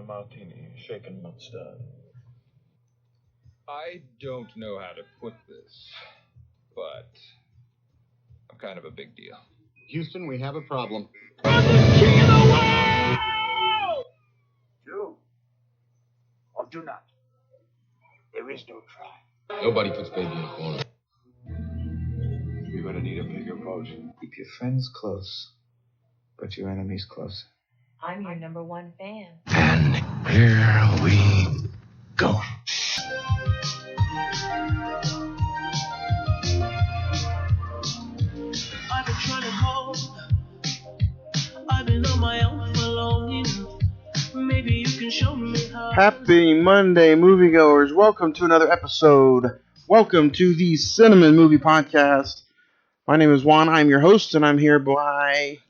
A martini, shaken, not stirred. I don't know how to put this, but I'm kind of a big deal. Houston, we have a problem. I'm the king of the world! Do or do not. There is no try. Nobody puts baby in a corner. You're gonna need a bigger boat. Keep your friends close, but your enemies close. I'm your number one fan. And here we go. I've been trying to call. I've been on my own for long enough. Maybe you can show me how. Happy Monday, moviegoers. Welcome to another episode. Welcome to the Cine-Men Movie Podcast. My name is Juan. I'm your host, and I'm here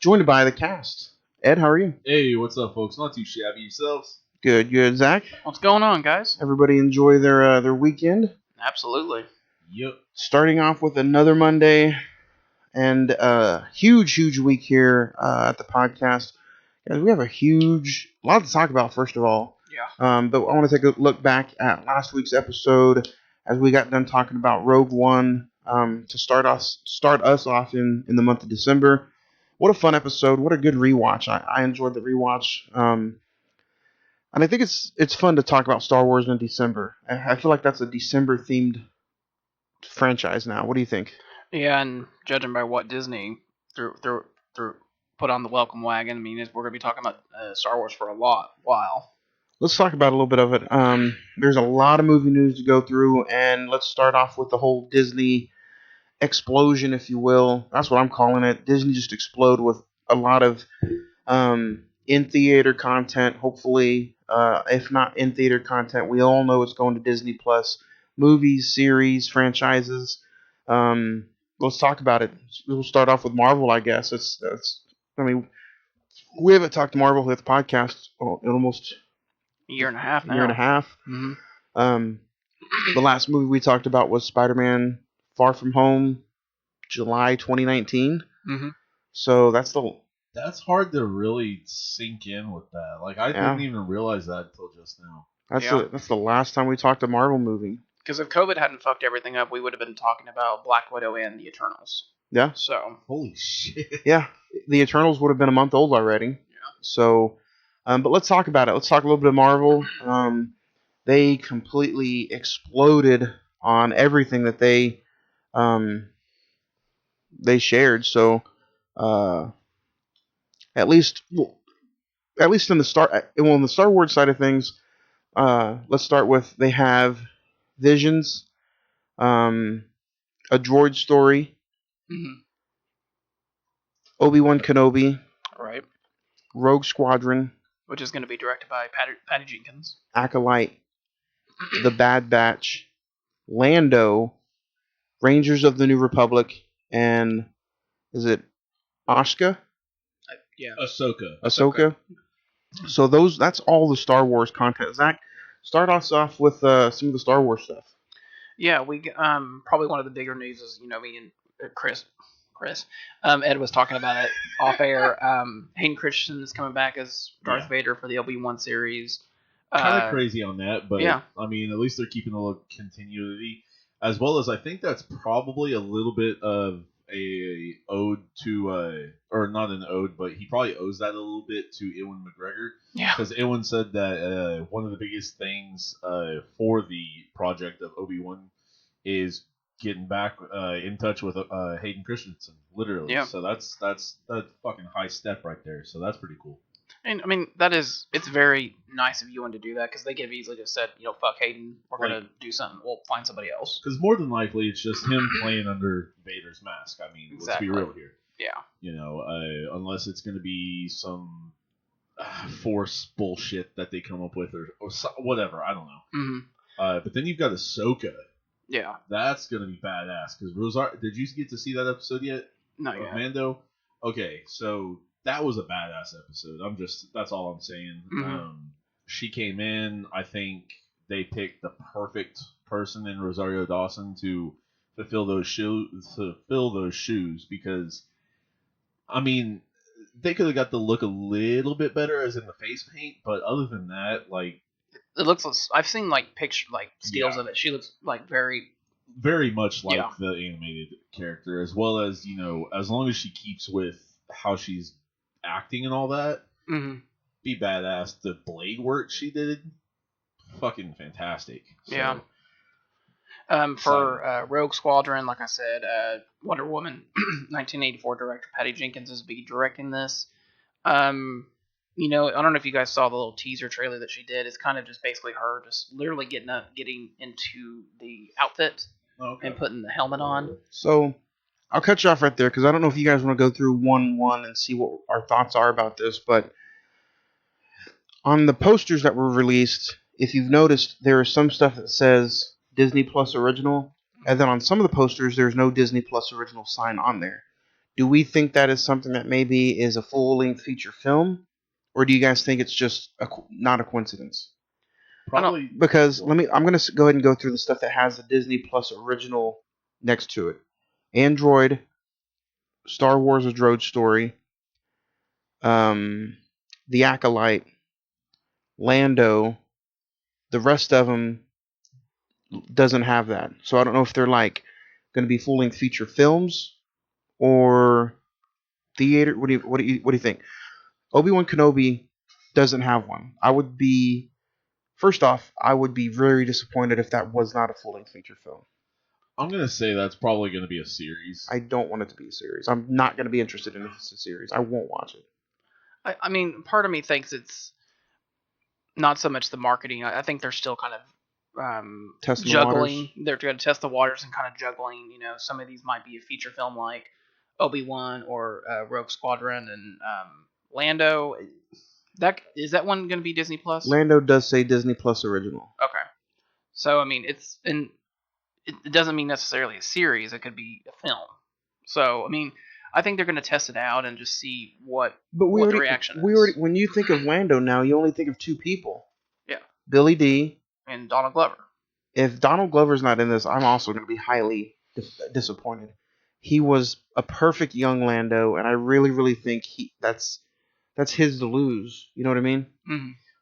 joined by the cast. Ed, how are you? Hey, what's up, folks? Not too shabby yourselves. Good. Zach? What's going on, guys? Everybody enjoy their weekend? Absolutely. Yep. Starting off with another Monday, and a huge week here at the podcast. Guys, we have a lot to talk about, first of all. Yeah. But I want to take a look back at last week's episode as we got done talking about Rogue One to start us off in the month of December. What a fun episode. What a good rewatch. I enjoyed the rewatch. And I think it's fun to talk about Star Wars in December. I feel like that's a December-themed franchise now. What do you think? Yeah, and judging by what Disney threw put on the welcome wagon, I mean, we're going to be talking about Star Wars for a while. Let's talk about a little bit of it. There's a lot of movie news to go through, and let's start off with the whole Disney explosion, if you will. That's what I'm calling it. Disney just exploded with a lot of in-theater content, hopefully. If not in-theater content, we all know it's going to Disney+. Movies, series, franchises. Let's talk about it. We'll start off with Marvel, I guess. We haven't talked Marvel with the podcast in almost a year and a half now. Mm-hmm. The last movie we talked about was Spider-Man Far From Home, July 2019. Mm-hmm. So that's hard to really sink in with that. Like, I didn't even realize that until just now. That's the last time we talked a Marvel movie. Because if COVID hadn't fucked everything up, we would have been talking about Black Widow and the Eternals. Yeah. So. Holy shit. Yeah. The Eternals would have been a month old already. Yeah. So, but let's talk about it. Let's talk a little bit of Marvel. They completely exploded on everything that they shared. So, at least in the Star Wars side of things, let's start with they have Visions, a droid story, mm-hmm. Obi-Wan Kenobi, right? Rogue Squadron, which is going to be directed by Patty Jenkins, Acolyte, The Bad Batch, Lando, Rangers of the New Republic, and is it Ahsoka? Yeah. Ahsoka. So that's all the Star Wars content. Zach, start us off with some of the Star Wars stuff. Yeah, we probably one of the bigger news is, me and Chris, Ed was talking about it off air. Hayden Christensen is coming back as Darth Vader for the Obi-Wan series. Kind of crazy on that, but yeah. I mean, at least they're keeping a little continuity, as well as I think that's probably a little bit of a ode to, or not an ode, but he probably owes that a little bit to Ewan McGregor. Yeah. Because Ewan said that one of the biggest things for the project of Obi-Wan is getting back in touch with Hayden Christensen, literally. Yeah. So that's fucking high step right there. So that's pretty cool. And I mean, it's very nice of Ewan to do that, because they could have easily just said, fuck Hayden, we're going to do something, we'll find somebody else. Because more than likely, it's just him playing under Vader's mask. I mean, exactly. Let's be real here. Yeah. Unless it's going to be some Force bullshit that they come up with, or whatever, I don't know. Mm-hmm. But then you've got Ahsoka. Yeah. That's going to be badass, because did you get to see that episode yet? Not yet. Mando? Okay, so that was a badass episode. That's all I'm saying. Mm-hmm. She came in. I think they picked the perfect person in Rosario Dawson to fulfill those shoes. Because, I mean, they could have got the look a little bit better, as in the face paint. But other than that, like, it looks. I've seen like picture, like stills of it. She looks like very much like Yeah. the animated character, as well as, as long as she keeps with how she's acting and all that, be badass. The blade work she did, fucking fantastic. So, Yeah. For Rogue Squadron, like I said, Wonder Woman, 1984 director Patty Jenkins is be directing this. I don't know if you guys saw the little teaser trailer that she did. It's kind of just basically her just literally getting into the outfit and putting the helmet on. So I'll cut you off right there because I don't know if you guys want to go through one and see what our thoughts are about this, but on the posters that were released, if you've noticed, there is some stuff that says Disney Plus Original, and then on some of the posters, there's no Disney Plus Original sign on there. Do we think that is something that maybe is a full-length feature film, or do you guys think it's just not a coincidence? Probably Because I'm going to go ahead and go through the stuff that has the Disney Plus Original next to it. Android, Star Wars: A Droid Story, The Acolyte, Lando. The rest of them doesn't have that. So I don't know if they're like going to be full-length feature films or theater. What do you think? Obi-Wan Kenobi doesn't have one. First off, I would be very disappointed if that was not a full-length feature film. I'm gonna say that's probably gonna be a series. I don't want it to be a series. I'm not going to be interested in if it's a series. I won't watch it. I mean, part of me thinks it's not so much the marketing. I think they're still kind of Testing the juggling. waters. They're going to test the waters and kind of juggling. Some of these might be a feature film like Obi-Wan or Rogue Squadron and Lando. Is that one going to be Disney Plus? Lando does say Disney Plus Original. Okay. So I mean, it doesn't mean necessarily a series. It could be a film. So I mean, I think they're going to test it out and just see what the reaction is. When you think of Lando now, you only think of two people. Yeah. Billy D. And Donald Glover. If Donald Glover's not in this, I'm also going to be highly disappointed. He was a perfect young Lando, and I really, really think that's his to lose. You know what I mean?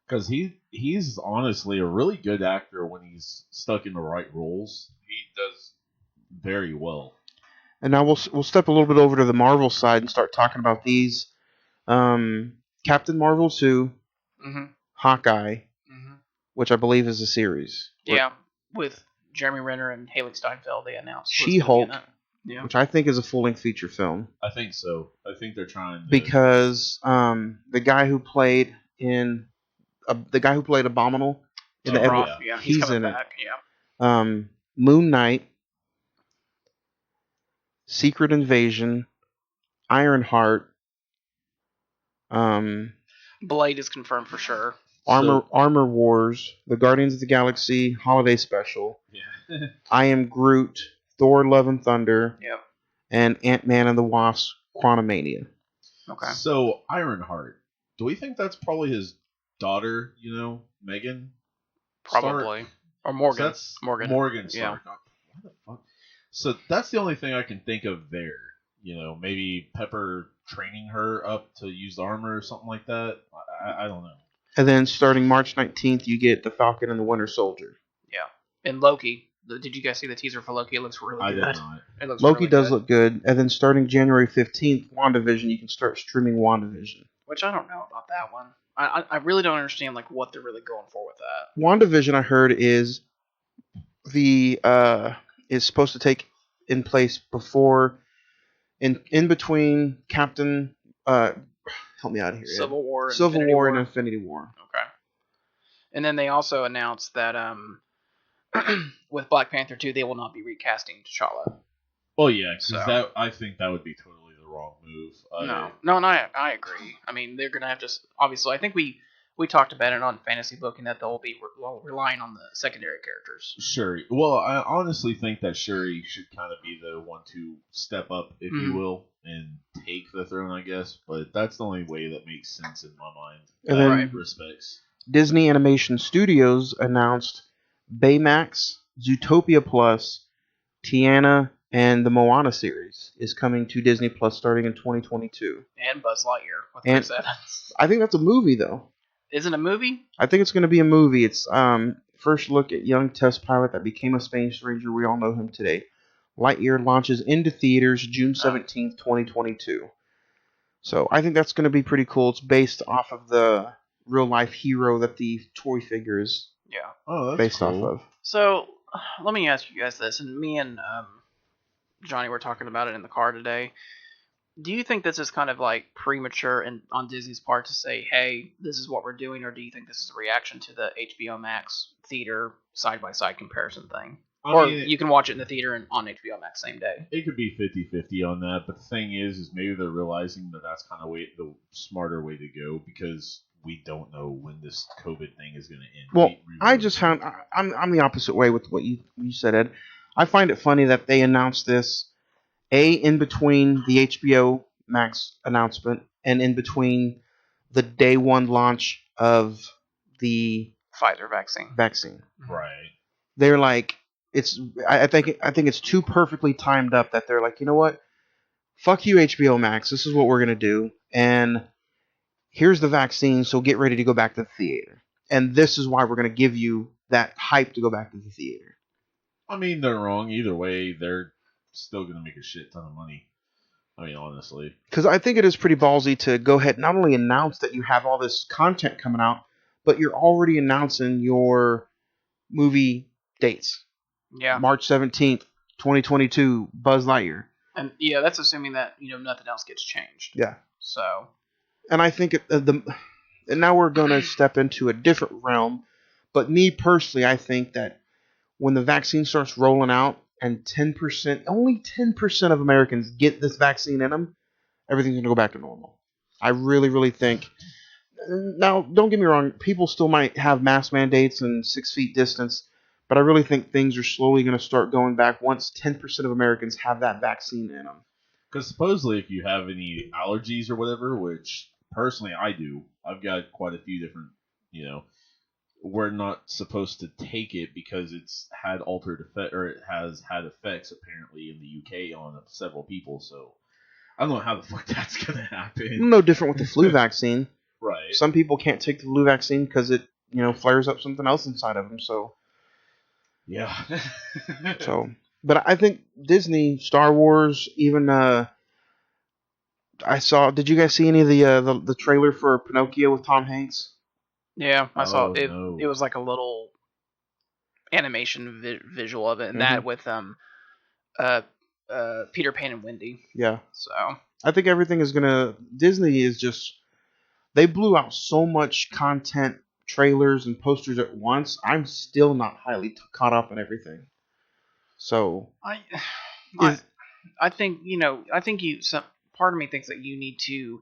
Because he's honestly a really good actor when he's stuck in the right roles. He does very well. And now we'll step a little bit over to the Marvel side and start talking about these. Captain Marvel 2, Hawkeye, which I believe is a series. Yeah, with Jeremy Renner and Haley Steinfeld, they announced. She-Hulk, yeah. which I think is a full-length feature film. I think so. I think they're trying to... Because the guy who played Abominable in the Roth, he's in back, it. Yeah. Moon Knight, Secret Invasion, Ironheart, Blade is confirmed for sure. Armor Wars, the Guardians of the Galaxy Holiday Special, I Am Groot, Thor: Love and Thunder, and Ant-Man and the Wasp: Quantumania. Okay. So Ironheart, do we think that's probably his daughter? Megan. Probably. Or Morgan. So that's Morgan. Morgan Yeah. Stark. What the fuck? So that's the only thing I can think of there. Maybe Pepper training her up to use the armor or something like that. I don't know. And then starting March 19th, you get The Falcon and the Winter Soldier. Yeah. And Loki. Did you guys see the teaser for Loki? It looks really good. I did not. It looks Loki really does good. look good. And then starting January 15th, WandaVision, you can start streaming WandaVision. Which I don't know about that one. I really don't understand what they're really going for with that. WandaVision, I heard, is supposed to take in place before, in between Captain, help me out here. Civil War and Infinity War. Okay. And then they also announced that with Black Panther 2, they will not be recasting T'Challa. Well, yeah, because I think that would be totally the wrong move. No, and I agree. I mean, they're going to have to... Obviously, I think we talked about it on Fantasy Booking that they'll be relying on the secondary characters. Shuri. Well, I honestly think that Shuri should kind of be the one to step up, if you will, and take the throne, I guess. But that's the only way that makes sense in my mind. And then respects. Disney Animation Studios announced Baymax, Zootopia Plus, Tiana, and the Moana series is coming to Disney Plus starting in 2022. And Buzz Lightyear with And Chris Evans. I think that's a movie, though. Is it a movie? I think it's going to be a movie. It's first look at young test pilot that became a space ranger. We all know him today. Lightyear launches into theaters June 17th, 2022. So I think that's going to be pretty cool. It's based off of the real life hero that the toy figure is based off of. So let me ask you guys this, and me and Johnny were talking about it in the car today. Do you think this is kind of like premature and on Disney's part to say, hey, this is what we're doing, or do you think this is a reaction to the HBO Max theater side-by-side comparison thing? Or you can watch it in the theater and on HBO Max same day. It could be 50-50 on that, but the thing is maybe they're realizing that that's kind of the smarter way to go, because we don't know when this COVID thing is going to end. Well, I just found I'm the opposite way with what you said, Ed. I find it funny that they announced this in between the HBO Max announcement and in between the day one launch of the Pfizer vaccine. Right. They're like, I think it's too perfectly timed up that they're like, you know what? Fuck you, HBO Max. This is what we're gonna do, and here's the vaccine. So get ready to go back to the theater. And this is why we're gonna give you that hype to go back to the theater. I mean, they're wrong either way. They're still gonna make a shit ton of money. I mean, honestly, because I think it is pretty ballsy to go ahead and not only announce that you have all this content coming out, but you're already announcing your movie dates. Yeah. March 17th, 2022, Buzz Lightyear. And yeah, that's assuming that, nothing else gets changed. Yeah. So. And I think and now we're going to step into a different realm, but me personally, I think that when the vaccine starts rolling out and only 10% of Americans get this vaccine in them, everything's going to go back to normal. I really, really think. Now, don't get me wrong, people still might have mask mandates and 6 feet distance, but I really think things are slowly going to start going back once 10% of Americans have that vaccine in them. Because supposedly if you have any allergies or whatever, which personally I do, I've got quite a few different, we're not supposed to take it because it's had altered effect, or it has had effects apparently in the UK on several people, so I don't know how the fuck that's going to happen. No different with the flu vaccine. Right. Some people can't take the flu vaccine because it, flares up something else inside of them, so... Yeah. But I think Disney, Star Wars, even I saw. Did you guys see any of the trailer for Pinocchio with Tom Hanks? Yeah, I saw it. No. It was like a little animation visual of it, and that with Peter Pan and Wendy. Yeah. So I think everything is gonna. Disney is just. They blew out so much content, trailers and posters at once. I'm still not highly caught up on everything. So I think part of me thinks that you need to,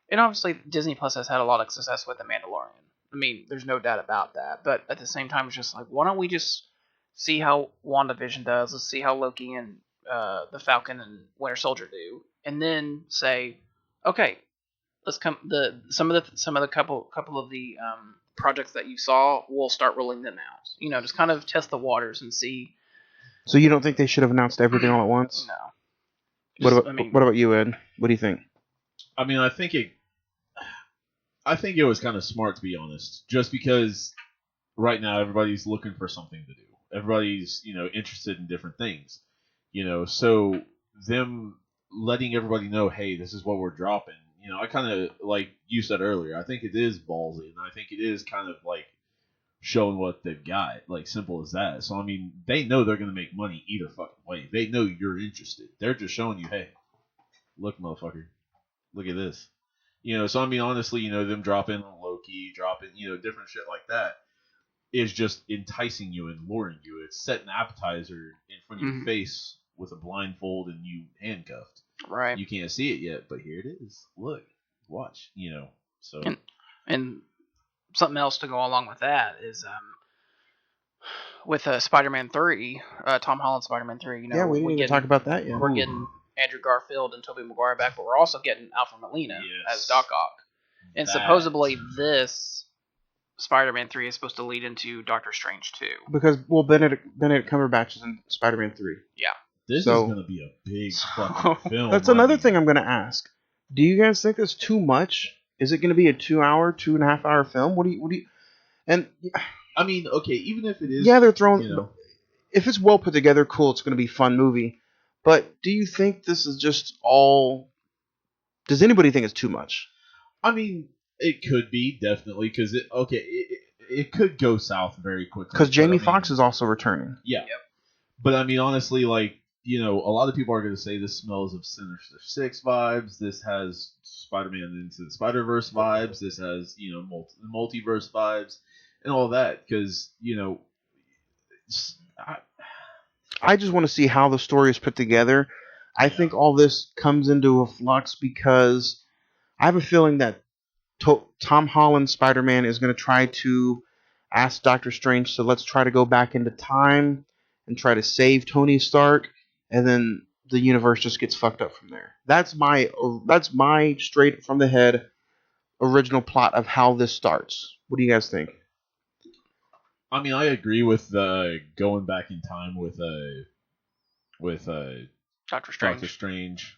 and obviously Disney Plus has had a lot of success with The Mandalorian. I mean, there's no doubt about that. But at the same time, it's just like, why don't we just see how WandaVision does? Let's see how Loki and the Falcon and Winter Soldier do, and then say, okay, let's come some of the couple of the projects that you saw, we'll start rolling them out. Just kind of test the waters and see. So you don't think they should have announced everything all at once? No. What about you, Ed? What do you think? I mean, I think it was kind of smart, to be honest, just because right now everybody's looking for something to do. Everybody's, interested in different things, so them letting everybody know, hey, this is what we're dropping. I kind of, like you said earlier, I think it is ballsy, and I think it is kind of like showing what they've got, like simple as that. So, I mean, they know they're going to make money either fucking way. They know you're interested. They're just showing you, hey, look, motherfucker, look at this. So I mean, honestly, them dropping Loki, dropping, different shit like that is just enticing you and luring you. It's setting an appetizer in front of your face with a blindfold and you handcuffed. Right. You can't see it yet, but here it is. Look, watch, so. And something else to go along with that is with Spider-Man 3, Tom Holland's Spider-Man 3. Yeah, we didn't even talk about that yet. We're getting Andrew Garfield and Tobey Maguire back, but we're also getting Alfred Molina as Doc Ock. And supposedly this Spider-Man 3 is supposed to lead into Doctor Strange 2. Because, Benedict Cumberbatch is in Spider-Man 3. Yeah. This So- is going to be a big fucking film. That's another thing I'm going to ask. Do you guys think that's too much? Is it going to be a 2.5 hour film? What do you? And I mean, okay, even if it is, yeah, they're throwing. you know, If it's well put together, cool. It's going to be a fun movie. But do you think this is just all? Does anybody think it's too much? I mean, it could be definitely because it could go south very quickly. Because but, Jamie I mean, Foxx is also returning. Yeah. Yep. But I mean, honestly, like, you know, a lot of people are going to say this smells of Sinister Six vibes. This has Spider-Man Into the Spider-Verse vibes. This has, you know, multiverse vibes and all that. Because, you know, I just want to see how the story is put together. I think all this comes into a flux because I have a feeling that Tom Holland's Spider-Man is going to try to ask Doctor Strange, so let's try to go back into time and try to save Tony Stark, and then the universe just gets fucked up from there. That's my straight from the head original plot of how this starts. What do you guys think? I mean, I agree with going back in time with Doctor Strange. Doctor Strange.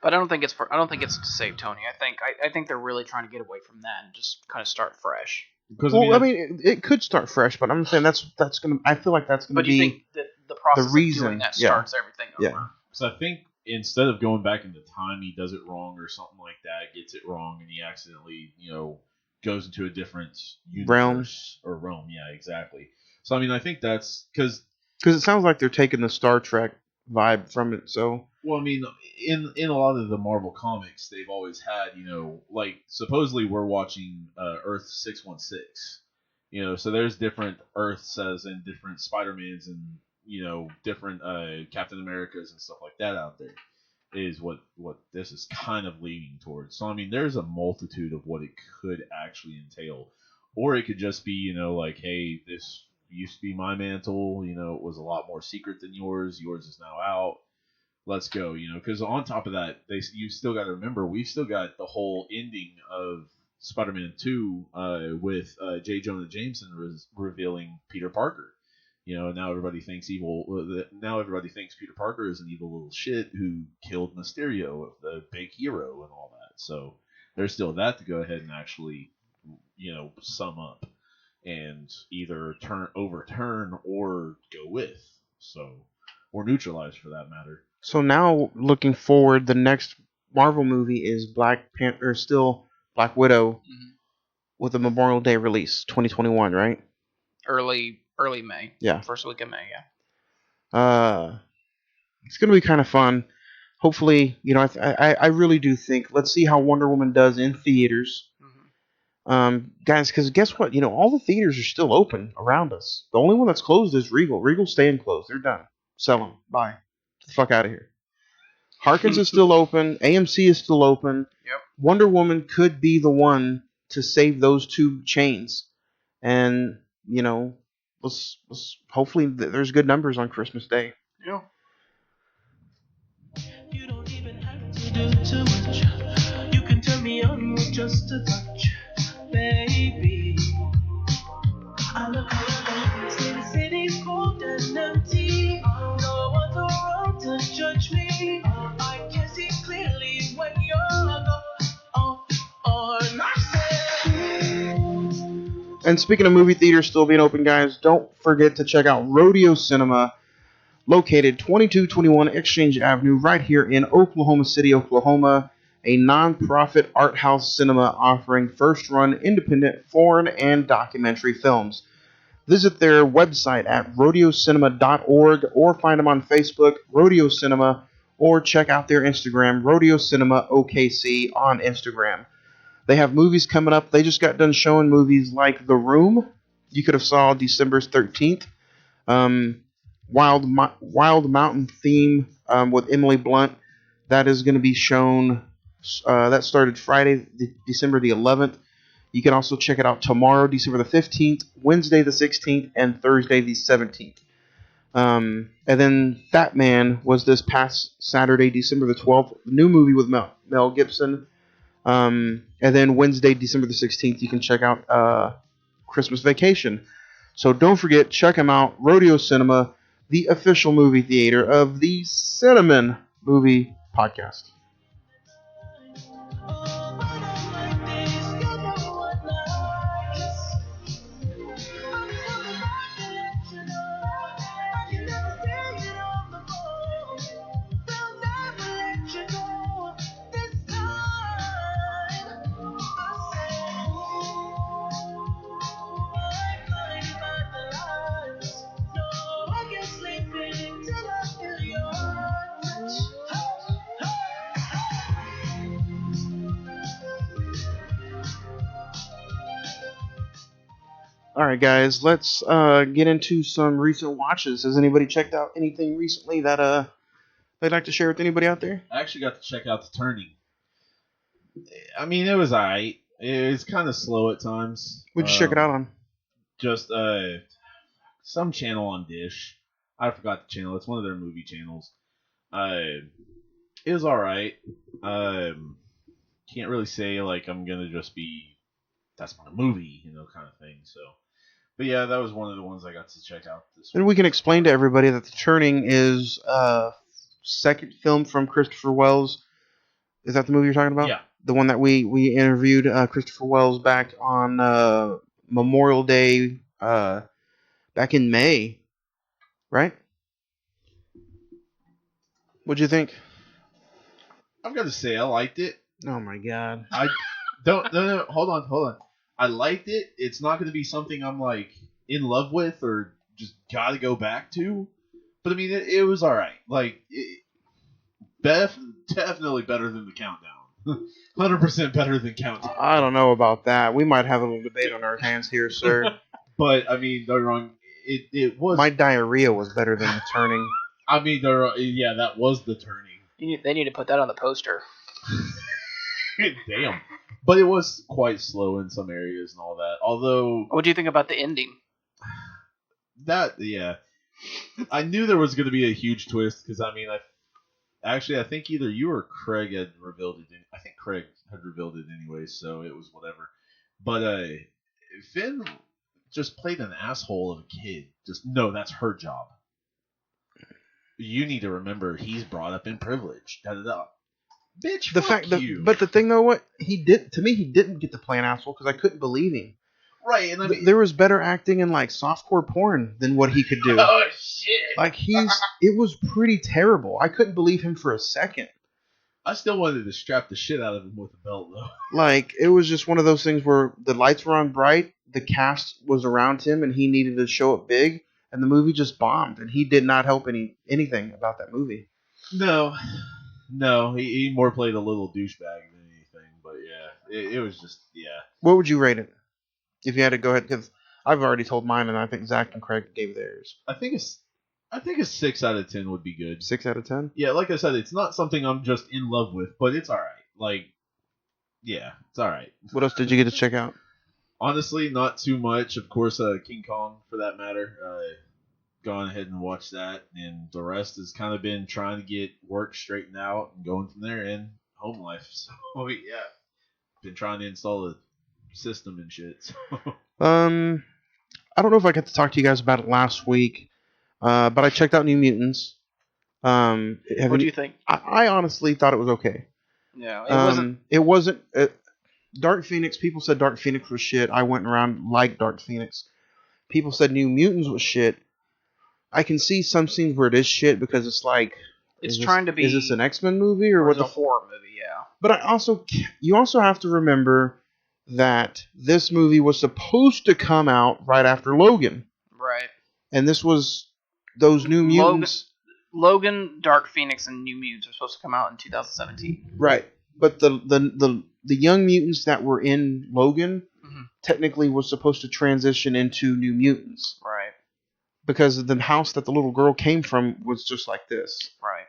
But I don't think it's to save Tony. I think they're really trying to get away from that and just kind of start fresh. Because Well, I mean, it could start fresh, but I'm saying that's gonna. I feel like that's gonna But be. you think that the process of reason, doing that yeah. starts everything over? Yeah. So I think instead of going back into time, he does it wrong or something like that, gets it wrong, and he accidentally, you know, goes into a different universe or realm. Yeah, exactly. So I mean, I think that's because it sounds like they're taking the Star Trek vibe from it. So well, I mean, in a lot of the Marvel comics, they've always had, you know, like supposedly we're watching Earth 616. You know, so there's different Earths as and different Spider-Mans and, you know, different Captain Americas and stuff like that out there is what this is kind of leaning towards. So, I mean, there's a multitude of what it could actually entail. Or it could just be, you know, like, hey, this used to be my mantle. You know, it was a lot more secret than yours. Yours is now out. Let's go, you know, because on top of that, you still got to remember, we've still got the whole ending of Spider-Man 2 with J. Jonah Jameson revealing Peter Parker. You know, now everybody thinks Peter Parker is an evil little shit who killed Mysterio, the big hero, and all that. So there's still that to go ahead and actually, you know, sum up and either overturn or go with. So, or neutralize for that matter. So now, looking forward, the next Marvel movie is Black Widow, with a Memorial Day release, 2021, right? Early May. Yeah. First week of May. Yeah. It's gonna be kind of fun. Hopefully, you know, I really do think. Let's see how Wonder Woman does in theaters, guys. Because guess what? You know, all the theaters are still open around us. The only one that's closed is Regal. Regal's staying closed. They're done. Sell them. Bye. Get the fuck out of here. Harkins is still open. AMC is still open. Yep. Wonder Woman could be the one to save those two chains, and you know, let's hopefully there's good numbers on Christmas Day. Yeah. You don't even have to do too much. You can turn me on with just a touch, baby. I look around and see the city's cold and empty. No one's around to judge me. I can see clearly when you're gone or not there. And speaking of movie theaters still being open, guys, don't forget to check out Rodeo Cinema, located 2221 Exchange Avenue, right here in Oklahoma City, Oklahoma, a non-profit art house cinema offering first-run independent foreign and documentary films. Visit their website at rodeocinema.org or find them on Facebook, Rodeo Cinema, or check out their Instagram, Rodeo Cinema OKC on Instagram. They have movies coming up. They just got done showing movies like The Room. You could have saw December 13th. Wild Mountain Theme with Emily Blunt. That is going to be shown. That started Friday, December the 11th. You can also check it out tomorrow, December the 15th, Wednesday the 16th, and Thursday the 17th. And then Fat Man was this past Saturday, December the 12th. New movie with Mel Gibson. And then Wednesday, December the 16th, you can check out Christmas Vacation. So don't forget, check them out. Rodeo Cinema. the official movie theater of the Cine-Men movie podcast. All right, guys, let's get into some recent watches. Has anybody checked out anything recently that they'd like to share with anybody out there? I actually got to check out The Turning. I mean, it was alright. It was kind of slow at times. What'd you check it out on? Just some channel on Dish. I forgot the channel. It's one of their movie channels. It was alright. Can't really say like I'm gonna just be that's my movie, kind of thing. So, but yeah, that was one of the ones I got to check out this week. And we can explain to everybody that The Turning is second film from Christopher Wells. Is that the movie you're talking about? Yeah. The one that we interviewed Christopher Wells back on Memorial Day back in May, right? What'd you think? I've got to say I liked it. Oh my god. I don't no hold on. I liked it. It's not going to be something I'm like in love with or just got to go back to. But I mean, it was all right. Like, definitely better than The Countdown. 100% better than Countdown. I don't know about that. We might have a little debate on our hands here, sir. But I mean, they're wrong. It was. My diarrhea was better than The Turning. I mean, yeah, that was The Turning. They need to put that on the poster. Damn. But it was quite slow in some areas and all that. Although. What do you think about the ending? Yeah. I knew there was going to be a huge twist because, I mean, I think either you or Craig had revealed it. I think Craig had revealed it anyway, so it was whatever. But Finn just played an asshole of a kid. No, that's her job. You need to remember he's brought up in privilege. Da-da-da. Bitch, fuck you. But the thing though, what he did to me, he didn't get to play an asshole because I couldn't believe him. Right, and I mean, there was better acting in like softcore porn than what he could do. Oh shit! Like it was pretty terrible. I couldn't believe him for a second. I still wanted to strap the shit out of him with a belt though. Like it was just one of those things where the lights were on bright, the cast was around him, and he needed to show up big, and the movie just bombed, and he did not help anything about that movie. No, he more played a little douchebag than anything. But yeah, it was just What would you rate it? If you had to go ahead, because I've already told mine, and I think Zach and Craig gave theirs. I think a 6 out of 10 would be good. 6 out of 10? Yeah, like I said, it's not something I'm just in love with, but it's all right. Like, yeah, it's all right. What else did you get to check out? Honestly, not too much. Of course, King Kong, for that matter. Gone ahead and watched that, and the rest has kind of been trying to get work straightened out and going from there in home life. So, yeah, been trying to install a system and shit. So. I don't know if I got to talk to you guys about it last week, but I checked out New Mutants. What do you think? I honestly thought it was okay. Yeah, it wasn't. It wasn't. Dark Phoenix. People said Dark Phoenix was shit. I went around like Dark Phoenix. People said New Mutants was shit. I can see some scenes where it is shit because it's like trying to be. Is this an X-Men movie or what? A horror movie, yeah. But you also have to remember that this movie was supposed to come out right after Logan. Right. And this was those New Mutants. Logan, Dark Phoenix, and New Mutants are supposed to come out in 2017. Right. But the Young Mutants that were in Logan technically was supposed to transition into New Mutants. Right. Because the house that the little girl came from was just like this. Right.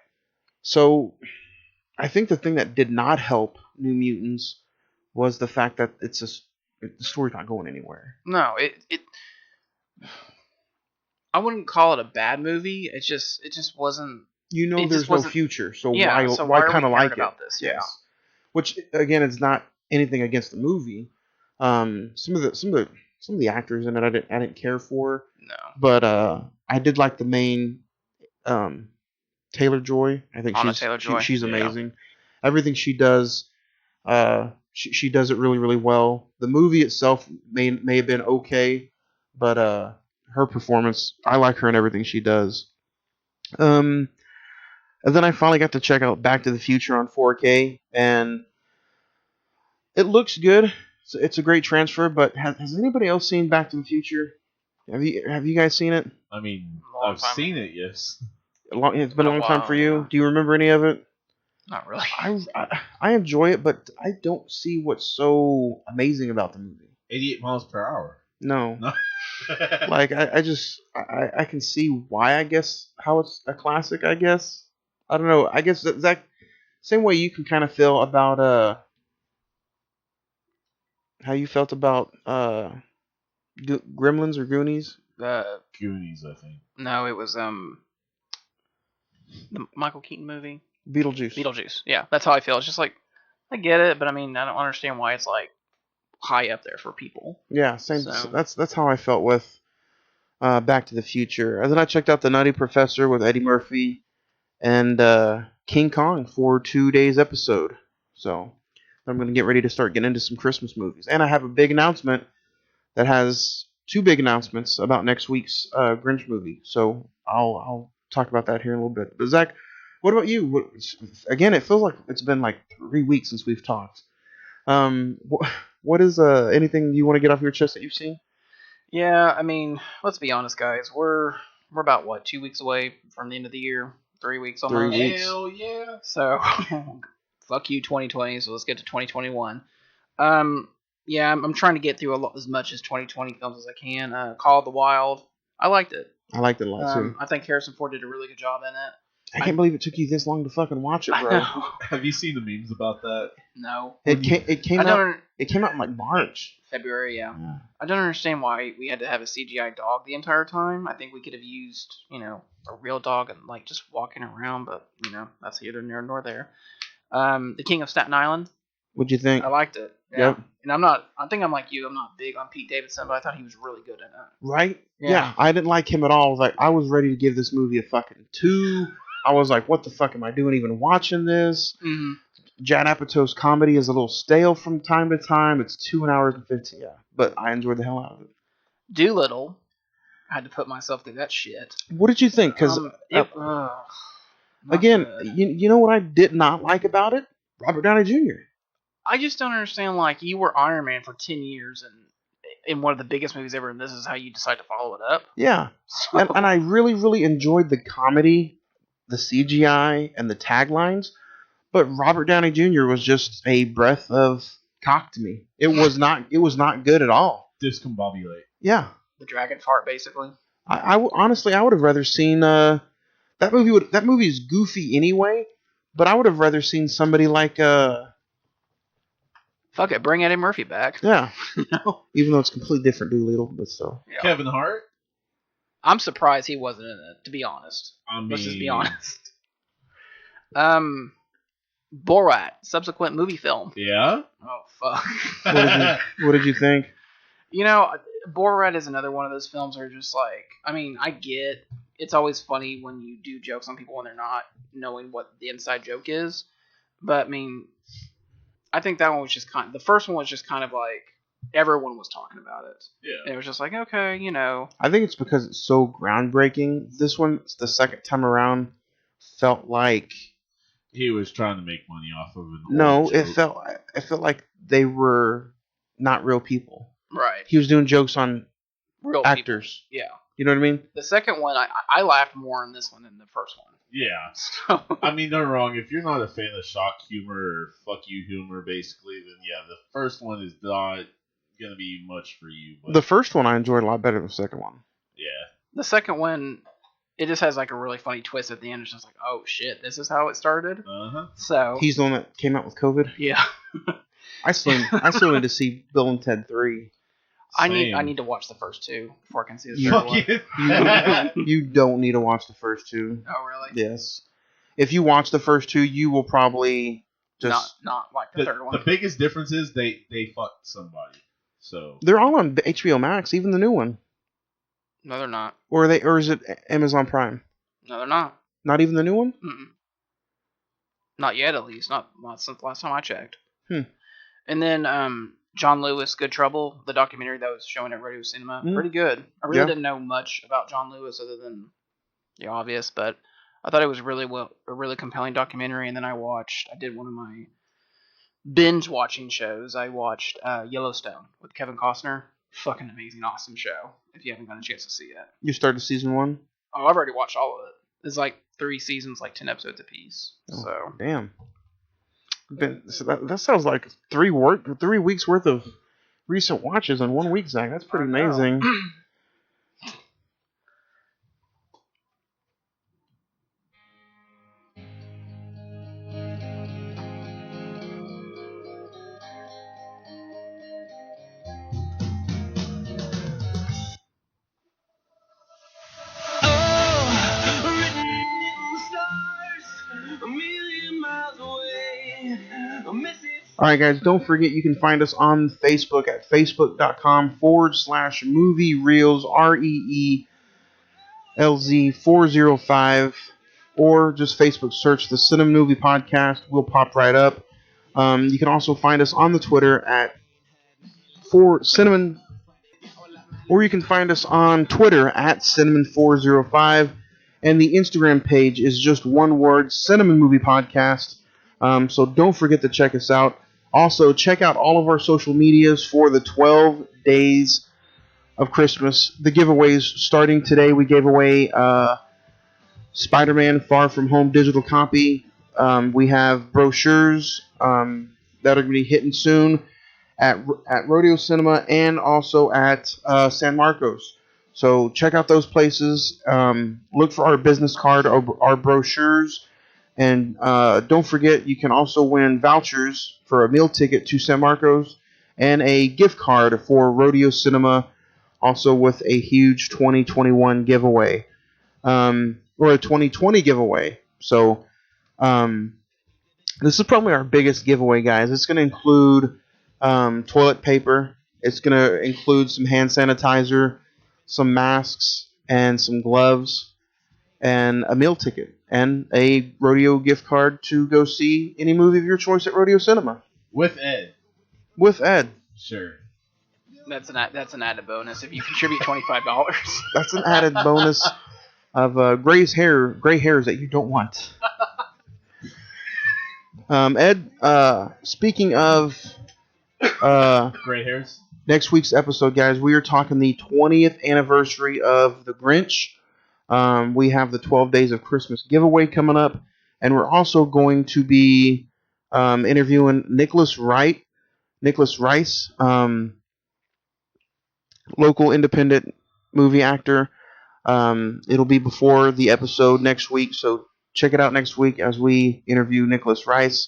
So I think the thing that did not help New Mutants was the fact that the story's not going anywhere. No, it I wouldn't call it a bad movie. It just wasn't. There's no future, so so why kind of like it? About this? Yeah. Which again, it's not anything against the movie. Some of the actors in it, I didn't care for. No. But I did like the main Taylor-Joy. I think Anna Taylor-Joy. she's Yeah. amazing. Everything she does, she does it really, really well. The movie itself may have been okay, but her performance, I like her in everything she does. And then I finally got to check out Back to the Future on 4K, and it looks good. It's a great transfer, but has anybody else seen Back to the Future? Have you guys seen it? I mean, Long I've time. seen it, yes. It's been a long time for while, you. yeah. Do you remember any of it? Not really. I enjoy it, but I don't see what's so amazing about the movie. 88 miles per hour. No. No. Like, I can see why, I guess, how it's a classic, I guess. I don't know. I guess that same way you can kind of feel about, how you felt about, Gremlins or Goonies. Goonies, I think. No, it was the Michael Keaton movie. Beetlejuice. Yeah, that's how I feel. It's just like, I get it, but I mean, I don't understand why it's like high up there for people. Yeah, same. So- That's how I felt with Back to the Future. And then I checked out The Nutty Professor with Eddie Murphy and King Kong for 2 days episode. So I'm going to get ready to start getting into some Christmas movies. And I have a big announcement that has 2 big announcements about next week's Grinch movie. So I'll talk about that here in a little bit. But Zach, what about you? Again, it feels like it's been like 3 weeks since we've talked. What is anything you want to get off your chest that you've seen? Yeah, I mean, let's be honest, guys. We're about what, 2 weeks away from the end of the year? 3 weeks 3 almost. weeks. Hell yeah. So, fuck you, 2020. So let's get to 2021. Yeah, I'm trying to get through as much as 2020 films as I can. Call of the Wild. I liked it. I liked it a lot too. I think Harrison Ford did a really good job in it. I can't believe it took you this long to fucking watch it, I bro. know. Have you seen the memes about that? No. It came I out. don't. It came out in like March. February, yeah. Yeah. I don't understand why we had to have a CGI dog the entire time. I think we could have used, a real dog and like just walking around, but that's neither near nor there. The King of Staten Island. What'd you think? I liked it. Yeah. Yep. And I think I'm like you. I'm not big on Pete Davidson, but I thought he was really good in it. Right? Yeah. I didn't like him at all. I was ready to give this movie a fucking 2. I was like, what the fuck am I doing even watching this? Mm-hmm. Judd Apatow's comedy is a little stale from time to time. It's 2 hours and 15. Yeah. But I enjoyed the hell out of it. Doolittle. I had to put myself through that shit. What did you think? Because, again, you know what I did not like about it? Robert Downey Jr. I just don't understand. Like, you were Iron Man for 10 years and in one of the biggest movies ever, and this is how you decide to follow it up. Yeah. And I really, really enjoyed the comedy, the CGI, and the taglines. But Robert Downey Jr. was just a breath of cock to me. It was not good at all. Discombobulate. Yeah. The dragon fart, basically. Honestly, I would have rather seen that movie. That movie is goofy anyway, but I would have rather seen somebody like Fuck it, bring Eddie Murphy back. yeah. No. Even though it's completely different Doolittle, but still. Yeah. Kevin Hart? I'm surprised he wasn't in it, to be honest. I mean, Let's just be honest. Borat, subsequent movie film. Yeah? Oh, fuck. What did you think? Borat is another one of those films where just like, I mean, I get it's always funny when you do jokes on people when they're not knowing what the inside joke is. But I mean, I think that one was just the first one was just kind of like everyone was talking about it. Yeah. And it was just like, okay, I think it's because it's so groundbreaking. This one, the second time around, felt like he was trying to make money off of an no. old It joke. felt like they were not real people. Right. He was doing jokes on Real actors. People. Yeah. You know what I mean? The second one, I laughed more in this one than the first one. Yeah. So, I mean, no wrong. If you're not a fan of shock humor or fuck you humor, basically, then yeah, the first one is not going to be much for you. But The first one I enjoyed a lot better than the second one. yeah. the second one, it just has like a really funny twist at the end. It's just like, oh shit, this is how it started. Uh-huh. So He's the one that came out with COVID. yeah, I still need to see Bill and Ted 3. I Same. need to watch the first two before I can see the You- third Fuck one. you. You don't need to watch the first 2. Oh really? Yes. If you watch the first 2, you will probably just... Not like the third one. The biggest difference is they fucked somebody. So They're all on HBO Max, even the new one. No, they're not. Or is it Amazon Prime? No, they're not. Not even the new one? Mm-mm. Not yet, at least. Not since the last time I checked. Hmm. And then John Lewis, Good Trouble, the documentary that was showing at Radio Cinema. Pretty good. I really didn't know much about John Lewis other than the obvious, but I thought it was a really compelling documentary. And then I did one of my binge watching shows. I watched Yellowstone with Kevin Costner. Fucking amazing, awesome show. If you haven't got a chance to see it. You started season 1? Oh, I've already watched all of it. It's like 3 seasons, like 10 episodes apiece. Oh, so damn. So that sounds like 3 weeks worth of recent watches in 1 week, Zach. That's pretty amazing. Alright guys, don't forget you can find us on Facebook at facebook.com/movie reels REELZ405, or just Facebook search the Cine-Men Movie Podcast. We'll pop right up. You can also find us on the Twitter at Cine-Men, or you can find us on Twitter at Cine-Men405, and the Instagram page is just one word, Cine-Men Movie Podcast. So don't forget to check us out. Also, check out all of our social medias for the 12 days of Christmas. The giveaways starting today. We gave away Spider-Man Far From Home digital copy. We have brochures that are going to be hitting soon at Rodeo Cinema and also at San Marcos. So check out those places. Look for our business card, our brochures. And don't forget, you can also win vouchers for a meal ticket to San Marcos and a gift card for Rodeo Cinema, also with a huge 2021 giveaway, or a 2020 giveaway. So this is probably our biggest giveaway, guys. It's going to include toilet paper. It's going to include some hand sanitizer, some masks, and some gloves, and a meal ticket, and a rodeo gift card to go see any movie of your choice at Rodeo Cinema. With Ed. With Ed. Sure. That's an added bonus if you contribute $25. That's an added bonus of gray hairs that you don't want. Ed, speaking of gray hairs, next week's episode, guys, we are talking the 20th anniversary of The Grinch. We have the 12 Days of Christmas giveaway coming up, and we're also going to be interviewing Nicholas Rice, local independent movie actor. It'll be before the episode next week, so check it out next week as we interview Nicholas Rice,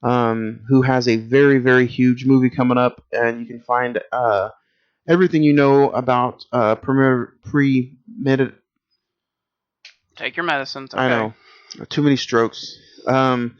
who has a very, very huge movie coming up, and you can find everything you know about pre-med. Take your medicines. Okay. I know. Too many strokes. You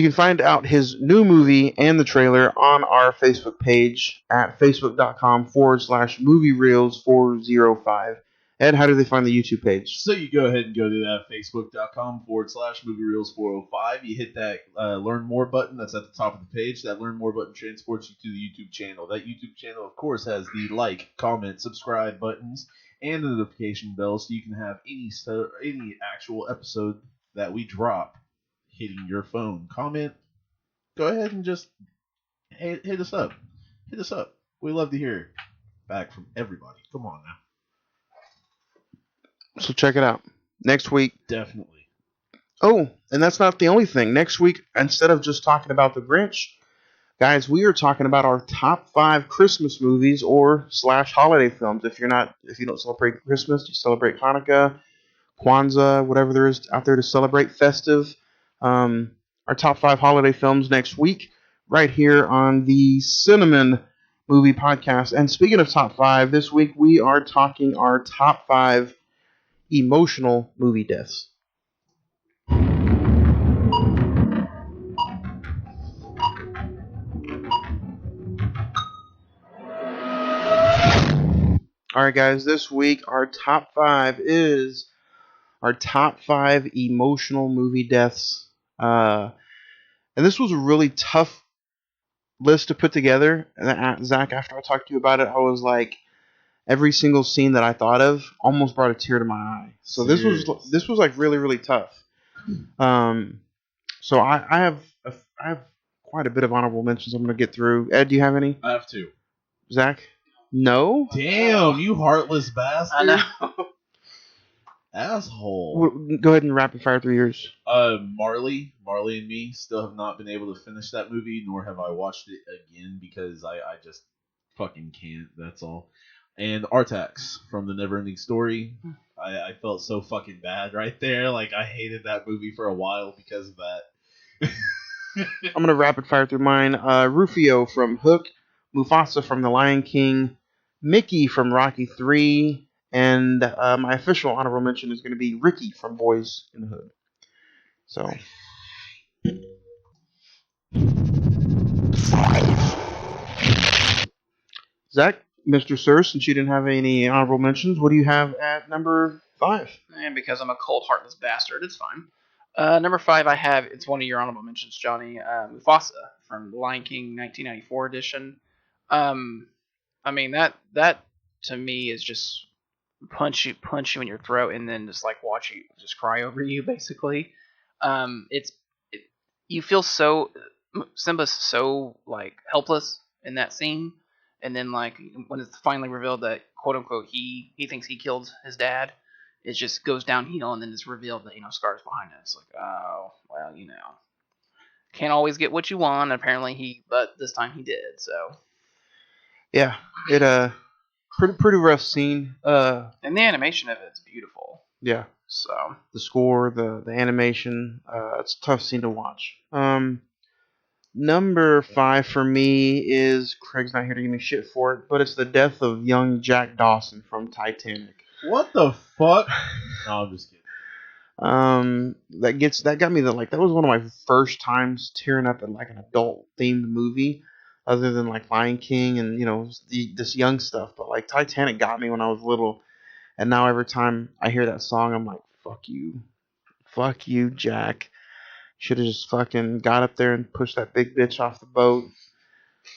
can find out his new movie and the trailer on our Facebook page at facebook.com/moviereels405. Ed, how do they find the YouTube page? So you go ahead and go to that facebook.com/moviereels405. You hit that learn more button that's at the top of the page. That learn more button transports you to the YouTube channel. That YouTube channel, of course, has the like, comment, subscribe buttons and the notification bell, so you can have any actual episode that we drop hitting your phone. Comment. Go ahead and just hit us up. Hit us up. We love to hear back from everybody. Come on now. So check it out. Next week. Definitely. Oh, and that's not the only thing. Next week, instead of just talking about The Grinch, guys, we are talking about our top 5 Christmas movies or / holiday films. If you don't celebrate Christmas, you celebrate Hanukkah, Kwanzaa, whatever there is out there to celebrate festive. Our top 5 holiday films next week, right here on the Cine-Men Movie Podcast. And speaking of top 5, this week we are talking our top 5 emotional movie deaths. Alright guys, this week our top 5 is our top 5 emotional movie deaths. And this was a really tough list to put together. And Zach, after I talked to you about it, I was like, every single scene that I thought of almost brought a tear to my eye. So this was like really, really tough. So I have quite a bit of honorable mentions I'm going to get through. Ed, do you have any? I have 2. Zach? No? Damn, you heartless bastard. I know. Asshole. Go ahead and rapid fire through yours. Marley and me still have not been able to finish that movie, nor have I watched it again because I just fucking can't. That's all. And Artax from The Neverending Story. I felt so fucking bad right there. Like, I hated that movie for a while because of that. I'm going to rapid fire through mine. Rufio from Hook, Mufasa from The Lion King, Mickey from Rocky 3, and my official honorable mention is going to be Ricky from Boys in the Hood. So, 5. Zach, Mr. Sir, since you didn't have any honorable mentions, what do you have at number 5? And because I'm a cold, heartless bastard, it's fine. Number 5, I have, it's one of your honorable mentions, Johnny, Mufasa from The Lion King 1994 edition. I mean, that to me is just punch you in your throat and then just like watch you just cry over you, basically. You feel so, Simba's so like helpless in that scene, and then like when it's finally revealed that quote unquote he thinks he killed his dad, it just goes downhill, and then it's revealed that Scar's behind it. It's like, oh well, can't always get what you want. Apparently but this time he did. So yeah, it pretty rough scene. And the animation of it's beautiful. Yeah. So the score, the animation, it's a tough scene to watch. Number 5 for me is, Craig's not here to give me shit for it, but it's the death of young Jack Dawson from Titanic. What the fuck? No, I'm just kidding. That got me that was one of my first times tearing up at like an adult themed movie, other than like Lion King and this young stuff. But like Titanic got me when I was little, and now every time I hear that song, I'm like, fuck you, Jack. Should have just fucking got up there and pushed that big bitch off the boat.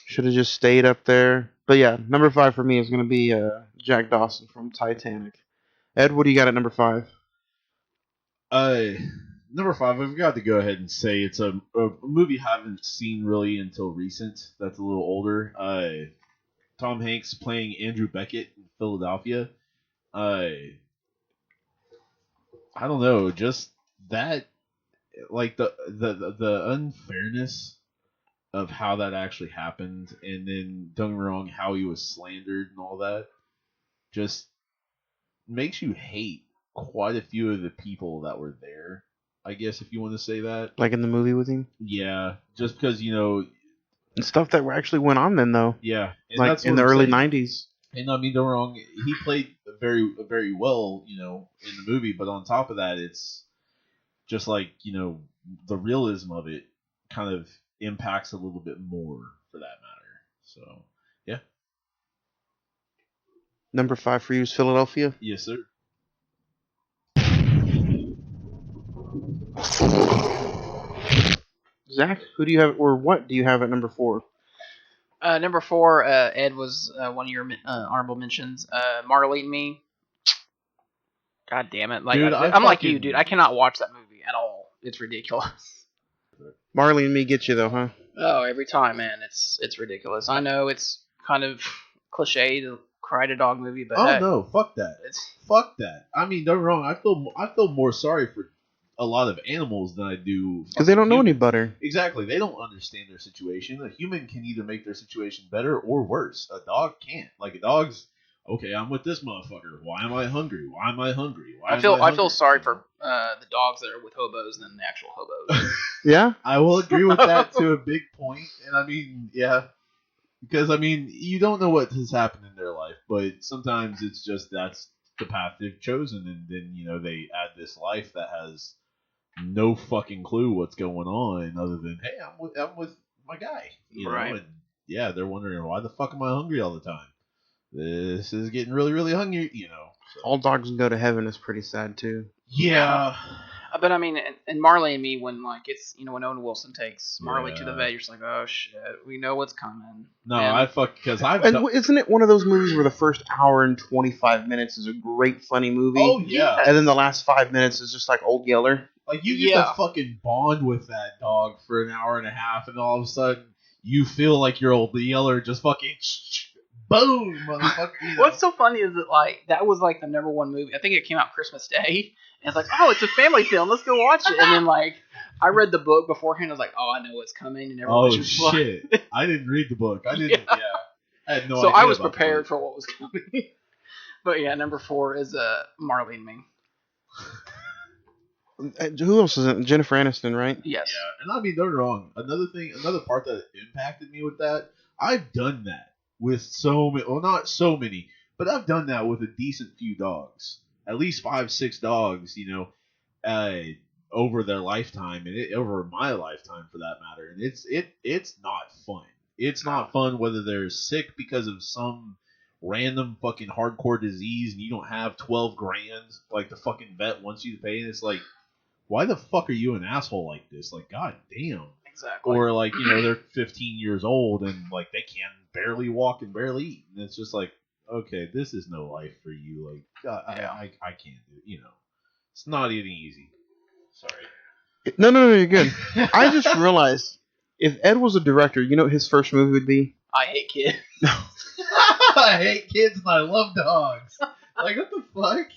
Should have just stayed up there. But yeah, number 5 for me is going to be Jack Dawson from Titanic. Ed, what do you got at number 5? Number 5, I've got to go ahead and say it's a movie I haven't seen really until recent. That's a little older. Tom Hanks playing Andrew Beckett in Philadelphia. I don't know, just that, like the unfairness of how that actually happened, and then don't get me wrong, how he was slandered and all that, just makes you hate quite a few of the people that were there, I guess, if you want to say that. Like in the movie with him? Yeah, just because, and stuff that actually went on then, though. Yeah. Like in the early 90s. And I mean, don't get me wrong, he played very, very well, in the movie, but on top of that, it's just like, the realism of it kind of impacts a little bit more for that matter. So, yeah. Number 5 for you is Philadelphia? Yes, sir. Zach, who do you have, or what do you have at number 4? Number 4, Ed was one of your honorable mentions. Marley and Me. God damn it! Like, dude, I'm like you, dude. I cannot watch that movie at all. It's ridiculous. Marley and Me gets you though, huh? Oh, every time, man. It's ridiculous. I know it's kind of cliche to cry to dog movie, but hey, no, fuck that. Fuck that. I mean, don't get me wrong. I feel more sorry for a lot of animals than I do because they don't know any better. Exactly, they don't understand their situation. A human can either make their situation better or worse. A dog can't. Like, a dog's okay. I'm with this motherfucker. Why am I hungry? Why am I hungry? I feel sorry for the dogs that are with hobos than the actual hobos. Yeah, I will agree with that to a big point. And I mean, yeah, because I mean, you don't know what has happened in their life, but sometimes it's just that's the path they've chosen, and then they add this life that has no fucking clue what's going on other than, hey, I'm with my guy, right? And yeah, they're wondering, why the fuck am I hungry all the time? This is getting really, really hungry, So. All dogs can go to heaven is pretty sad too. Yeah. But I mean, and Marley and Me, when like it's when Owen Wilson takes Marley to the Yeah. vet, you're just like, oh shit, we know what's coming. No, And because I've And done. isn't it one of those movies where the first hour and 25 minutes is a great funny movie? Oh yeah. And then the last 5 minutes is just like Old Yeller. Like you get to fucking bond with that dog for an hour and a half, and all of a sudden you feel like your Old Yeller just fucking boom, motherfucker. You know? What's so funny is that like that was like the #1 movie. I think it came out Christmas Day, and it's like, oh, it's a family film. Let's go watch it. And then like I read the book beforehand. I was like, oh, I know what's coming. And everyone was just shit! I didn't read the book. I didn't. Yeah, I had no idea. So I was about prepared for what was coming. But yeah, #4 is Marley and Me. Who else is it? Jennifer Aniston, right? Yes. Yeah, and I mean, don't get me wrong. Another part that impacted me with that, I've done that with so many. Well, not so many, but I've done that with a decent few dogs. At least 5, 6 dogs, over their lifetime, and over my lifetime for that matter. And it's not fun. It's not fun whether they're sick because of some random fucking hardcore disease and you don't have 12 grand like the fucking vet wants you to pay, and it's like, why the fuck are you an asshole like this? Like, god damn. Exactly. Or like, they're 15 years old and like they can barely walk and barely eat, and it's just like, okay, this is no life for you. Like, I can't do it. It's not even easy. Sorry. No, you're good. I just realized if Ed was a director, you know what his first movie would be? I Hate Kids. I hate kids and I love dogs. Like, what the fuck?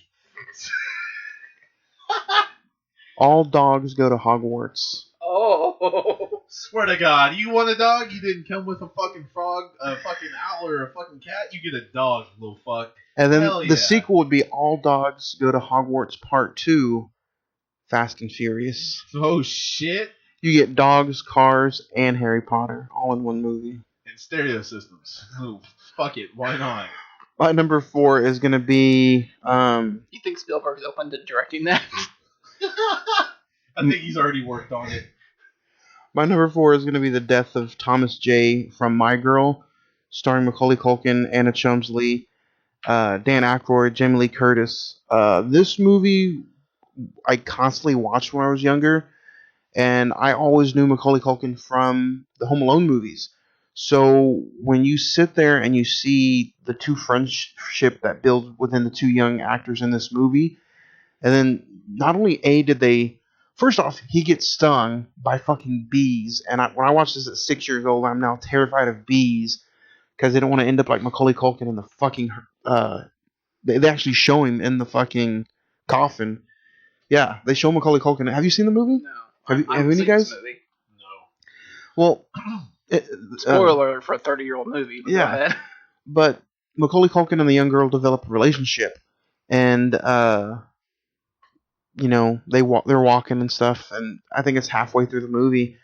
All Dogs Go to Hogwarts. Oh. Swear to God, you want a dog? You didn't come with a fucking frog, a fucking owl, or a fucking cat? You get a dog, little fuck. And then Hell the yeah. sequel would be All Dogs Go to Hogwarts Part 2, Fast and Furious. Oh, shit. You get dogs, cars, and Harry Potter all in one movie. And stereo systems. Oh, fuck it. Why not? My #4 is going to be... You think Spielberg's open to directing that? I think he's already worked on it. My #4 is going to be The Death of Thomas J. from My Girl, starring Macaulay Culkin, Anna Chumsley, Dan Aykroyd, Jamie Lee Curtis. This movie I constantly watched when I was younger, and I always knew Macaulay Culkin from the Home Alone movies. So when you sit there and you see the two friendship that build within the two young actors in this movie, and then not only did they... First off, he gets stung by fucking bees, and when I watched this at 6 years old, I'm now terrified of bees because they don't want to end up like Macaulay Culkin in the fucking... They actually show him in the fucking coffin. Yeah, they show Macaulay Culkin. Have you seen the movie? No. Have any guys? No. Well, Spoiler alert for a 30-year-old movie. But yeah. Go ahead. But Macaulay Culkin and the young girl develop a relationship, and they're walking and stuff, and I think it's halfway through the movie,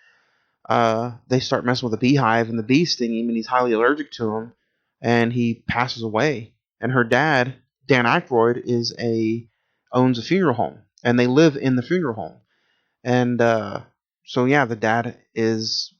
they start messing with a beehive, and the bees sting him, and he's highly allergic to them, and he passes away. And her dad, Dan Aykroyd, owns a funeral home, and they live in the funeral home, and so yeah, the dad is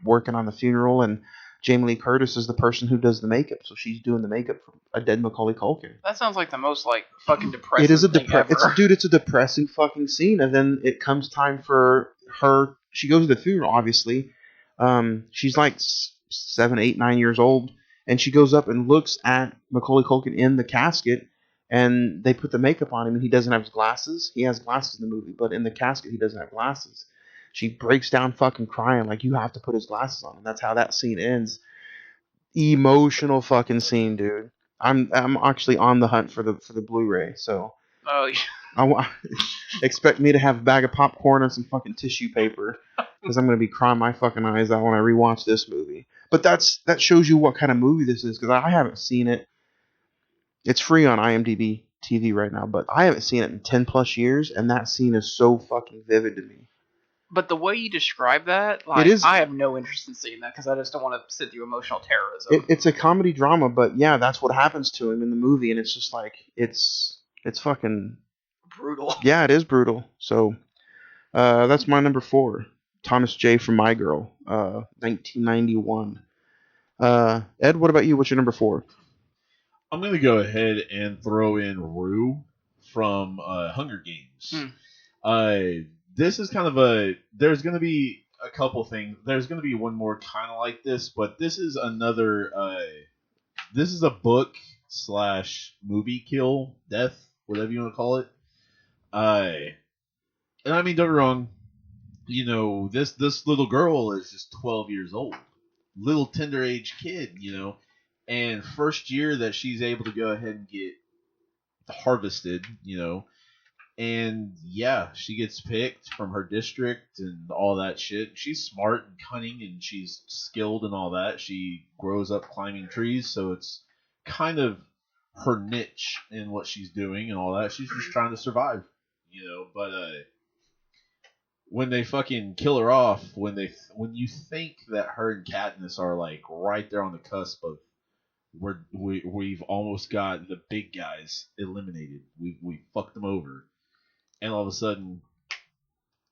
working on the funeral, and Jamie Lee Curtis is the person who does the makeup, so she's doing the makeup for a dead Macaulay Culkin. That sounds like the most like fucking depressing. It is thing ever. It's a depressing fucking scene, and then it comes time for her. She goes to the funeral, obviously. She's like 7, 8, 9 years old, and she goes up and looks at Macaulay Culkin in the casket, and they put the makeup on him, and he doesn't have his glasses. He has glasses in the movie, but in the casket he doesn't have glasses. She breaks down fucking crying like, you have to put his glasses on, and that's how that scene ends. Emotional fucking scene, dude. I'm actually on the hunt for the Blu-ray, so Oh yeah. expect me to have a bag of popcorn and some fucking tissue paper, because I'm gonna be crying my fucking eyes out when I rewatch this movie. But that shows you what kind of movie this is, because I haven't seen it. It's free on IMDb TV right now, but I haven't seen it in 10 plus years, and that scene is so fucking vivid to me. But the way you describe that, like, I have no interest in seeing that because I just don't want to sit through emotional terrorism. It's a comedy drama, but yeah, that's what happens to him in the movie, and it's just like it's fucking brutal. Yeah, it is brutal. So that's my #4, Thomas J. from My Girl, 1991. Ed, what about you? What's your #4? I'm gonna go ahead and throw in Rue from Hunger Games. This is kind of there's going to be a couple things. There's going to be one more kind of like this, but this is another. This is a book / movie kill, death, whatever you want to call it. And I mean, don't get me wrong. You know, this little girl is just 12 years old, little tender age kid. You know, and first year that she's able to go ahead and get harvested. You know. And yeah, she gets picked from her district and all that shit. She's smart and cunning and she's skilled and all that. She grows up climbing trees, so it's kind of her niche in what she's doing and all that. She's just trying to survive, you know. But when they fucking kill her off, when you think that her and Katniss are like right there on the cusp of we've almost got the big guys eliminated. We fucked them over. And all of a sudden,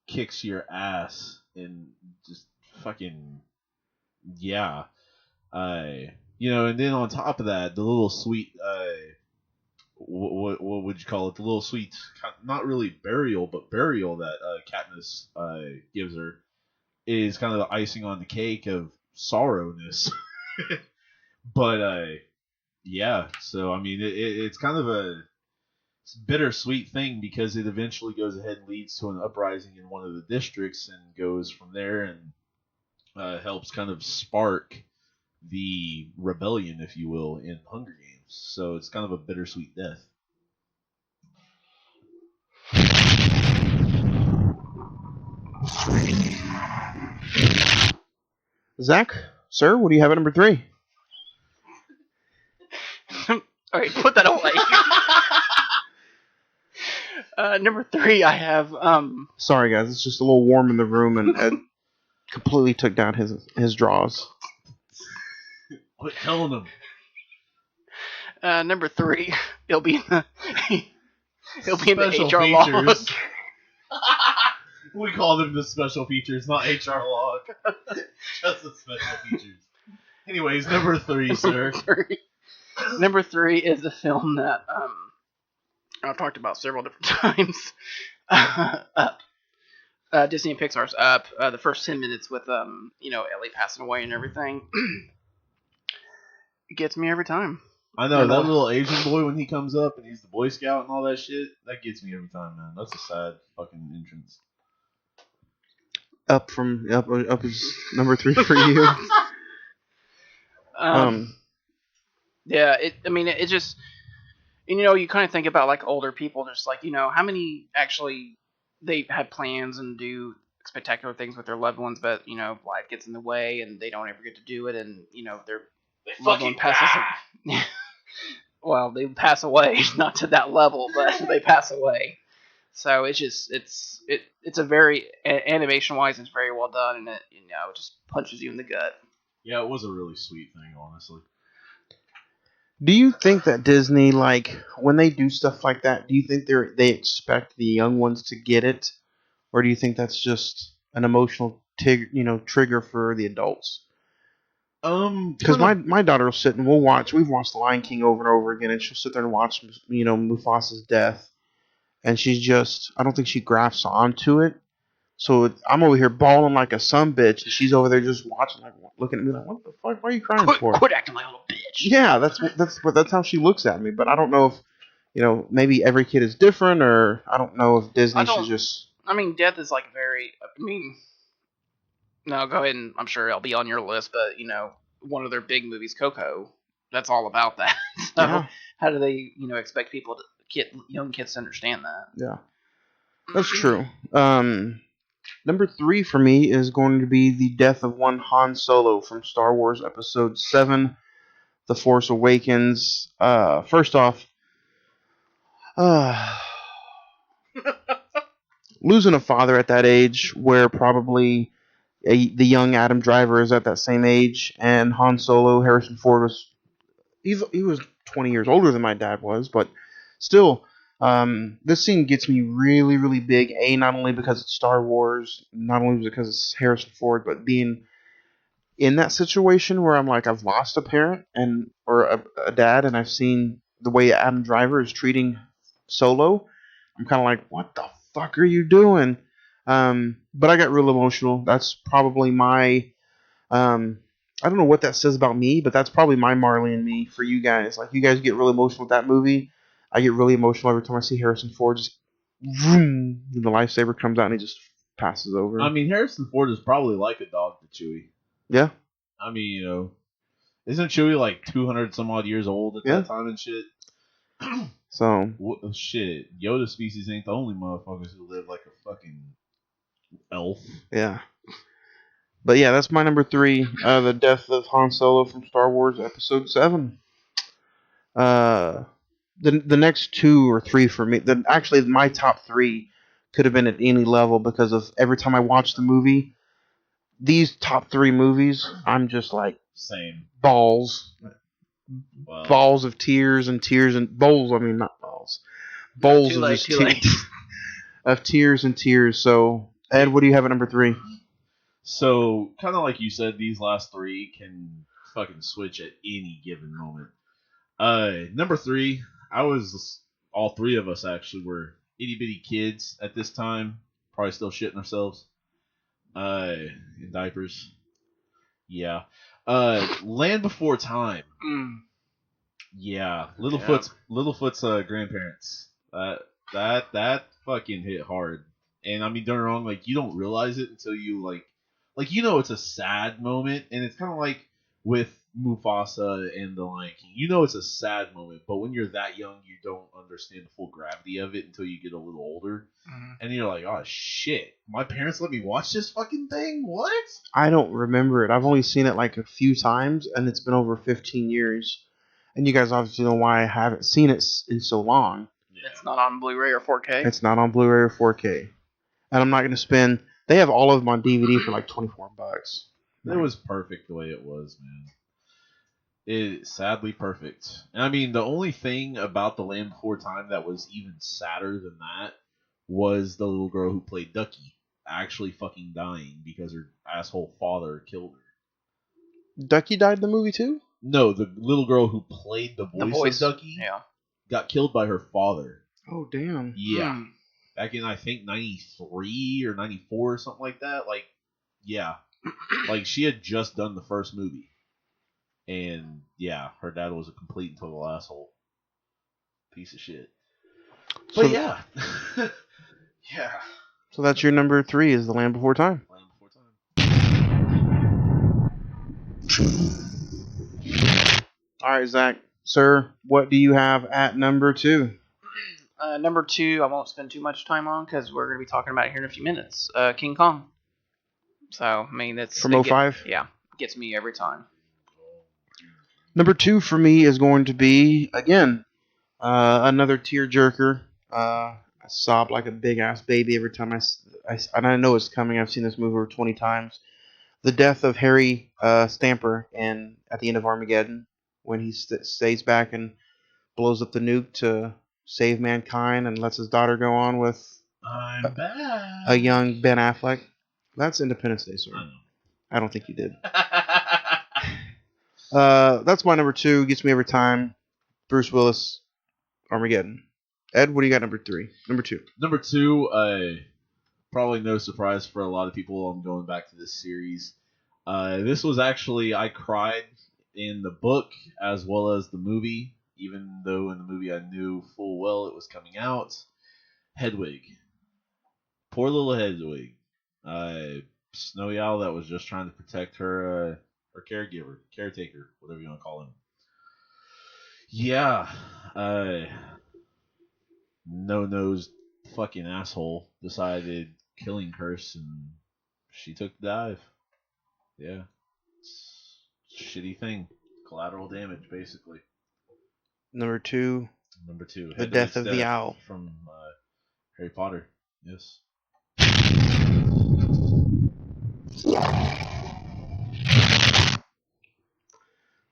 kicks your ass and just fucking, yeah. You know, and then on top of that, the little sweet, what would you call it? The little sweet, not really burial, but burial that Katniss gives her is kind of the icing on the cake of sorrowness. But, yeah, so, I mean, it's kind of a bittersweet thing because it eventually goes ahead and leads to an uprising in one of the districts and goes from there and helps kind of spark the rebellion, if you will, in Hunger Games. So it's kind of a bittersweet death. Zach, sir, what do you have at number 3? Alright, put that away. Number 3, I have. Sorry, guys, it's just a little warm in the room, and Ed completely took down his drawers. Quit telling him. Number 3, it'll be in the Special HR log. features. We call them the special features, not HR log. Just the special features. Anyways, number 3, sir. Number 3 is a film that I've talked about several different times. Up. Disney and Pixar's Up. The first 10 minutes with Ellie passing away and everything. It gets me every time. I know, that little Asian boy when he comes up and he's the Boy Scout and all that shit, that gets me every time, man. That's a sad fucking entrance. Up is number 3 for you. Yeah, it just, you kind of think about like older people, just like, how many actually they have plans and do spectacular things with their loved ones, but life gets in the way and they don't ever get to do it, and their loved one passes. Well, they pass away, not to that level, but they pass away. So it's just it's a very, animation wise, it's very well done, and it it just punches you in the gut. Yeah, it was a really sweet thing, honestly. Do you think that Disney, like, when they do stuff like that, do you think they expect the young ones to get it, or do you think that's just an emotional trigger for the adults? Because my daughter will sit and we've watched The Lion King over and over again, and she'll sit there and watch Mufasa's death, and she's just, I don't think she grasps onto it. So I'm over here bawling like a sumbitch, and she's over there just watching, like, looking at me like, what the fuck? Why are you crying for? Quit acting like a little bitch. Yeah, that's how she looks at me. But I don't know if maybe every kid is different, or I don't know if Disney should just. I mean, death is like very. No, go ahead, and I'm sure I'll be on your list. But one of their big movies, Coco, that's all about that. So Yeah. How do they expect young kids to understand that? Yeah, that's true. Number 3 for me is going to be the death of one Han Solo from Star Wars Episode 7, The Force Awakens. First off, losing a father at that age, where probably the young Adam Driver is at that same age, and Han Solo, Harrison Ford he was 20 years older than my dad was, but still. This scene gets me really, really big. Not only because it's Star Wars, not only because it's Harrison Ford, but being in that situation where I'm like, I've lost a parent or a dad, and I've seen the way Adam Driver is treating Solo, I'm kind of like, what the fuck are you doing? But I got real emotional. That's probably my I don't know what that says about me, but that's probably my Marley and Me for you guys. Like, you guys get really emotional with that movie. I get really emotional every time I see Harrison Ford just vroom, and the lightsaber comes out and he just passes over. I mean, Harrison Ford is probably like a dog to Chewie. Yeah. I mean, you know, isn't Chewie like 200 some odd years old at that time and shit? So shit, Yoda species ain't the only motherfuckers who live like a fucking elf. Yeah. But yeah, that's my number 3. The death of Han Solo from Star Wars Episode 7. The next 2 or 3 for me, actually my top 3 could have been at any level because of every time I watch the movie. These top 3 movies, I'm just like same balls. Well, balls of tears and bowls. I mean, not balls. Bowls of just of tears and tears. So, Ed, what do you have at number 3? So, kind of like you said, these last 3 can fucking switch at any given moment. Number 3, all 3 of us actually were itty bitty kids at this time, probably still shitting ourselves, in diapers. Yeah. Land Before Time. Yeah, Littlefoot's grandparents. That fucking hit hard. And I mean, don't get me wrong, like, you don't realize it until you like you know it's a sad moment, and it's kind of like with Mufasa and the Lion King. You know it's a sad moment, but when you're that young, you don't understand the full gravity of it until you get a little older. And you're like, oh shit, my parents let me watch this fucking thing? What? I don't remember it. I've only seen it like a few times, and it's been over 15 years. And you guys obviously know why I haven't seen it in so long. It's not on Blu-ray or 4K. It's not on Blu-ray or 4K. And I'm not going to spend... They have all of them on DVD for like $24. It was perfect the way it was, man. It's sadly perfect. And I mean, the only thing about The Land Before Time that was even sadder than that was the little girl who played Ducky actually fucking dying because her asshole father killed her. Ducky died in the movie too? No, the little girl who played the voice of Ducky got killed by her father. Oh, damn. Yeah. Back in, I think, 93 or 94 or something like that. Like, yeah. Like, she had just done the first movie. And, yeah, her dad was a complete and total asshole. Piece of shit. But, yeah. Yeah. So that's your number 3 is The Land Before Time. Land Before Time. All right, Zach. Sir, what do you have at number 2? Number 2, I won't spend too much time on because we're going to be talking about it here in a few minutes. King Kong. So, I mean, that's... From 05? Yeah. Gets me every time. Number 2 for me is going to be, again, another tearjerker. I sob like a big-ass baby every time and I know it's coming. I've seen this movie over 20 times. The death of Harry Stamper at the end of Armageddon, when he stays back and blows up the nuke to save mankind and lets his daughter go on with a young Ben Affleck. That's Independence Day, sir. I don't think you did. That's my number 2. Gets me every time. Bruce Willis, Armageddon. Ed, what do you got number 3? Number 2. Number 2, probably no surprise for a lot of people. I'm going back to this series. This was actually, I cried in the book as well as the movie, even though in the movie I knew full well it was coming out. Hedwig. Poor little Hedwig. Snowy Owl that was just trying to protect her caretaker, whatever you want to call him. Yeah. No-nosed fucking asshole decided killing curse and she took the dive. Yeah. It's a shitty thing. Collateral damage, basically. Number 2. The Death of the Owl. From Harry Potter. Yes.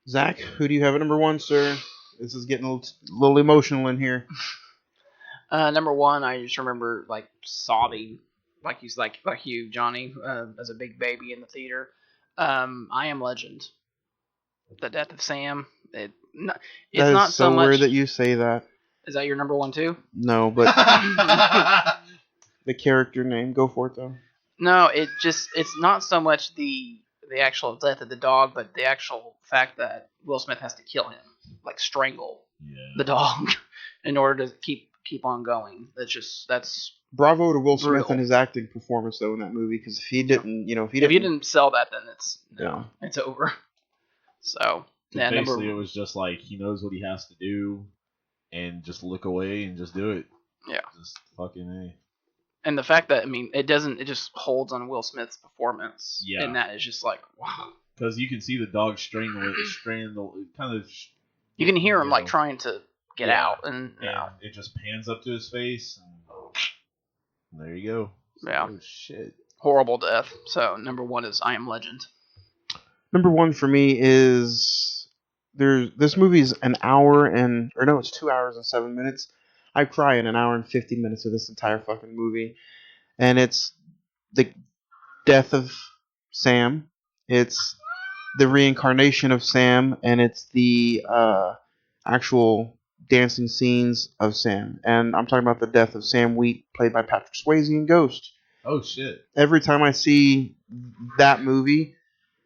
Zach, who do you have at number 1, sir? This is getting a little emotional in here. Number 1, I just remember like sobbing, like you, Johnny, as a big baby in the theater. I Am Legend. The death of Sam. It's that not is so much weird that you say that. Is that your number one too? No, but the character name. Go for it though. No, it's not so much the actual death of the dog, but the actual fact that Will Smith has to kill him, like strangle the dog, in order to keep on going. That's Bravo to Will Smith brutal. and his acting performance though in that movie, because if he didn't, if he If you didn't, didn't sell that, then yeah. it's over. So yeah, basically it was just like he knows what he has to do, and just look away and just do it. Yeah, just fucking A. And the fact that it just holds on Will Smith's performance. Yeah, and that is just like wow. Because you can see the dog strain kind of. You can hear him like trying to get out, and it just pans up to his face, and there you go. Yeah. Oh shit. Horrible death. So number one is I Am Legend. Number one for me is this movie's an hour it's 2 hours and 7 minutes. I cry in an hour and 50 minutes of this entire fucking movie. And it's the death of Sam. It's the reincarnation of Sam, and it's the actual dancing scenes of Sam. And I'm talking about the death of Sam Wheat, played by Patrick Swayze in Ghost. Oh shit. Every time I see that movie,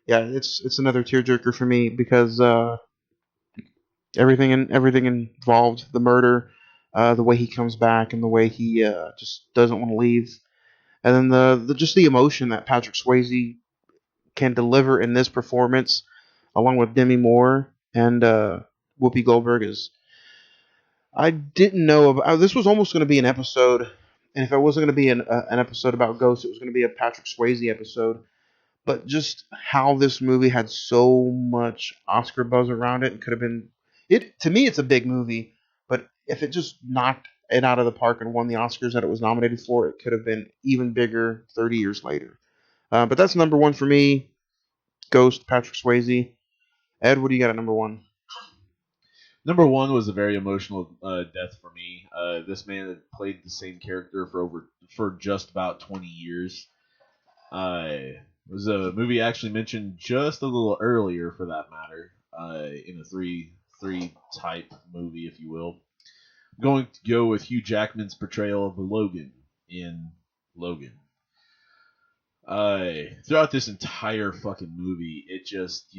yeah, it's another tearjerker for me, because everything involved, the murder, the way he comes back, and the way he just doesn't want to leave, and then the emotion that Patrick Swayze can deliver in this performance, along with Demi Moore and Whoopi Goldberg, is. I didn't know about. This was almost going to be an episode, and if it wasn't going to be an episode about Ghost, it was going to be a Patrick Swayze episode. But just how this movie had so much Oscar buzz around it, could have been. To me, it's a big movie, but if it just knocked it out of the park and won the Oscars that it was nominated for, it could have been even bigger 30 years later. But that's number one for me. Ghost, Patrick Swayze. Ed, what do you got at number one? Number one was a very emotional death for me. This man had played the same character for just about 20 years. It was a movie I actually mentioned just a little earlier, for that matter, in a three type movie, if you will. I'm going to go with Hugh Jackman's portrayal of Logan in Logan. Throughout this entire fucking movie, it just,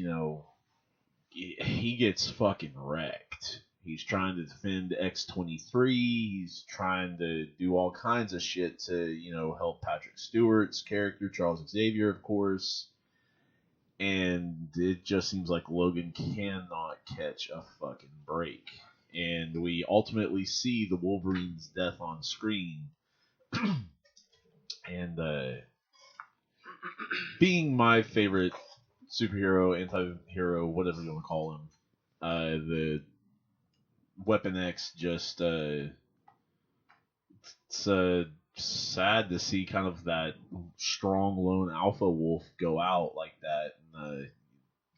he gets fucking wrecked. He's trying to defend X-23. He's trying to do all kinds of shit to, help Patrick Stewart's character, Charles Xavier, of course. And it just seems like Logan cannot catch a fucking break. And we ultimately see the Wolverine's death on screen. And being my favorite superhero, anti-hero, whatever you want to call him, the Weapon X just it's sad to see kind of that strong lone alpha wolf go out like that. And,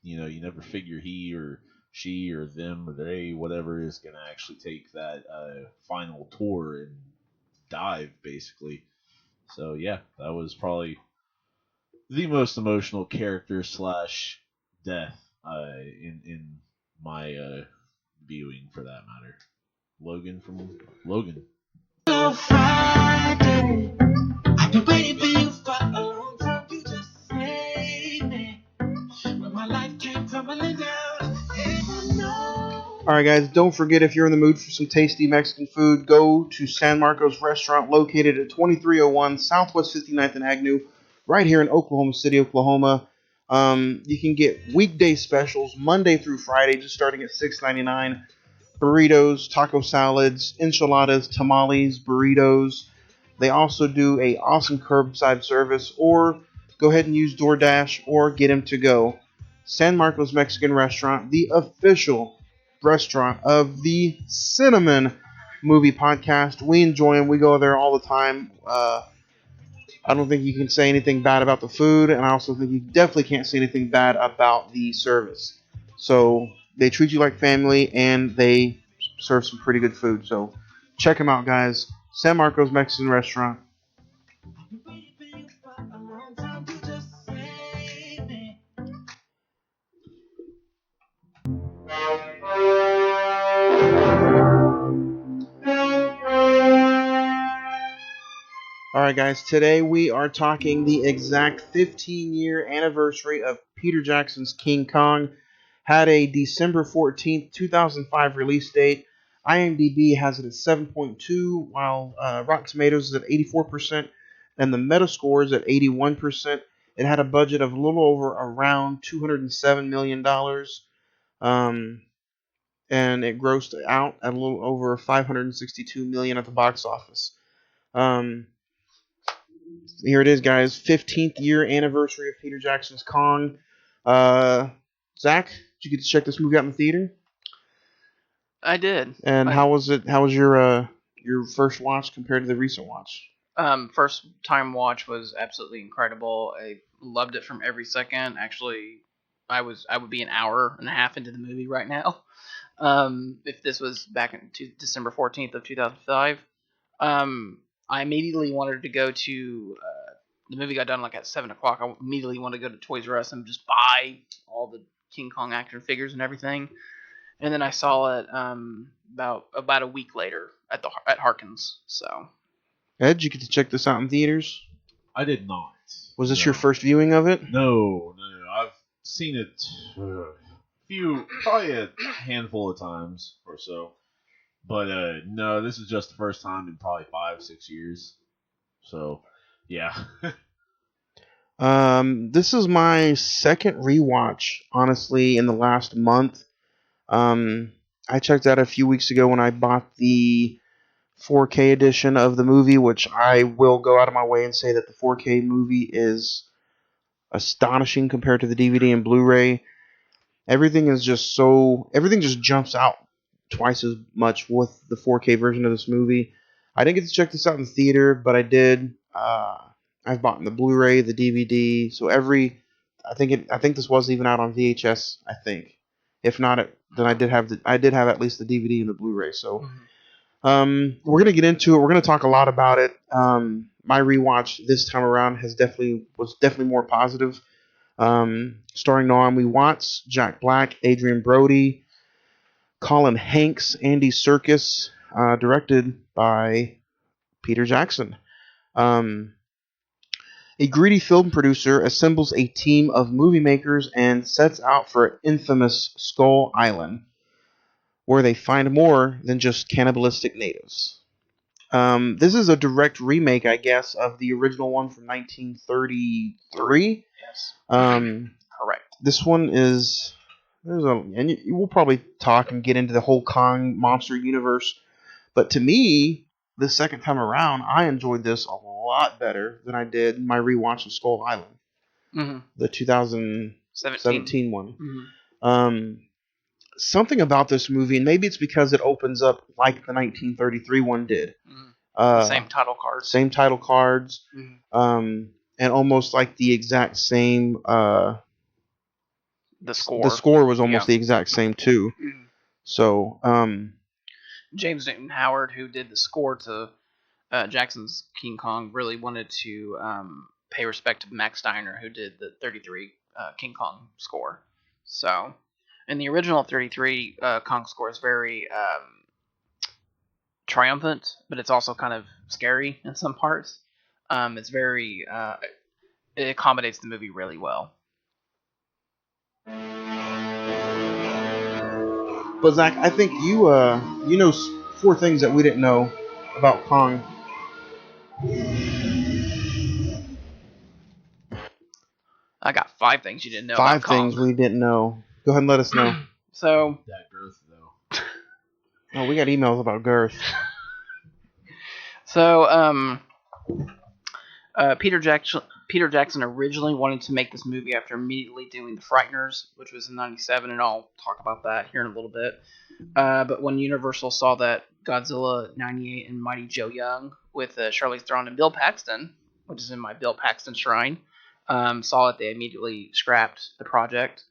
you never figure he or she or them or they, whatever, is going to actually take that final tour and dive, basically. So yeah, that was probably the most emotional character / death in my viewing, for that matter. Logan from Logan. Friday, I've been waiting for you for a long time. You just saved me when my life came tumbling down. All right, guys, don't forget, if you're in the mood for some tasty Mexican food, go to San Marcos Restaurant, located at 2301 Southwest 59th and Agnew, right here in Oklahoma City, Oklahoma. You can get weekday specials Monday through Friday, just starting at $6.99. Burritos, taco salads, enchiladas, tamales, burritos. They also do a awesome curbside service, or go ahead and use DoorDash or get them to go. San Marcos Mexican Restaurant, the official restaurant of the Cine-Men movie podcast. We enjoy them. We go there all the time. I don't think you can say anything bad about the food, and I also think you definitely can't say anything bad about the service. So they treat you like family, and they serve some pretty good food. So check them out, guys. San Marcos Mexican Restaurant. Alright guys, today we are talking the exact 15-year anniversary of Peter Jackson's King Kong. Had a December 14th, 2005 release date. IMDb has it at 7.2, while Rotten Tomatoes is at 84%, and the Metascore is at 81%. It had a budget of a little over around $207 million, and it grossed out at a little over $562 million at the box office. Here it is, guys. 15th year anniversary of Peter Jackson's Kong. Zach, did you get to check this movie out in the theater? I did. And how was it? How was your first watch compared to the recent watch? First time watch was absolutely incredible. I loved it from every second. Actually, I would be an hour and a half into the movie right now. If this was back in December 14th of 2005. I immediately wanted to go to the movie got done like at 7 o'clock. I immediately wanted to go to Toys R Us and just buy all the King Kong action figures and everything. And then I saw it about a week later at Harkins. So, Ed, did you get to check this out in theaters? I did not. Was this your first viewing of it? No. I've seen it probably a handful of times or so. But no, this is just the first time in probably 5-6 years. So, yeah. This is my second rewatch, honestly, in the last month. I checked out a few weeks ago when I bought the 4K edition of the movie, which I will go out of my way and say that the 4K movie is astonishing compared to the DVD and Blu-ray. Everything just jumps out twice as much with the 4K version of this movie. I didn't get to check this out in the theater, but I did. I've bought the Blu-ray, the DVD, so I think this was even out on VHS. I think, if not, then I did have at least the DVD and the Blu-ray. So, we're gonna get into it. We're gonna talk a lot about it. My rewatch this time around was definitely more positive. Starring Naomi Watts, Jack Black, Adrian Brody, Colin Hanks, Andy Serkis, directed by Peter Jackson. A greedy film producer assembles a team of movie makers and sets out for infamous Skull Island, where they find more than just cannibalistic natives. This is a direct remake, I guess, of the original one from 1933. Yes. Correct. This one is... and we'll probably talk and get into the whole Kong monster universe. But to me, the second time around, I enjoyed this a lot better than I did my rewatch of Skull Island. Mm-hmm. The 2017 one. Mm-hmm. Something about this movie, and maybe it's because it opens up like the 1933 one did. Mm-hmm. Same title cards. Same title cards. Mm-hmm. And almost like the exact same... the score. The score was almost the exact same, too. Mm-hmm. So... James Newton Howard, who did the score to Jackson's King Kong, really wanted to pay respect to Max Steiner, who did the 33 King Kong score. So, in the original 33 Kong score is very triumphant, but it's also kind of scary in some parts. It's very it accommodates the movie really well. But Zach, I think you know 4 things that we didn't know about Kong. I got 5 things you didn't know about Kong. 5 things we didn't know. Go ahead and let us know. So that girth, though. Oh, we got emails about girth. So, Peter Jackson originally wanted to make this movie after immediately doing The Frighteners, which was in '97, and I'll talk about that here in a little bit. But when Universal saw that Godzilla '98 and Mighty Joe Young with Charlize Theron and Bill Paxton, which is in my Bill Paxton shrine, saw it, they immediately scrapped the project.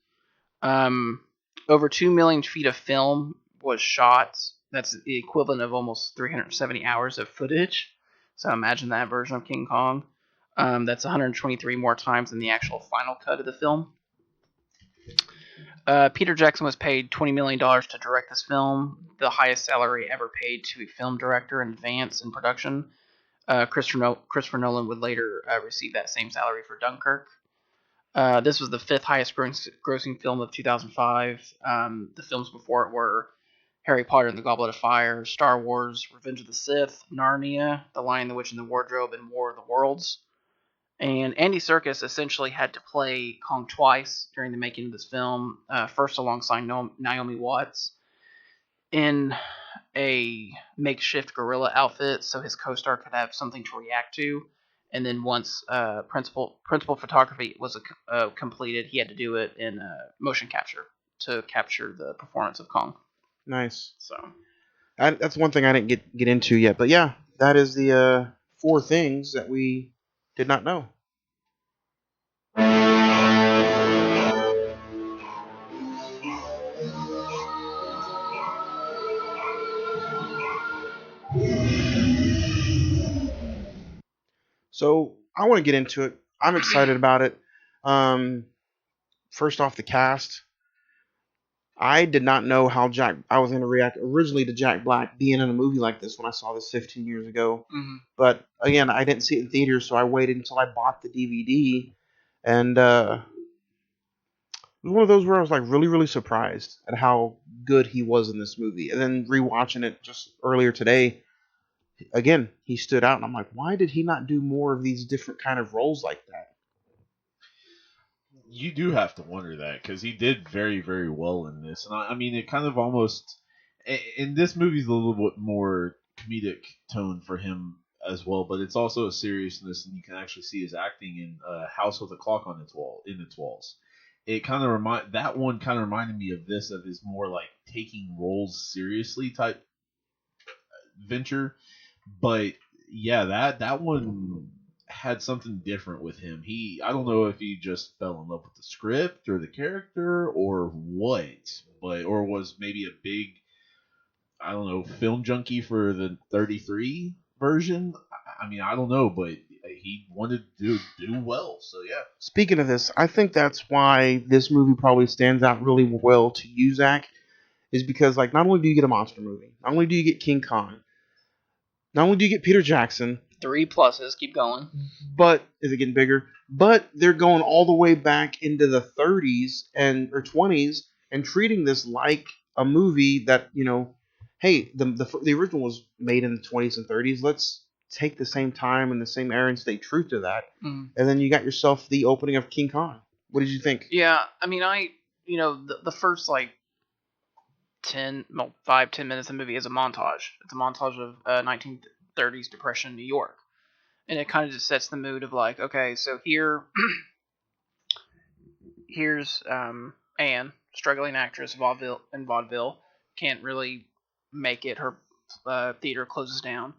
Over 2 million feet of film was shot. That's the equivalent of almost 370 hours of footage. So imagine that version of King Kong. That's 123 more times than the actual final cut of the film. Peter Jackson was paid $20 million to direct this film, the highest salary ever paid to a film director in advance in production. Christopher Nolan would later receive that same salary for Dunkirk. This was the 5th highest grossing film of 2005. The films before it were Harry Potter and the Goblet of Fire, Star Wars, Revenge of the Sith, Narnia, The Lion, the Witch, and the Wardrobe, and War of the Worlds. And Andy Serkis essentially had to play Kong twice during the making of this film. First alongside Naomi Watts in a makeshift gorilla outfit, so his co-star could have something to react to. And then once principal photography was completed, he had to do it in motion capture to capture the performance of Kong. Nice. So that's one thing I didn't get into yet, but yeah, that is the 4 things that we did not know. So I want to get into it. I'm excited about it. First off, the cast. I did not know how I was going to react originally to Jack Black being in a movie like this when I saw this 15 years ago. Mm-hmm. But again, I didn't see it in theaters, so I waited until I bought the DVD, and it was one of those where I was like really, really surprised at how good he was in this movie. And then rewatching it just earlier today, again, he stood out, and I'm like, why did he not do more of these different kind of roles like that? You do have to wonder that, because he did very, very well in this. And I mean, it kind of almost... And this movie's a little bit more comedic tone for him as well, but it's also a seriousness, and you can actually see his acting in House with a Clock on its walls. It kind of that one kind of reminded me of this, of his more like taking roles seriously type venture. But yeah, that one had something different with him. I don't know if he just fell in love with the script or the character or what, or was maybe a big, I don't know, film junkie for the 33 version. I mean, I don't know, but he wanted to do well, so yeah. Speaking of this, I think that's why this movie probably stands out really well to you, Zach, is because like not only do you get a monster movie, not only do you get King Kong, not only do you get Peter Jackson, 3 pluses, keep going. But is it getting bigger? But they're going all the way back into the 30s or 20s and treating this like a movie that, you know, hey, the original was made in the 20s and 30s. Let's take the same time and the same era and stay true to that. Mm. And then you got yourself the opening of King Kong. What did you think? Yeah, I mean, the first like 5-10 minutes of the movie is a montage. It's a montage of 1930s Depression in New York. And it kind of just sets the mood of like, okay, so here's Anne, struggling actress in vaudeville, can't really make it. Her theater closes down.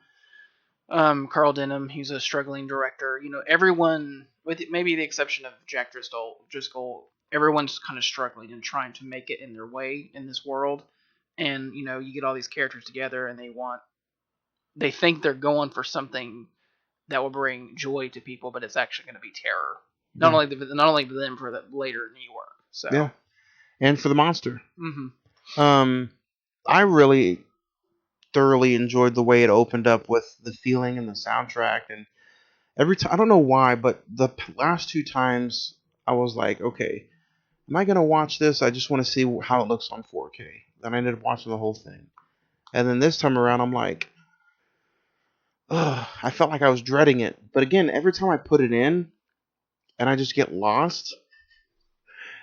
Carl Denham, he's a struggling director. You know, everyone, with maybe the exception of Jack Driscoll, everyone's kind of struggling and trying to make it in their way in this world. And, you know, you get all these characters together and they think they're going for something that will bring joy to people, but it's actually going to be terror. Not only to them, for the later New York. So yeah, and for the monster. Mm-hmm. I really thoroughly enjoyed the way it opened up with the feeling and the soundtrack, and every time, I don't know why, but the last 2 times I was like, okay, am I going to watch this? I just want to see how it looks on 4K. Then I ended up watching the whole thing. And then this time around, I'm like, ugh, I felt like I was dreading it. But again, every time I put it in and I just get lost,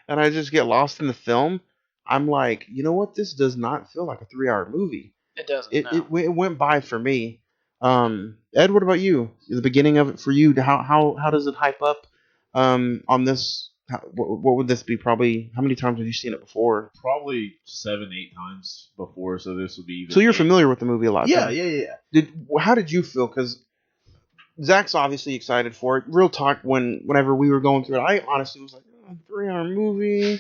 in the film, I'm like, you know what? This does not feel like a 3-hour movie. It doesn't. It went by for me. Ed, what about you? The beginning of it for you, how does it hype up on this? What would this be? Probably, how many times have you seen it before? Probably 7-8 times before, so this would be even. So you're familiar with the movie a lot. Yeah, then. Yeah. How did you feel? Because Zach's obviously excited for it. Real talk, whenever we were going through it, I honestly was like, 3-hour movie.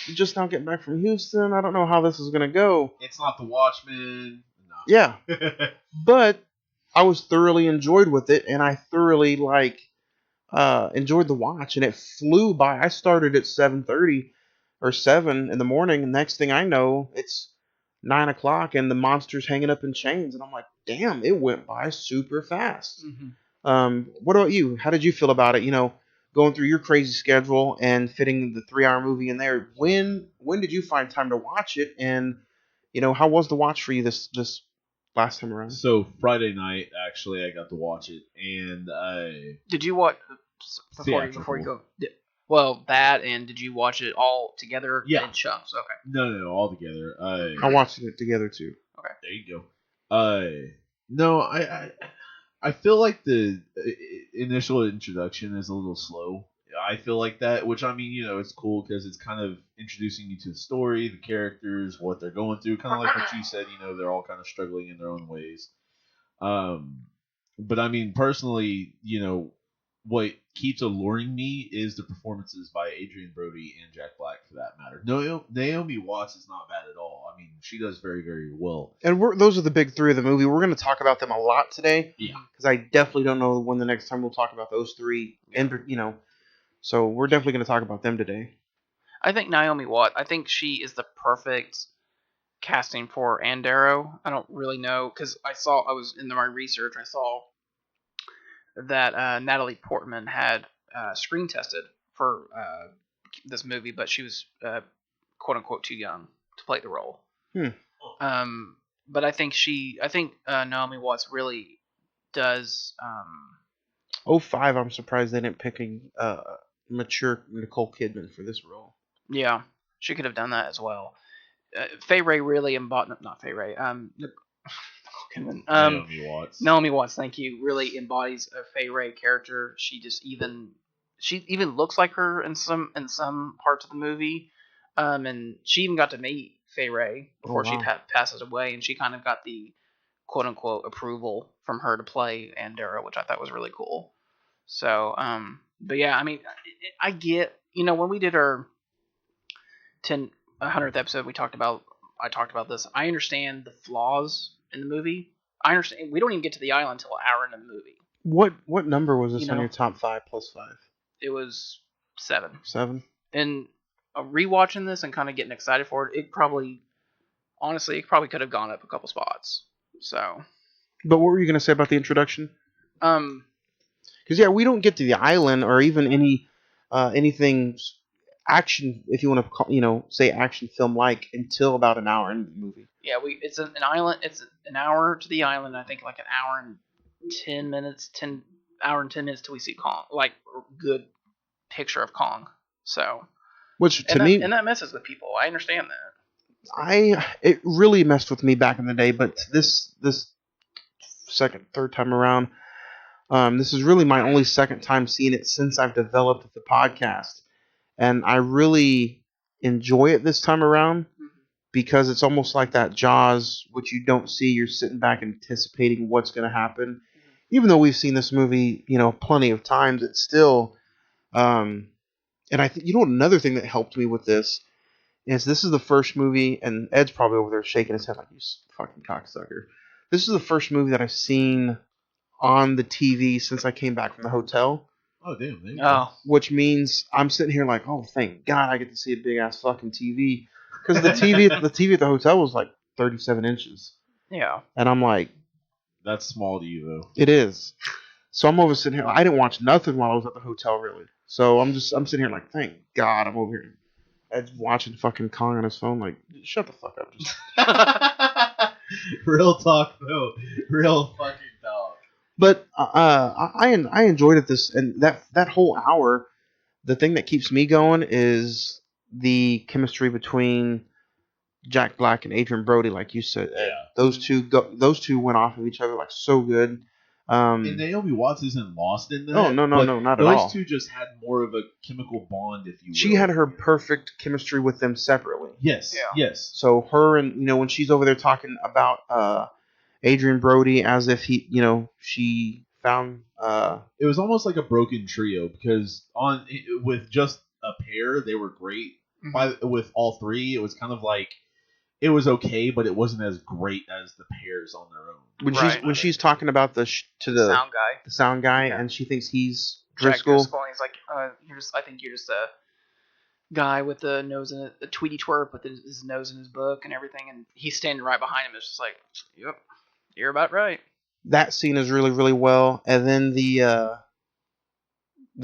Just now getting back from Houston. I don't know how this is gonna go. It's not The Watchmen. No. Yeah. But I was thoroughly enjoyed with it, and I thoroughly enjoyed the watch, and it flew by. I started at 7:30 or 7 in the morning, and next thing I know, it's 9 o'clock and the monster's hanging up in chains, and I'm like, damn, it went by super fast. What about you? How did you feel about it? Going through your crazy schedule and fitting the 3-hour movie in there. When did you find time to watch it? And how was the watch for you this last time around? So Friday night, actually, I got to watch it, and Did you watch before you go? Well, that, and did you watch it all together in chunks? Okay. No, all together. I watched it together too. Okay. There you go. No, I feel like the initial introduction is a little slow. I feel like that, which I mean, it's cool because it's kind of introducing you to the story, the characters, what they're going through. Kind of like what you said, they're all kind of struggling in their own ways. But I mean, personally, what keeps alluring me is the performances by Adrian Brody and Jack Black, for that matter. Naomi Watts is not bad at all. I mean, she does very, very well. And those are the big three of the movie. We're going to talk about them a lot today. Yeah. Because I definitely don't know when the next time we'll talk about those three. And so we're definitely going to talk about them today. I think Naomi Watts, I think she is the perfect casting for Andaro. I don't really know, because I was in my research, I saw that Natalie Portman had screen tested for this movie, but she was quote unquote too young to play the role. But I think Naomi Watts really does. 05, I'm surprised they didn't pick a mature Nicole Kidman for this role. Yeah, she could have done that as well. Fay Wray really embodied, not Fay Wray. Naomi Watts, thank you. Really embodies a Fay Wray character. She even looks like her in some parts of the movie. And she even got to meet Fay Wray before she passes away, and she kind of got the quote unquote approval from her to play Andara, which I thought was really cool. So, but yeah, I mean, I get, when we did our 100th episode, I talked about this. I understand the flaws in the movie. I understand we don't even get to the island until an hour into the movie. What number was this on your top 5 plus 5? It was 7. 7? And rewatching this and kind of getting excited for it, it probably could have gone up a couple spots. So. But what were you going to say about the introduction? Because we don't get to the island or even anything action, if you want to say action film like, until about an hour into the movie. Yeah, it's an island. It's an hour to the island. I think like an hour and 10 minutes. 10 minutes till we see Kong, like good picture of Kong. So, which to me, and that messes with people. I understand that. It really messed with me back in the day, but this third time around, this is really my only second time seeing it since I've developed the podcast, and I really enjoy it this time around because it's almost like that Jaws, which you don't see. You're sitting back anticipating what's going to happen, even though we've seen this movie, plenty of times. It's still, and I think another thing that helped me with this is the first movie, and Ed's probably over there shaking his head like, you fucking cocksucker. This is the first movie that I've seen on the TV since I came back from the hotel. Oh, damn. Which means I'm sitting here like, oh, thank God I get to see a big-ass fucking TV. Because the TV at the hotel was like 37 inches. Yeah. And I'm like... That's small to you, though. It is. So I'm over sitting here. I didn't watch nothing while I was at the hotel, really. So I'm sitting here like, thank God I'm over here. Ed's watching fucking Kong on his phone like, shut the fuck up. Real talk, though. Real fucking talk. But I enjoyed it and that whole hour. The thing that keeps me going is the chemistry between Jack Black and Adrian Brody, like you said. Yeah. Those two went off of each other like so good. And Naomi Watts isn't lost in that. Oh no, not at all. Those two just had more of a chemical bond, if you will. She had her perfect chemistry with them separately. Yes, yeah. Yes. So her and when she's over there talking about Adrian Brody as if she found. It was almost like a broken trio because with just a pair they were great. Mm-hmm. With all three, it was kind of like it was okay, but it wasn't as great as the pairs on their own. When she's talking about the sound guy, yeah. and she thinks he's Driscoll. Jack Driscoll, and he's like, I think you're just a guy with the nose in a Tweety twerp with his nose in his book and everything, and he's standing right behind him. It's just like, yep, you're about right. That scene is really, really well. And then the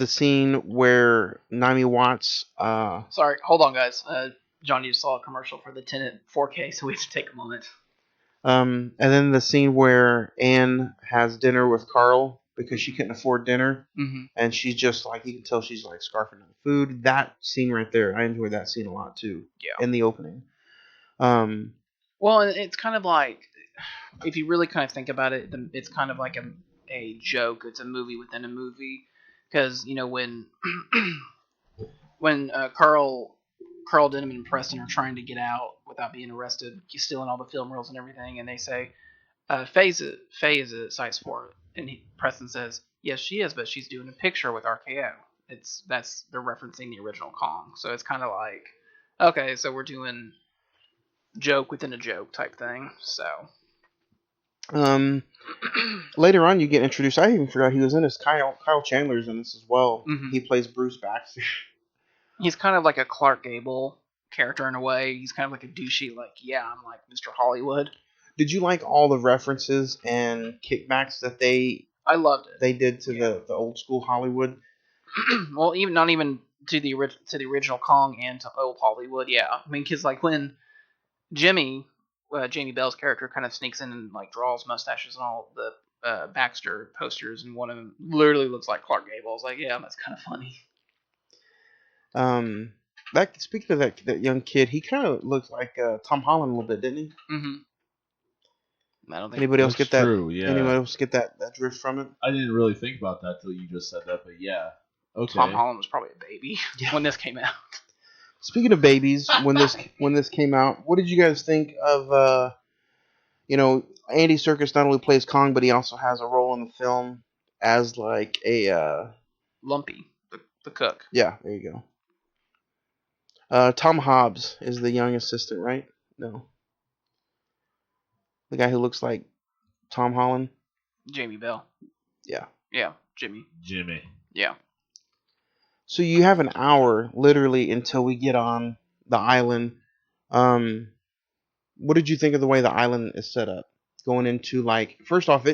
scene where Naomi Watts. Sorry, hold on, guys. Johnny just saw a commercial for the Tenet 4K, so we have to take a moment. And then the scene where Anne has dinner with Carl because she couldn't afford dinner, and she's just like, you can tell she's like scarfing out food. That scene right there, I enjoyed that scene a lot too. Yeah. In the opening. Well, it's kind of like, if you really kind of think about it, it's kind of like a joke. It's a movie within a movie, because when Carl Denham and Preston are trying to get out without being arrested, stealing all the film reels and everything, and they say, Faye is at Site Sport, and Preston says, yes, she is, but she's doing a picture with RKO. They're referencing the original Kong, so it's kind of like, okay, so we're doing joke within a joke type thing. So later on you get introduced. I even forgot he was in this. Kyle Chandler's in this as well. He plays Bruce Baxter. He's kind of like a Clark Gable character in a way. He's kind of like a douchey, like, yeah, I'm like Mr. Hollywood. Did you like all the references and kickbacks that I loved it. They did to the old school Hollywood? Well, not even to the original Kong and to old Hollywood. Yeah, I mean, because like when Jamie Bell's character kind of sneaks in and like draws mustaches on all the Baxter posters, and one of them literally looks like Clark Gable. I was like, yeah, that's kind of funny. Speaking of that young kid, he kind of looks like Tom Holland a little bit, didn't he? I don't think anybody else get that? True, yeah. Anybody else get that drift from it? I didn't really think about that till you just said that, but yeah. Okay. Tom Holland was probably a baby when this came out. Speaking of babies, when this came out, what did you guys think of? Andy Serkis not only plays Kong, but he also has a role in the film as like a Lumpy, the cook. Yeah, there you go. Tom Hobbs is the young assistant, right? No. The guy who looks like Tom Holland? Jamie Bell. Yeah. Yeah, Jimmy. Yeah. So you have an hour, literally, until we get on the island. What did you think of the way the island is set up? Going into, like, first off,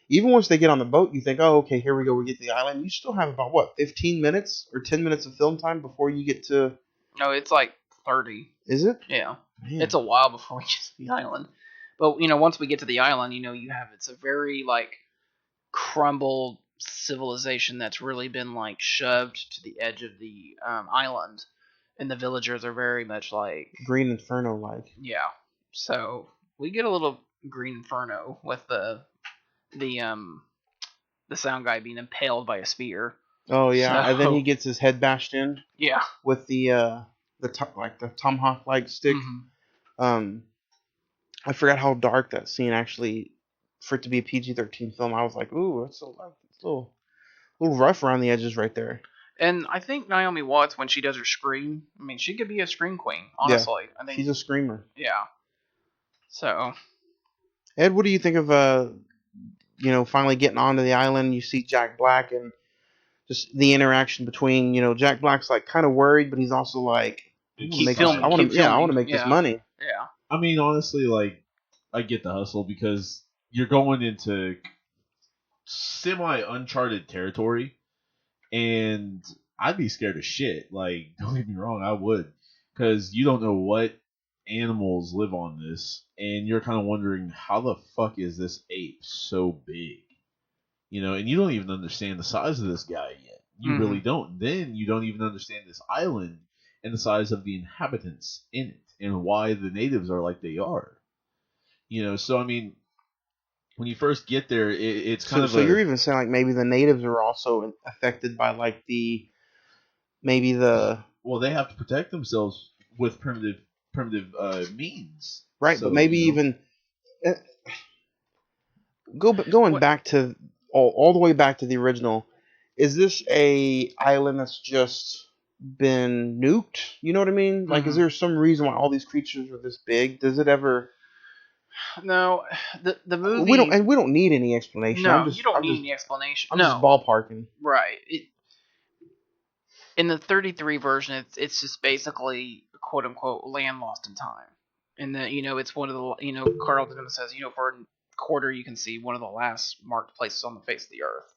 even once they get on the boat, you think, oh, okay, here we go, we get to the island. You still have about, 15 minutes or 10 minutes of film time before you get to... No, it's like 30. Is it? Yeah. Man. It's a while before we get to the island. But, once we get to the island, it's a very, like, crumbled civilization that's really been, like, shoved to the edge of the island. And the villagers are very much like... Green Inferno-like. Yeah. So, we get a little Green Inferno with the sound guy being impaled by a spear. Oh, yeah. And then he gets his head bashed in. Yeah. With the tomahawk-like stick. I forgot how dark that scene actually, for it to be a PG-13 film, I was like, ooh, it's a little rough around the edges right there. And I think Naomi Watts, when she does her scream, I mean, she could be a scream queen, honestly. Yeah, I think she's a screamer. Yeah. So. Ed, what do you think of, finally getting onto the island? You see Jack Black and just the interaction between, Jack Black's like kind of worried, but he's also like, I want to make this money. Yeah. I mean, honestly, like, I get the hustle because you're going into semi-uncharted territory, and I'd be scared of shit. Like, don't get me wrong, I would. Because you don't know what animals live on this, and you're kind of wondering, how the fuck is this ape so big? And you don't even understand the size of this guy yet. You really don't. Then you don't even understand this island and the size of the inhabitants in it and why the natives are like they are. So I mean, when you first get there, it's kind of so you're even saying like maybe the natives are also affected by like well, they have to protect themselves with primitive means, right? So, but maybe even going back to all the way back to the original. Is this a island that's just been nuked? You know what I mean? Like, is there some reason why all these creatures are this big? Does it ever? No, the movie. We don't need any explanation. No, you don't need any explanation. I'm just ballparking. Right. In the 33 version, it's just basically quote unquote land lost in time, and it's one of the Carl Denham says for a quarter you can see one of the last marked places on the face of the earth,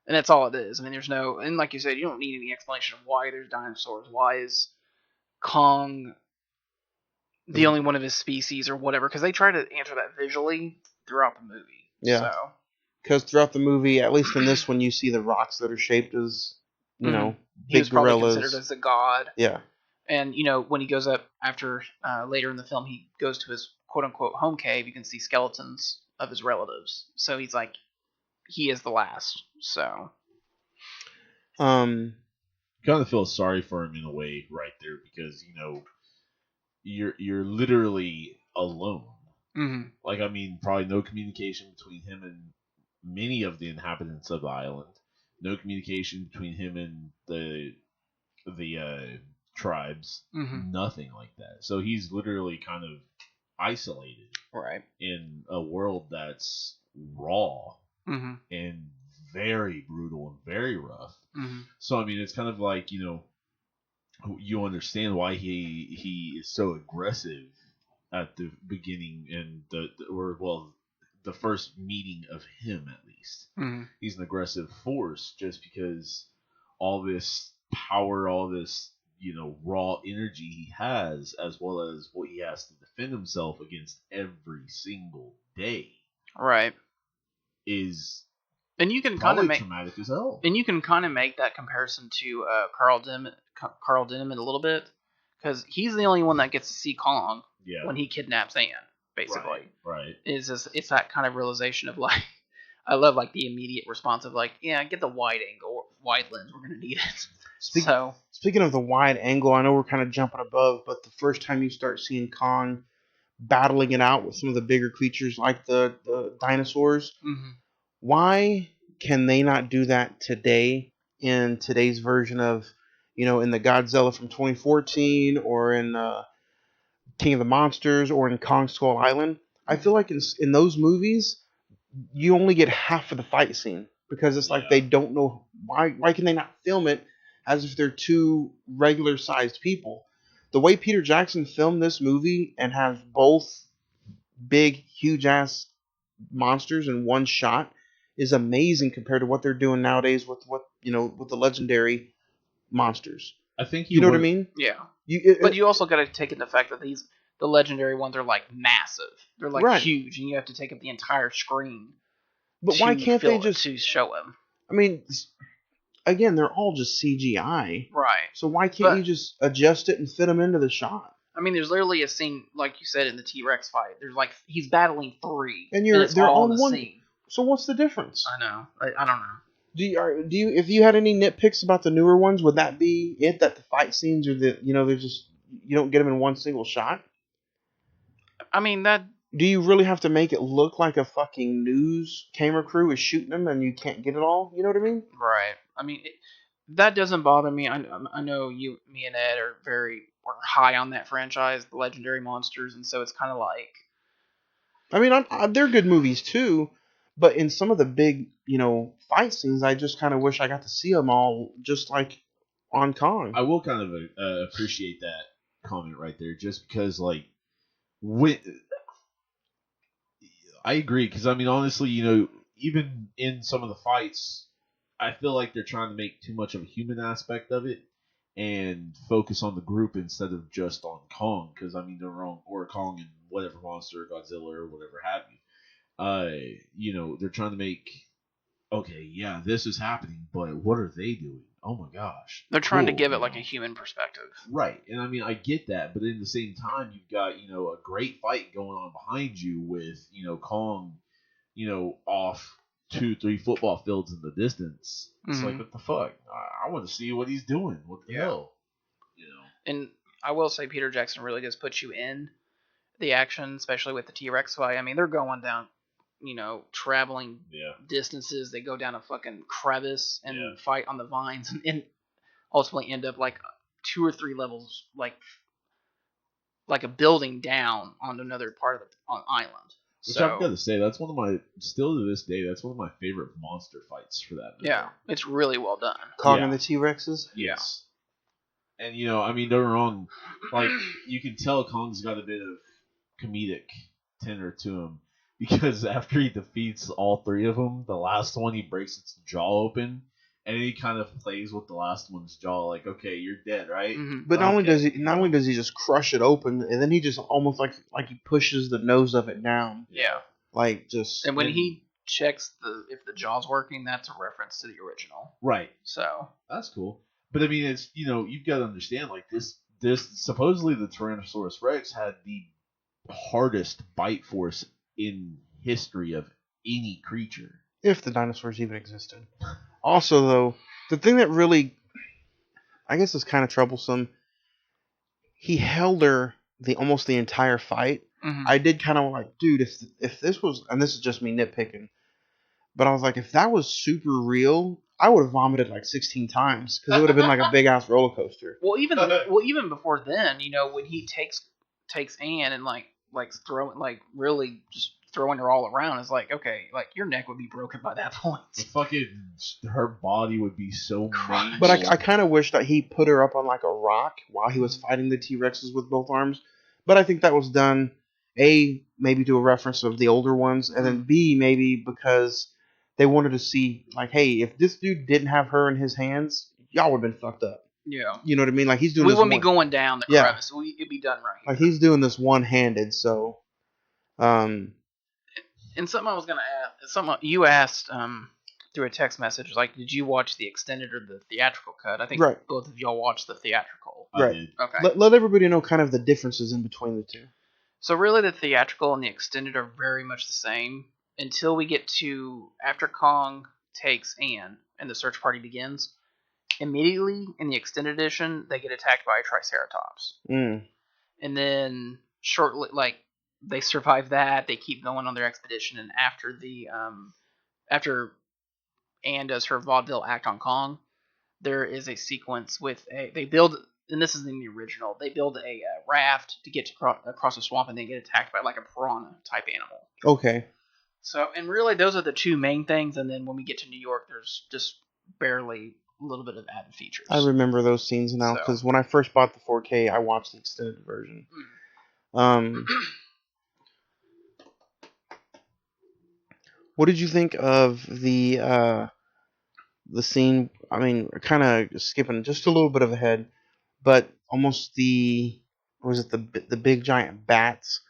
and that's all it is. I mean, there's no, and like you said, you don't need any explanation of why there's dinosaurs. Why is Kong the only one of his species or whatever? Because they try to answer that visually throughout the movie. Yeah. So. Because throughout the movie, at least in this one, you see the rocks that are shaped as, he big was probably gorillas. considered as a god. Yeah. And, when he goes up after, later in the film, he goes to his quote-unquote home cave, you can see skeletons of his relatives. So he's like, he is the last. So. Kind of feel sorry for him in a way right there because, you're literally alone. Mm-hmm. Like, I mean, probably no communication between him and many of the inhabitants of the island. No communication between him and the tribes. Mm-hmm. Nothing like that. So he's literally kind of isolated, right, in a world that's raw mm-hmm. and very brutal and very rough. Mm-hmm. So I mean, it's kind of like you understand why he is so aggressive at the beginning and the first meeting of him at least. Mm-hmm. He's an aggressive force just because all this power, all this raw energy he has, as well as what he has to defend himself against every single day, right, is and you can kind of make traumatic as hell. And you can kind of make that comparison to Carl Denham a little bit because he's the only one that gets to see Kong when he kidnaps Anne. Basically, right. It's that kind of realization of like, I love like the immediate response of like, yeah, get the wide angle, wide lens, we're gonna need it. Speaking of the wide angle, I know we're kind of jumping above, but the first time you start seeing Kong battling it out with some of the bigger creatures like the dinosaurs, mm-hmm. why can they not do that today in today's version of, in the Godzilla from 2014 or in King of the Monsters or in Kong Skull Island? I feel like in those movies, you only get half of the fight scene because it's like they don't know why can they not film it as if they're two regular sized people. The way Peter Jackson filmed this movie and has both big, huge ass monsters in one shot is amazing compared to what they're doing nowadays with with the legendary monsters. I think you know what I mean? Yeah. But you also got to take into the fact that the legendary ones are like massive. They're like huge, and you have to take up the entire screen. But why can't they just to show them? I mean, again, they're all just CGI, right? So why can't you just adjust it and fit them into the shot? I mean, there's literally a scene, like you said, in the T-Rex fight. There's like he's battling three, and they're all on in the one scene. So what's the difference? I know. I don't know. Do you if you had any nitpicks about the newer ones, would that be it? That the fight scenes are they're just you don't get them in one single shot? I mean that. Do you really have to make it look like a fucking news camera crew is shooting them and you can't get it all? You know what I mean? Right. I mean, that doesn't bother me. I know me and Ed are high on that franchise, the Legendary Monsters, and so it's kind of like. I mean, they're good movies too, but in some of the big, fight scenes, I just kind of wish I got to see them all, just like on Kong. I will kind of appreciate that comment right there, just because, like, when. I agree, because, I mean, honestly, even in some of the fights, I feel like they're trying to make too much of a human aspect of it and focus on the group instead of just on Kong, because, I mean, they're wrong, or Kong and whatever monster, Godzilla, or whatever have you. They're trying to make, okay, yeah, this is happening, but what are they doing? Oh my gosh. They're trying to give it like a human perspective. Right. And I mean, I get that, but at the same time, you've got, a great fight going on behind you with, Kong, off 2-3 football fields in the distance. It's like, what the fuck? I want to see what he's doing. What the hell? And I will say Peter Jackson really does put you in the action, especially with the T-Rex fight. I mean, they're going down, traveling distances. They go down a fucking crevice and fight on the vines and ultimately end up like 2 or 3 levels, like a building down on another part of the island. Which So I've got to say, that's one of my, still to this day, that's one of my favorite monster fights for that movie. yeah, it's really well done. Kong Yeah. and the T-Rexes? Yes. And, you know, I mean, don't get me wrong, like, you can tell Kong's got a bit of comedic tenor to him, because after he defeats all three of them, the last one, he breaks its jaw open, and he kind of plays with the last one's jaw, like, okay, you're dead, right? Mm-hmm. But not Okay. only does he just crush it open, and then he just almost like he pushes the nose of it down. Yeah. Like just And when he checks if the jaw's working, that's a reference to the original. Right. So That's cool. But I mean, it's, you know, you've got to understand, like, this supposedly the Tyrannosaurus Rex had the hardest bite force in history of any creature. if the dinosaurs even existed. Also, though, the thing that really, I guess, is kind of troublesome, he held her almost the entire fight. Mhm. I did kind of like, dude, if this was, and this is just me nitpicking, but I was like, if that was super real, I would have vomited like 16 times because it would have been like a big ass roller coaster. Well, even before then, you know, when he takes Anne and like throwing really just throwing her all around, is like, okay, like your neck would be broken by that point. Her body would be so mangled. But I kind of wish that he put her up on like a rock while he was fighting the T-Rexes with both arms. But I think that was done, A, maybe to a reference of the older ones, and then B, maybe because they wanted to see, like, hey, if this dude didn't have her in his hands, y'all would have been fucked up. Yeah. You know what I mean? Like, he's doing We this wouldn't be going down the crevice. It'd be done right here. Like, he's doing this one-handed, so... And something I was gonna ask, something you asked through a text message, like, did you watch the extended or the theatrical cut? I think Right. both of y'all watched the theatrical. Right. Okay. Let everybody know kind of the differences in between the two. So really, the theatrical and the extended are very much the same until we get to after Kong takes Anne and the search party begins. Immediately in the extended edition, they get attacked by a Triceratops, and then shortly, like, they survive that. They keep going on their expedition, and after after Anne does her vaudeville act on Kong, there is a sequence with they build, and this is in the original. They build a raft to get across a swamp, and they get attacked by like a piranha type animal. Okay. So, and really, those are the two main things. And then when we get to New York, there's just barely a little bit of added features. I remember those scenes now, because when I first bought the 4K, I watched the extended version. What did you think of the scene? I mean, kind of skipping just a little bit of ahead, but almost the big giant bats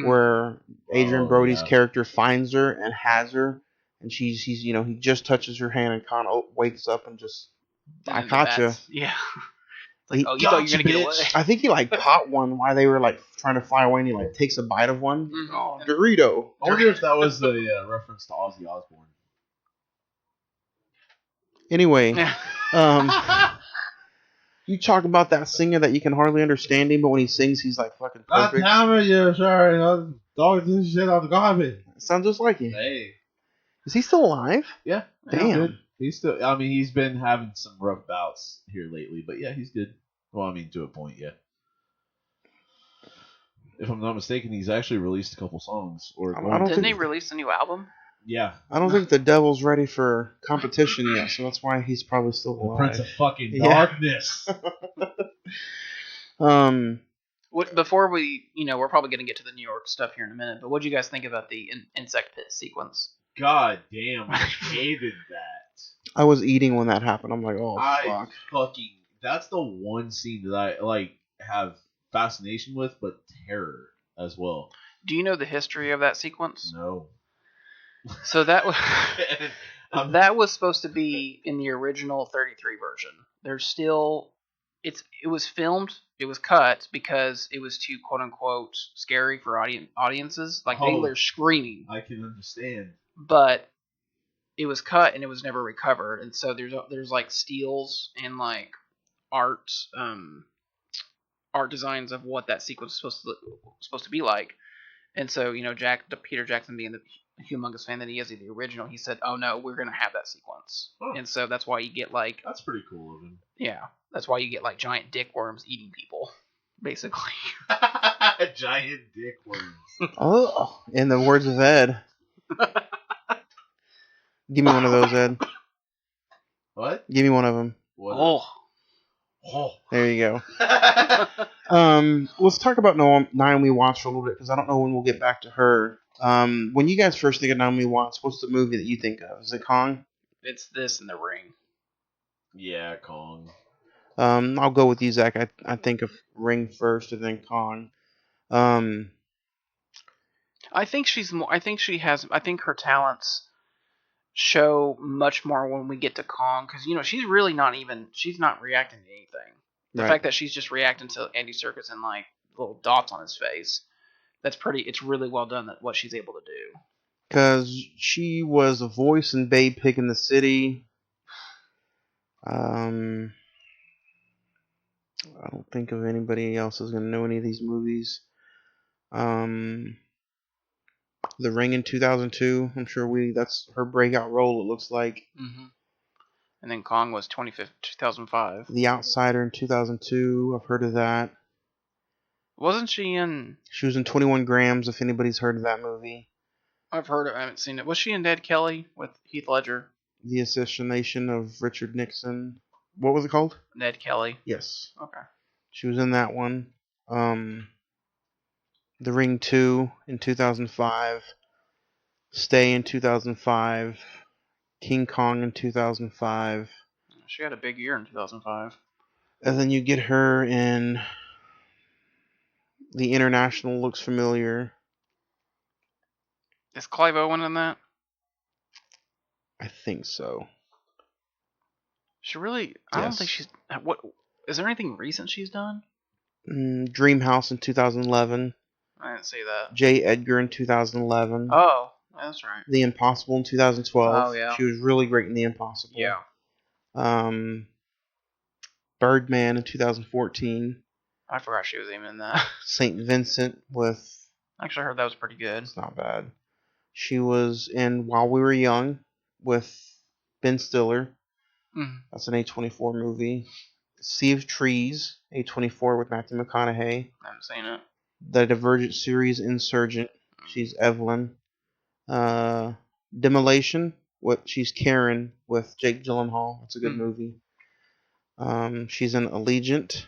where Adrian Brody's character finds her and has her, and he's he just touches her hand and kind of wakes up and just, I caught you. Yeah. Like, you thought you were gonna get away. I think he like caught one while they were like trying to fly away, and he like takes a bite of one. Mm-hmm. Oh, Dorito. I wonder if that was the reference to Ozzy Osbourne. Anyway, you talk about that singer that you can hardly understand him, but when he sings, he's like fucking perfect. Dog this shit out the garbage. Sounds just like him. Hey. Is he still alive? Yeah. Damn. Good. He's still. I mean, he's been having some rough bouts here lately, but yeah, he's good. Well, I mean, to a point, yeah. If I'm not mistaken, he's actually released a couple songs. Didn't they release a new album? Yeah. I don't think the devil's ready for competition yet, so that's why he's probably still alive. Prince of fucking darkness. Before we, we're probably going to get to the New York stuff here in a minute, but what do you guys think about the insect pit sequence? God damn, I hated that. I was eating when that happened. I'm like, oh, fuck. That's the one scene that I, like, have fascination with, but terror as well. Do you know the history of that sequence? No. So that was that was supposed to be in the original 33 version. There's still it was filmed, it was cut because it was too quote unquote scary for audiences. Like they were screaming. I can understand. But it was cut and it was never recovered, and so there's like steals and like art designs of what that sequence was supposed to be like. And so, Peter Jackson being the humongous fan that he is of the original, he said, "Oh no, we're gonna have that sequence." And so that's why you get like, that's pretty cool of him. Yeah, that's why you get like giant dick worms eating people, basically. Giant dick worms. Oh, in the words of Ed. Give me one of those, Ed. What? Give me one of them. What? Oh. There you go. Let's talk about Naomi Watts for a little bit, because I don't know when we'll get back to her. When you guys first think of Naomi Watts, what's the movie that you think of? Is it Kong? It's this and The Ring. Yeah, Kong. I'll go with you, Zach. I think of Ring first and then Kong. I think she's more. I think she has. I think her talents show much more when we get to Kong, because she's really not even. She's not reacting to anything. The Right. fact that she's just reacting to Andy Serkis and like little dots on his face. That's pretty. It's really well done. That what she's able to do. Because she was a voice in Babe Pig in the City. I don't think of anybody else who's going to know any of these movies. The Ring in 2002. I'm sure that's her breakout role, it looks like. Mm-hmm. And then Kong was 2005. The Outsider in 2002. I've heard of that. Wasn't she in... She was in 21 Grams, if anybody's heard of that movie. I've heard it. I haven't seen it. Was she in Dead Kelly with Heath Ledger? The Assassination of Richard Nixon. What was it called? Ned Kelly. Yes. Okay. She was in that one. The Ring 2 in 2005. Stay in 2005. King Kong in 2005. She had a big year in 2005. And then you get her in The International Looks Familiar. Is Clive Owen in that? I think so. She really... I don't think she's... What? Is there anything recent she's done? Dreamhouse in 2011. I didn't see that. J. Edgar in 2011. Oh, that's right. The Impossible in 2012. Oh, yeah. She was really great in The Impossible. Yeah. Birdman in 2014. I forgot she was even in that. St. Vincent with... Actually, I heard that was pretty good. It's not bad. She was in While We Were Young with Ben Stiller. Mm. That's an A24 movie. Sea of Trees, A24 with Matthew McConaughey. I haven't seen it. The Divergent series, Insurgent. She's Evelyn. Demolition, she's Karen with Jake Gyllenhaal. That's a good movie. She's in Allegiant.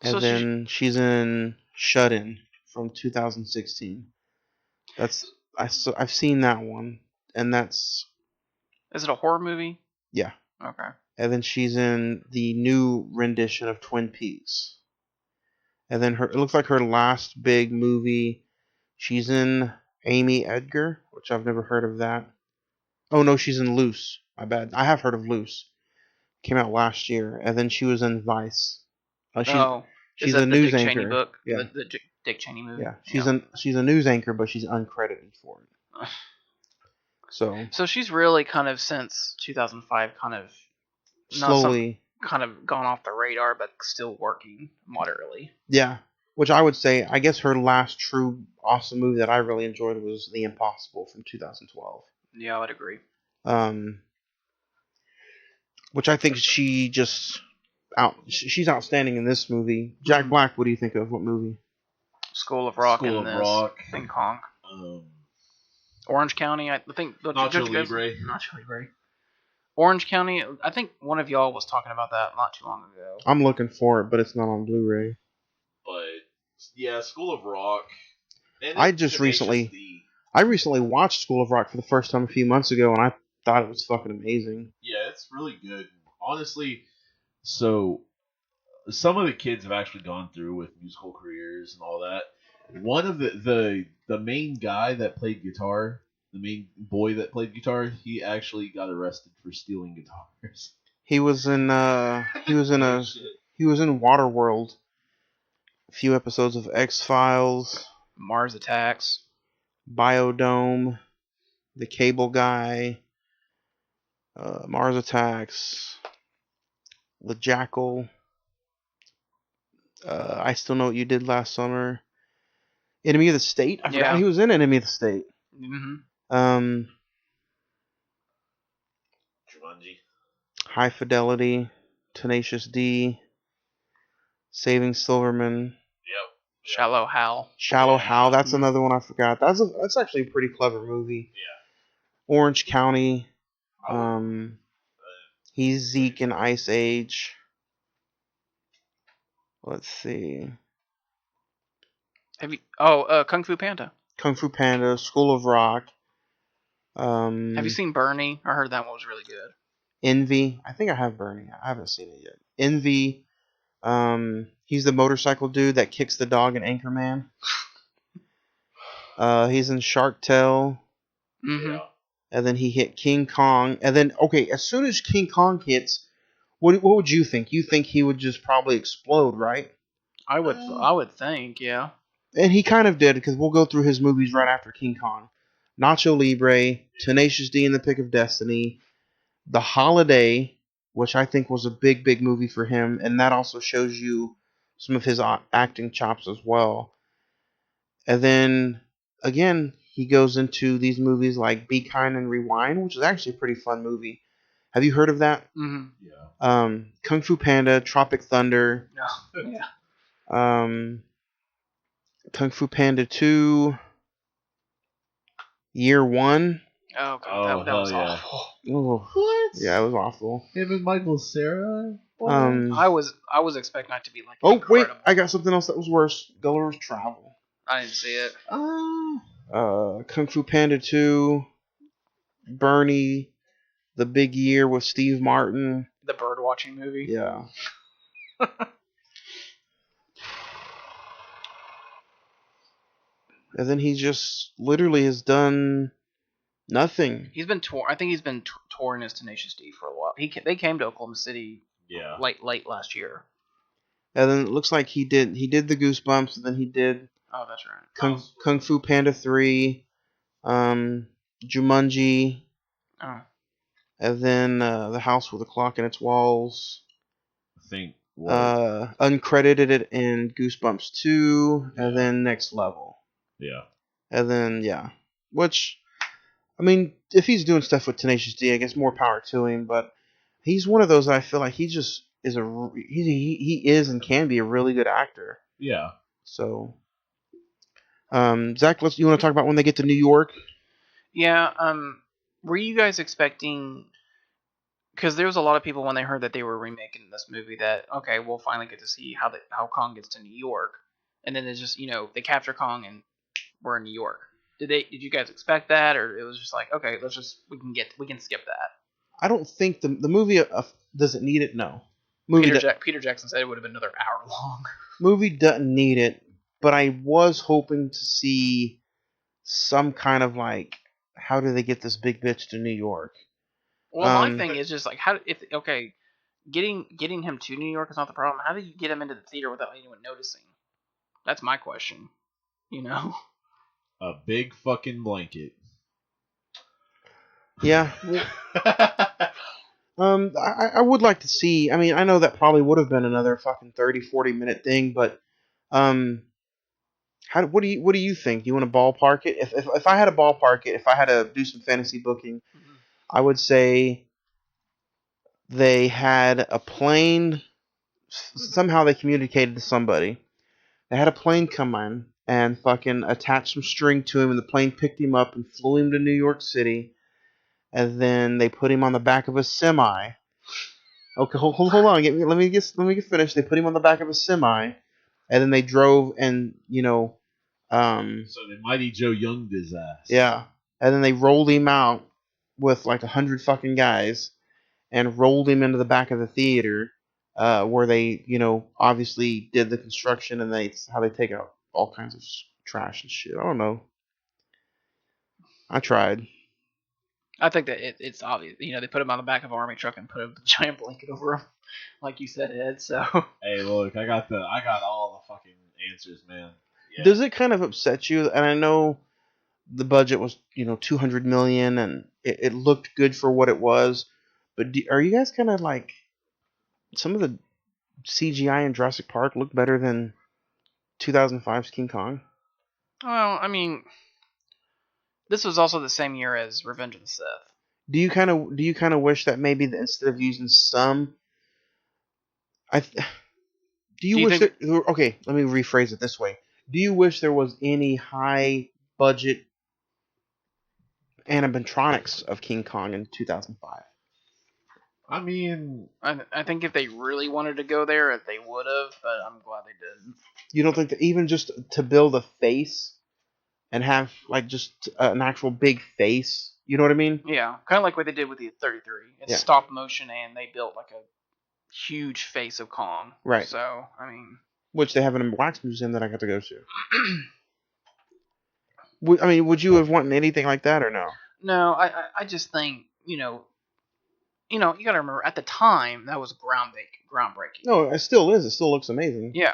And then she's in Shut In from 2016. I've seen that one, and that's... Is it a horror movie? Yeah. Okay. And then she's in the new rendition of Twin Peaks. And then it looks like her last big movie, she's in Amy Edgar, which I've never heard of that. Oh no, she's in Loose. My bad. I have heard of Loose. Came out last year. And then she was in Vice. She's a news anchor. Cheney book? Yeah. The Dick Cheney movie? Yeah. She's a news anchor, but she's uncredited for it. So she's really kind of since 2005 kind of slowly kind of gone off the radar, but still working moderately. Yeah, which I would say, I guess her last true awesome movie that I really enjoyed was The Impossible from 2012. Yeah, I would agree. Which I think she's outstanding in this movie. Jack Black, what do you think of? What movie? School of Rock. Rock. And Kong. Orange County, I think. Nacho Libre. Nacho Libre. Orange County, I think one of y'all was talking about that not too long ago. I'm looking for it, but it's not on Blu-ray. But yeah, School of Rock. I recently watched School of Rock for the first time a few months ago, and I thought it was fucking amazing. Yeah, it's really good. Honestly, so some of the kids have actually gone through with musical careers and all that. One of the main guy that played guitar, the main boy that played guitar, he actually got arrested for stealing guitars. He was in Waterworld. A few episodes of X-Files, Mars Attacks, Biodome, The Cable Guy, Mars Attacks, The Jackal, I Still Know What You Did Last Summer, Enemy of the State. I forgot he was in Enemy of the State. Mm-hmm. Jumanji. High Fidelity, Tenacious D, Saving Silverman. Shallow Hal. Shallow Hal. That's another one I forgot. That's actually a pretty clever movie. Yeah. Orange County. He's Zeke in Ice Age. Let's see. Have you? Oh, Kung Fu Panda. Kung Fu Panda, School of Rock. Have you seen Bernie? I heard that one was really good. Envy. I think I have Bernie. I haven't seen it yet. Envy. He's the motorcycle dude that kicks the dog in Anchorman. He's in Shark Tale. Mm-hmm. And then he hit King Kong. And then, okay, as soon as King Kong hits, what would you think? You think he would just probably explode, right? I would think, yeah. And he kind of did, because we'll go through his movies right after King Kong. Nacho Libre, Tenacious D and the Pick of Destiny, The Holiday, which I think was a big, big movie for him, and that also shows you some of his acting chops as well. And then, again, he goes into these movies like Be Kind and Rewind, which is actually a pretty fun movie. Have you heard of that? Mm-hmm. Yeah. Kung Fu Panda, Tropic Thunder. No. Yeah. Kung Fu Panda 2, Year 1. Oh, God, that was hell yeah. awful. Oh, What? yeah, it was awful. Him and Michael Cera? I was expecting that to be like. Oh, incredible. wait, I got something else that was worse. Gulliver's Travel. I didn't see it. Kung Fu Panda 2, Bernie, The Big Year with Steve Martin. The bird watching movie. Yeah. And then he just literally has done nothing. He's been I think he's been touring as Tenacious D for a while. They came to Oklahoma City. Yeah. Late last year. And then it looks like he did the Goosebumps, and then he did Oh, that's right. Kung Fu Panda 3, Jumanji, Oh. and then The House with a Clock in Its Walls. I think. Uncredited it in Goosebumps 2, and then Next Level. Yeah. And then, yeah. Which, I mean, if he's doing stuff with Tenacious D, I guess more power to him, but he's one of those that I feel like he just is he is and can be a really good actor. Yeah. So, Zach, you want to talk about when they get to New York? Yeah. Were you guys expecting? Because there was a lot of people when they heard that they were remaking this movie that okay, we'll finally get to see how Kong gets to New York, and then it's just they capture Kong and we're in New York. Did you guys expect that, or it was just like okay, we can skip that? I don't think the movie does it need it. No, Peter Jackson said it would have been another hour long. Movie doesn't need it, but I was hoping to see some kind of like how do they get this big bitch to New York? Well, my thing is just like getting him to New York is not the problem. How do you get him into the theater without anyone noticing? That's my question. A big fucking blanket. Yeah. I would like to see. I mean, I know that probably would have been another fucking 30, 40-minute thing, but what do you think? Do you want to ballpark it? If I had to ballpark it, if I had to do some fantasy booking, I would say they had a plane. Somehow they communicated to somebody. They had a plane come in and fucking attach some string to him, and the plane picked him up and flew him to New York City. And then they put him on the back of a semi. Okay, hold on. Let me get finished. They put him on the back of a semi, and then they drove and So the Mighty Joe Young his ass. Yeah, and then they rolled him out with like 100 fucking guys, and rolled him into the back of the theater, where they obviously did the construction, and how they take out all kinds of trash and shit. I don't know. I tried. I think that it's obvious. They put him on the back of an army truck and put a giant blanket over him, like you said, Ed. So. Hey, look, I got all the fucking answers, man. Yeah. Does it kind of upset you? And I know the budget was $200 million, and it looked good for what it was. But are you guys kind of like some of the CGI in Jurassic Park look better than 2005's King Kong? Well, I mean, this was also the same year as Revenge of the Sith. Do you kind of wish that maybe instead of using some, okay, let me rephrase it this way. Do you wish there was any high budget animatronics of King Kong in 2005? I mean, I think if they really wanted to go there, they would have, but I'm glad they didn't. You don't think that even just to build a face and have like just an actual big face, you know what I mean? Yeah, kind of like what they did with the 33. It's Yeah. stop motion, and they built like a huge face of Kong. Right. So, I mean, Which they have in a wax museum that I got to go to. Would you have wanted anything like that or no? no, I just think you got to remember at the time that was groundbreaking. No, it still is. It still looks amazing. Yeah,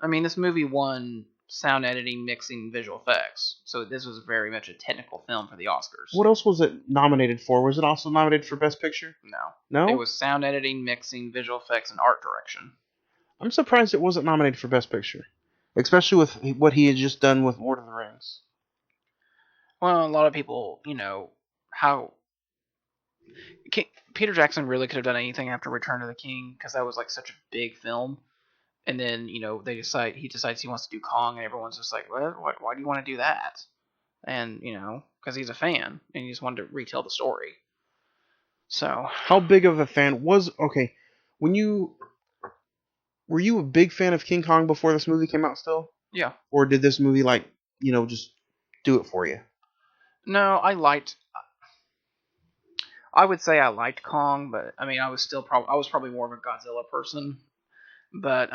I mean this movie won sound editing, mixing, visual effects, so this was very much a technical film for the Oscars. What else was it nominated for? Was it also nominated for Best Picture? No. No? It was sound editing, mixing, visual effects, and art direction. I'm surprised it wasn't nominated for Best Picture. Especially with what he had just done with Lord of the Rings. Well, a lot of people, how Peter Jackson really could have done anything after Return of the King because that was like such a big film. And then, he decides he wants to do Kong, and everyone's just like, well, why do you want to do that? And, because he's a fan, and he just wanted to retell the story. So. How big of a fan okay, were you a big fan of King Kong before this movie came out still? Yeah. Or did this movie, just do it for you? No, I would say I liked Kong, but, I was probably more of a Godzilla person. But,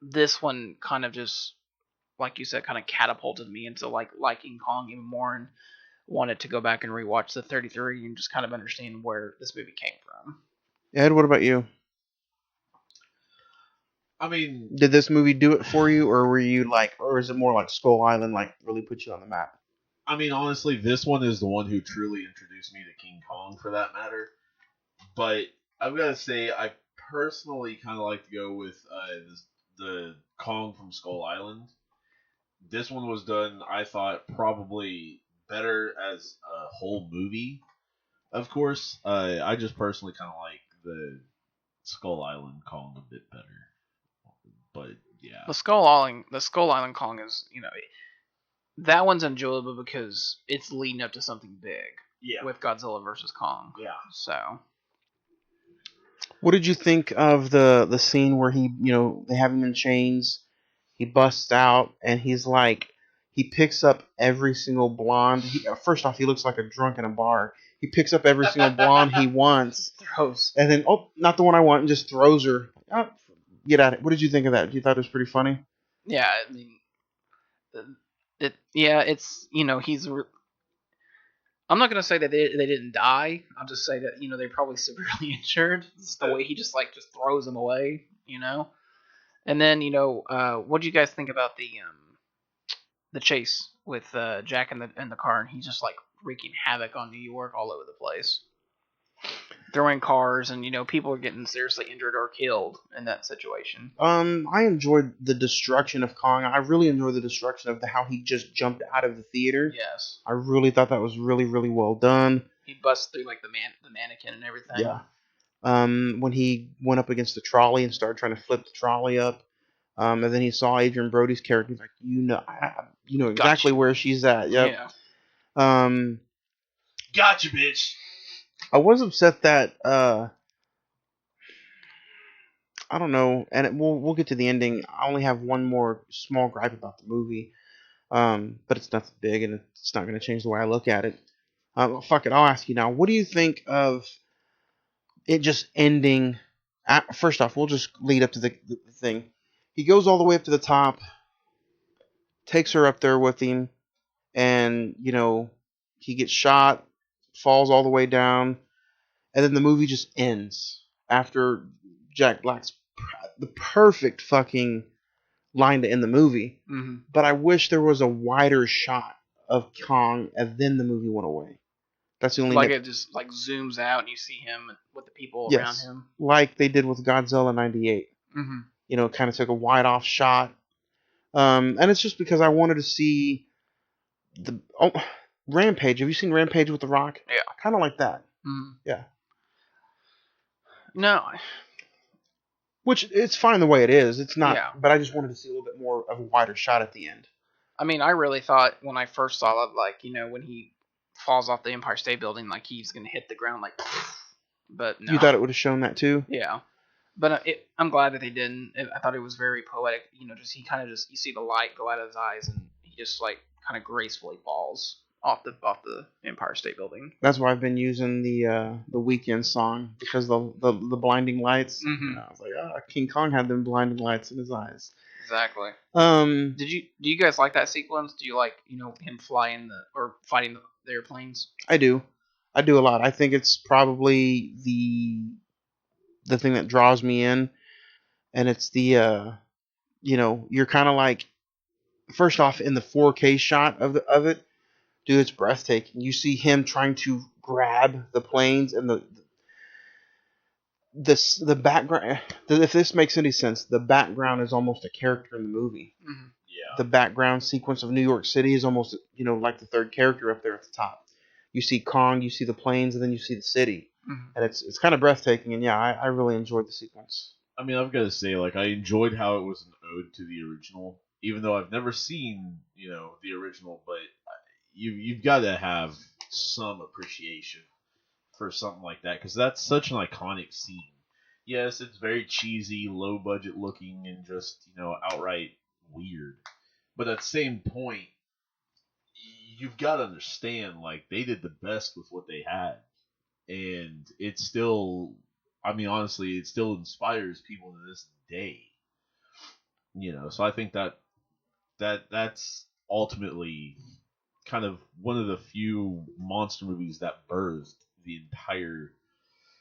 this one kind of just, like you said, kind of catapulted me into, liking Kong even more and wanted to go back and rewatch the 33 and just kind of understand where this movie came from. Ed, what about you? Did this movie do it for you, or were you or is it more like Skull Island, really put you on the map? Honestly, this one is the one who truly introduced me to King Kong, for that matter. But I've got to say, I personally kind of like to go with the Kong from Skull Island. This one was done, I thought, probably better as a whole movie. Of course, I just personally kind of like the Skull Island Kong a bit better. But yeah, the Skull Island Kong is, that one's enjoyable because it's leading up to something big. Yeah. With Godzilla versus Kong. Yeah. So. What did you think of the scene where he, they have him in chains, he busts out, and he's he picks up every single blonde. First off, he looks like a drunk in a bar. He picks up every single blonde he wants. Throws. And then, not the one I want, and just throws her. Get at it. What did you think of that? You thought it was pretty funny? Yeah, it's, he's... I'm not going to say that they didn't die. I'll just say that, they're probably severely injured. It's the way he just throws them away, And then, what do you guys think about the chase with Jack in the car, and he's just wreaking havoc on New York all over the place, throwing cars, and people are getting seriously injured or killed in that situation. I enjoyed the destruction of Kong. I really enjoyed the destruction of how he just jumped out of the theater. Yes, I really thought that was really, really well done. He busts through the mannequin and everything. Yeah. When he went up against the trolley and started trying to flip the trolley up, and then he saw Adrian Brody's character. He's like, you know exactly where she's at. Yep. Yeah. Gotcha, bitch. I was upset that I don't know, and we'll get to the ending. I only have one more small gripe about the movie, but it's nothing big, and it's not going to change the way I look at it. Fuck it, I'll ask you now. What do you think of it just ending? First off, we'll just lead up to the thing. He goes all the way up to the top, takes her up there with him, and he gets shot, falls all the way down, and then the movie just ends after Jack Black's the perfect fucking line to end the movie. Mm-hmm. But I wish there was a wider shot of Kong, and then the movie went away. That's the only it just zooms out and you see him with the people around him, like they did with Godzilla '98. Mm-hmm. Kind of took a wide off shot, and it's just because I wanted to see Rampage. Have you seen Rampage with The Rock? Yeah, kind of like that. Mm-hmm. Yeah. No. Which it's fine the way it is. It's not, Yeah. but I just wanted to see a little bit more of a wider shot at the end. I mean, I really thought when I first saw it, like, when he falls off the Empire State Building, like he's gonna hit the ground, like. But no. You thought it would have shown that too? Yeah. But I'm glad that they didn't. I thought it was very poetic. Just he kind of you see the light go out of his eyes, and he just like kind of gracefully falls off the Empire State Building. That's why I've been using the Weekend song, because the blinding lights. Mm-hmm. I was like, King Kong had them blinding lights in his eyes. Exactly. Do you guys like that sequence? Do you like him flying or fighting the airplanes? I do a lot. I think it's probably the thing that draws me in, and it's the you're kind of like, first off, in the 4K shot of it, dude, it's breathtaking. You see him trying to grab the planes, and the background. If this makes any sense, the background is almost a character in the movie. Mm-hmm. Yeah. The background sequence of New York City is almost like the third character up there at the top. You see Kong, you see the planes, and then you see the city, and it's kind of breathtaking. And yeah, I really enjoyed the sequence. I mean, I've got to say, like, I enjoyed how it was an ode to the original, even though I've never seen, the original. But you've got to have some appreciation for something like that, because that's such an iconic scene. Yes, it's very cheesy, low budget looking, and just outright weird. But at the same point, you've got to understand, like, they did the best with what they had, and it's still. I mean, honestly, it still inspires people to this day. So I think that's ultimately kind of one of the few monster movies that birthed the entire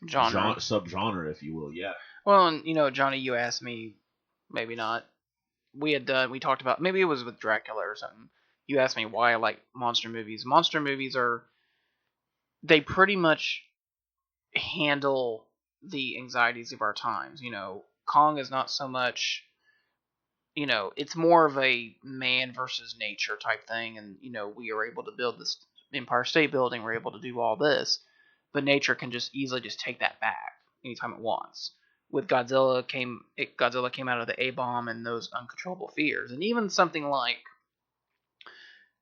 subgenre, if you will. Yeah. Well, and Johnny, you asked me, maybe not. We talked about, maybe it was with Dracula or something. You asked me why I like monster movies. Monster movies they pretty much handle the anxieties of our times. Kong is not so much, it's more of a man versus nature type thing. And, we are able to build this Empire State Building. We're able to do all this. But nature can just easily just take that back anytime it wants. With Godzilla came out of the A-bomb and those uncontrollable fears. And even something like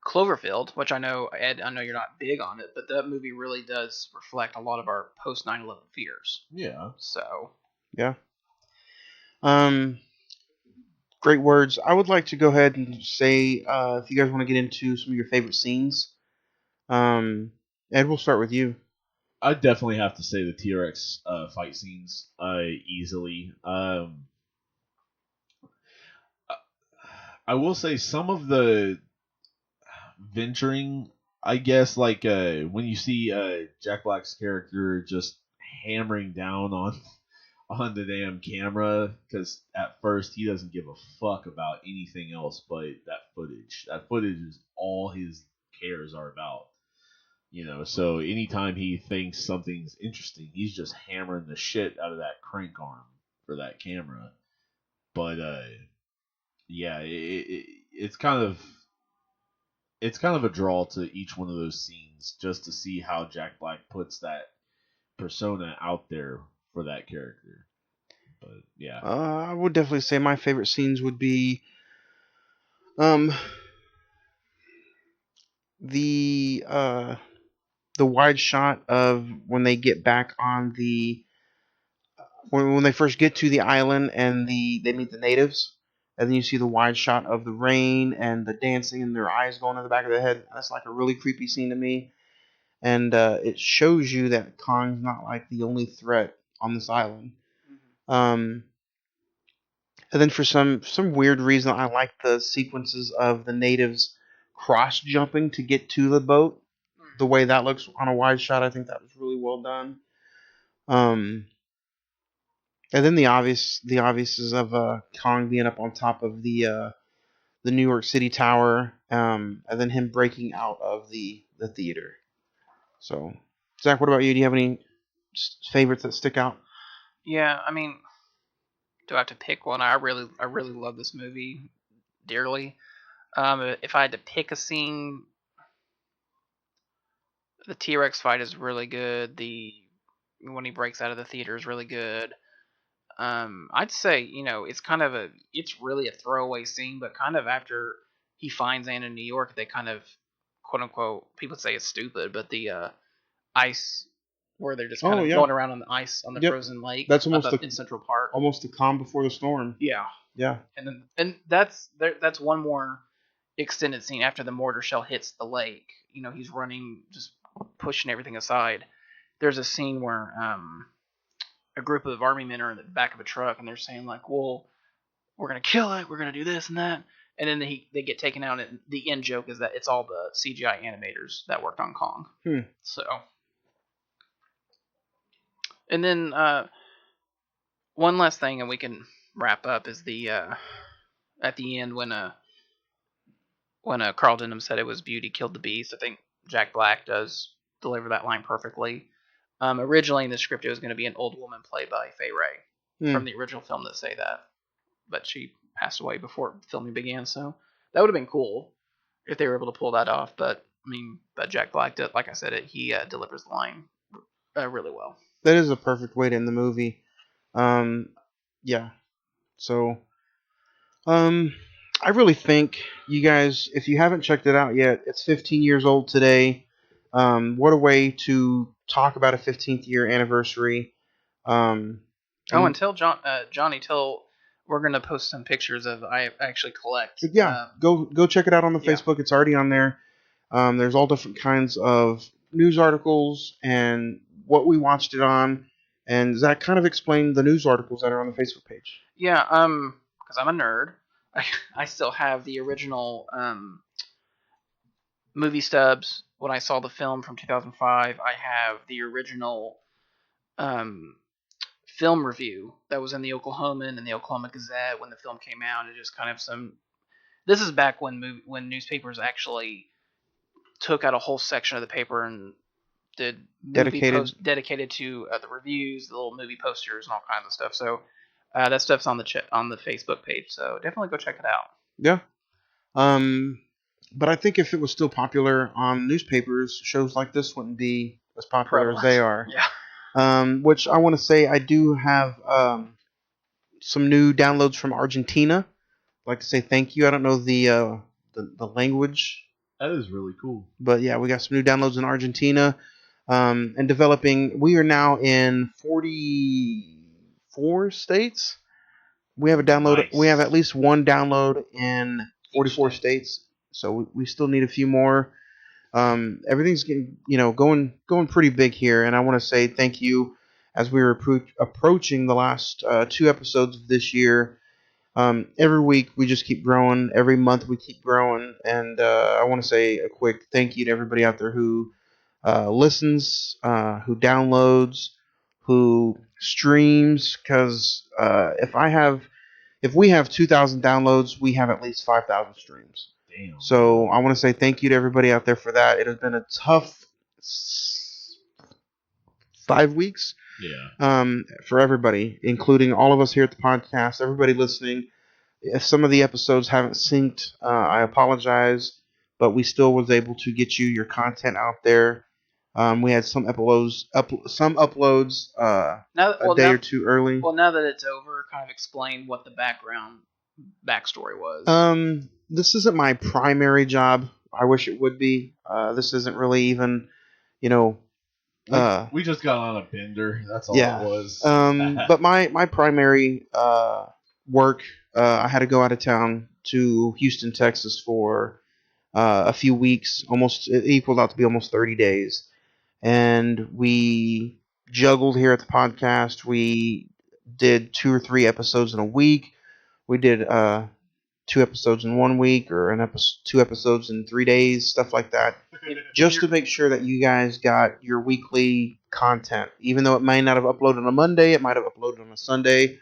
Cloverfield, which I know, Ed, I know you're not big on it, but that movie really does reflect a lot of our post 9/11 fears. Yeah. So. Yeah. Great words. I would like to go ahead and say, if you guys want to get into some of your favorite scenes, Ed, we'll start with you. I definitely have to say the T-Rex fight scenes easily. I will say some of the venturing, I guess, like when you see Jack Black's character just hammering down on the damn camera, because at first he doesn't give a fuck about anything else but that footage. That footage is all his cares are about. So anytime he thinks something's interesting, he's just hammering the shit out of that crank arm for that camera. But yeah, it's kind of a draw to each one of those scenes, just to see how Jack Black puts that persona out there for that character. But yeah, I would definitely say my favorite scenes would be the wide shot of when they get back on when they first get to the island and they meet the natives, and then you see the wide shot of the rain and the dancing and their eyes going in the back of the head. That's like a really creepy scene to me, and it shows you that Kong's not like the only threat on this island. And then for some weird reason, I like the sequences of the natives cross jumping to get to the boat. The way that looks on a wide shot, I think that was really well done. And then the obvious is of Kong being up on top of the New York City Tower, and then him breaking out of the theater. So, Zach, what about you? Do you have any favorites that stick out? Yeah, I mean, do I have to pick one? I really love this movie dearly. If I had to pick a scene, the T-Rex fight is really good. When he breaks out of the theater is really good. I'd say, it's really a throwaway scene, but kind of after he finds Anne in New York, they kind of, quote unquote, people say it's stupid, but the ice where they're just kind of going around on the ice on the frozen lake. That's almost in Central Park. Almost the calm before the storm. Yeah. Yeah. And that's one more extended scene after the mortar shell hits the lake. He's running, just pushing everything aside. There's a scene where a group of army men are in the back of a truck and they're saying like, well, we're gonna kill it, we're gonna do this and that, and then they get taken out, and the end joke is that it's all the CGI animators that worked on Kong. So, and then one last thing, and we can wrap up, is the at the end when Carl Denham said it was Beauty killed the Beast. I think Jack Black does deliver that line perfectly. Originally in the script, it was going to be an old woman played by Fay Wray from the original film that say that, but she passed away before filming began, so that would have been cool if they were able to pull that off. But but Jack Black did, like I said, he delivers the line really well. That is a perfect way to end the movie. Yeah. So, I really think you guys, if you haven't checked it out yet, it's 15 years old today. What a way to talk about a 15th year anniversary. And tell Johnny, we're gonna post some pictures of I actually collect. Yeah, go check it out on the Facebook. It's already on there. There's all different kinds of news articles and what we watched it on. And Zach kind of explained the news articles that are on the Facebook page. Yeah, because I'm a nerd. I still have the original movie stubs when I saw the film from 2005. I have the original film review that was in the Oklahoman and the Oklahoma Gazette when the film came out. It just kind of this is back when newspapers actually took out a whole section of the paper and did dedicated to the reviews, the little movie posters, and all kinds of stuff. So that stuff's on the Facebook page. So definitely go check it out. Yeah. But I think if it was still popular on newspapers, shows like this wouldn't be as popular as they are. Yeah. Which I want to say I do have some new downloads from Argentina. I'd like to say thank you. I don't know the language. That is really cool. But yeah, we got some new downloads in Argentina. And developing. We are now in 44 states. We have a download. Nice. We have at least one download in 44 states. So we still need a few more. Everything's getting, going pretty big here, and I want to say thank you as we were approaching the last 2 episodes of this year. Every week we just keep growing. Every month we keep growing, and I want to say a quick thank you to everybody out there who listens, who downloads, who streams. Because if we have 2,000 downloads, we have at least 5,000 streams. Damn. So I want to say thank you to everybody out there for that. It has been a tough 5 weeks. Yeah. For everybody, including all of us here at the podcast, everybody listening. If some of the episodes haven't synced, I apologize, but we still was able to get you your content out there. We had some uploads a day or two early. Well, now that it's over, kind of explain what the backstory was. This isn't my primary job. I wish it would be. This isn't really even, we just got on a bender. That's all it was. But my primary work, I had to go out of town to Houston, Texas for a few weeks. It equaled out to be almost 30 days. And we juggled here at the podcast. We did 2 or 3 episodes in a week. We did 2 episodes in 1 week, or 2 episodes in 3 days, stuff like that, just to make sure that you guys got your weekly content. Even though it might not have uploaded on a Monday, it might have uploaded on a Sunday,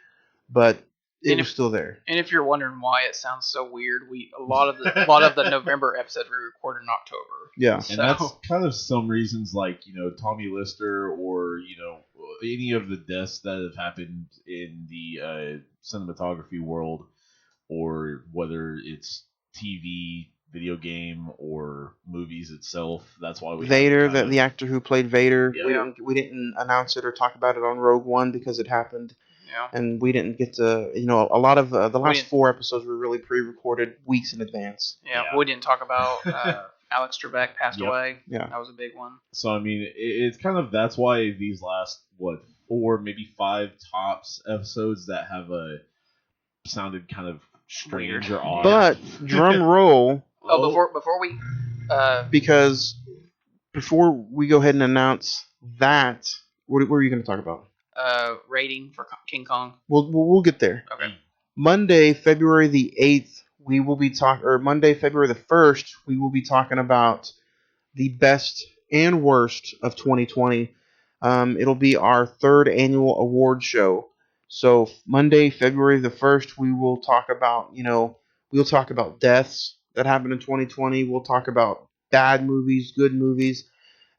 but it was still there. And if you're wondering why it sounds so weird, a lot of the November episodes we recorded in October. Yeah, and that's kind of some reasons, like Tommy Lister, or any of the deaths that have happened in the cinematography world, or whether it's TV, video game, or movies itself. That's why we Vader, the actor who played Vader. Yeah. We didn't announce it or talk about it on Rogue One because it happened Yeah. And we didn't get to, a lot of the last didn't- 4 episodes were really pre-recorded weeks in advance. Yeah, we didn't talk about Alex Trebek passed Yep. away. Yeah. That was a big one. So I mean, it's kind of that's why these last 4, maybe 5 tops episodes that have sounded kind of strange or odd. But drum roll, Oh, before we because before we go ahead and announce that, what were you going to talk about? rating for King Kong. We'll get there. Okay. Monday, February the 8th, we will be Monday, February the 1st, we will be talking about the best and worst of 2020. It'll be our 3rd annual award show. So Monday, February the 1st, we will talk about, we'll talk about deaths that happened in 2020. We'll talk about bad movies, good movies.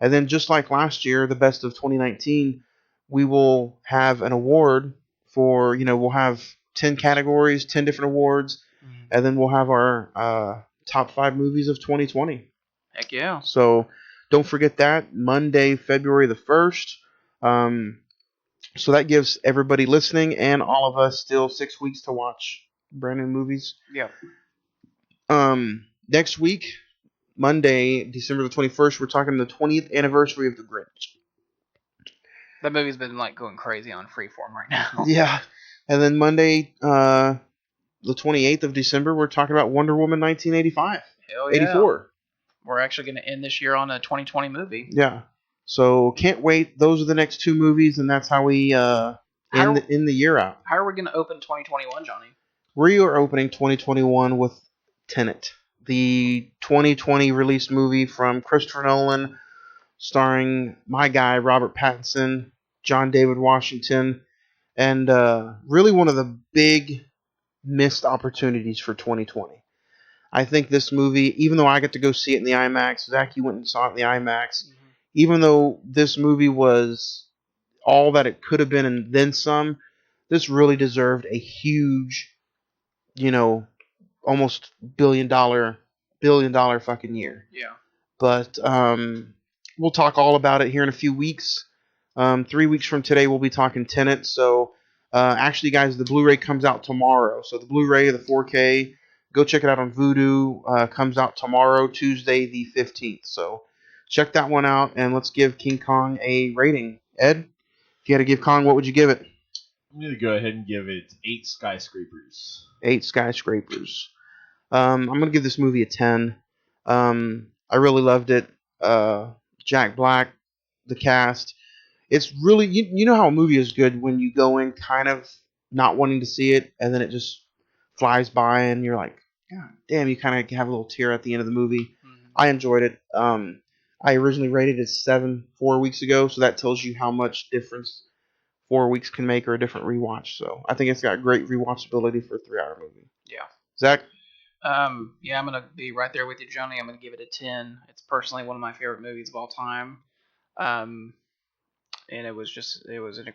And then just like last year, the best of 2019, we will have an award for, we'll have 10 categories, 10 different awards, and then we'll have our top 5 movies of 2020. Heck yeah. So don't forget that, Monday, February the 1st. So that gives everybody listening and all of us still 6 weeks to watch brand new movies. Yeah. Next week, Monday, December the 21st, we're talking the 20th anniversary of The Grinch. That movie's been like going crazy on Freeform right now. Yeah. And then Monday, the 28th of December, we're talking about Wonder Woman 1985. Hell yeah. 84. We're actually going to end this year on a 2020 movie. Yeah. So can't wait. Those are the next 2 movies, and that's how we end the year out. How are we going to open 2021, Johnny? We are opening 2021 with Tenet, the 2020 released movie from Christopher Nolan, starring my guy Robert Pattinson, John David Washington, and really one of the big missed opportunities for 2020. I think this movie, even though I got to go see it in the IMAX, Zach, you went and saw it in the IMAX, even though this movie was all that it could have been and then some, this really deserved a huge, almost billion dollar fucking year. Yeah. But we'll talk all about it here in a few weeks. 3 weeks from today, we'll be talking Tenet. So actually, guys, the Blu-ray comes out tomorrow. So the Blu-ray, the 4K, go check it out on Vudu. Comes out tomorrow, Tuesday the 15th. So check that one out, and let's give King Kong a rating. Ed, if you had to give Kong, what would you give it? I'm going to go ahead and give it 8 skyscrapers. 8 skyscrapers. I'm going to give this movie a 10. I really loved it. Jack Black, the cast. It's really, you know how a movie is good when you go in kind of not wanting to see it, and then it just flies by, and you're like, God damn, you kind of have a little tear at the end of the movie. Mm-hmm. I enjoyed it. I originally rated it 7 4 weeks ago, so that tells you how much difference 4 weeks can make or a different rewatch. So I think it's got great rewatchability for a 3-hour movie. Yeah. Zach? Yeah, I'm going to be right there with you, Johnny. I'm going to give it a 10. It's personally one of my favorite movies of all time. And it was an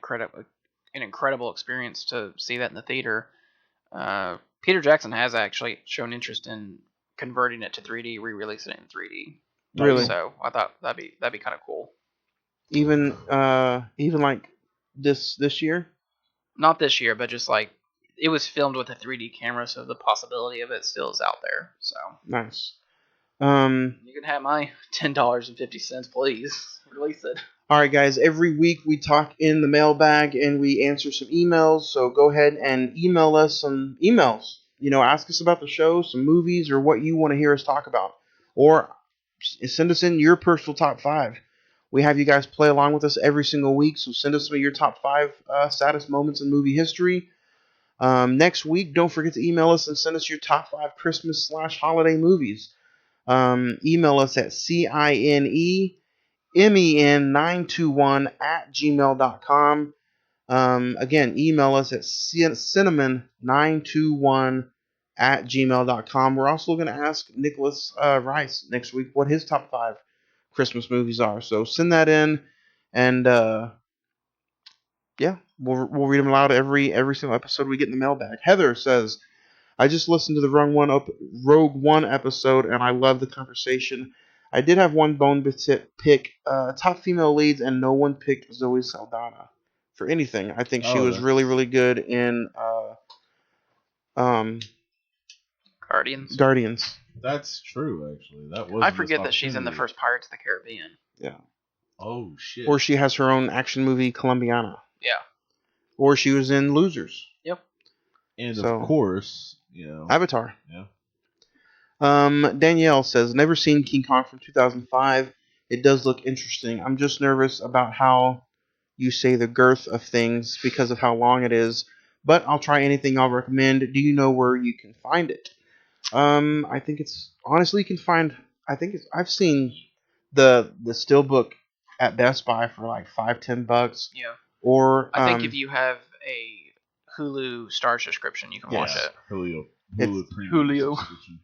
incredible experience to see that in the theater. Peter Jackson has actually shown interest in converting it to 3D, re-releasing it in 3D. Really? So I thought that'd be kind of cool. Even like this year? Not this year, but just like it was filmed with a 3D camera, so the possibility of it still is out there. So nice. You can have my $10.50, please. Release it. All right, guys. Every week we talk in the mailbag and we answer some emails. So go ahead and email us some emails. Ask us about the show, some movies, or what you want to hear us talk about. Or send us in your personal top 5. We have you guys play along with us every single week. So send us some of your top 5 saddest moments in movie history. Next week, don't forget to email us and send us your top 5 Christmas/holiday movies. Email us at cinemen921@gmail.com. Again, email us at cinemen921@gmail.com. We're also going to ask Nicholas Rice next week what his top 5 Christmas movies are. So send that in, and yeah, we'll read them aloud every single episode we get in the mailbag. Heather says, I just listened to the Rogue One episode, and I love the conversation. I did have one bone pick. Top female leads, and no one picked Zoe Saldana. for anything. I think she Oh, was that's- really, really good in Guardians. Guardians. That's true, actually. That was. I a missed forget that she's in the opportunity. first Pirates of the Caribbean. Yeah. Oh shit. Or she has her own action movie, Columbiana. Yeah. Or she was in Losers. Yep. And So- of course, you know. Avatar. Yeah. Danielle says, never seen King Kong from 2005. It does look interesting. I'm just nervous about how you say the girth of things because of how long it is. But I'll try anything I'll recommend. Do you know where you can find it? I think it's honestly you can find. I've seen the steelbook at Best Buy for like $5-10. Yeah. Or I think if you have a Hulu Star subscription, you can watch it. Julio. It's- Premium Julio. subscription.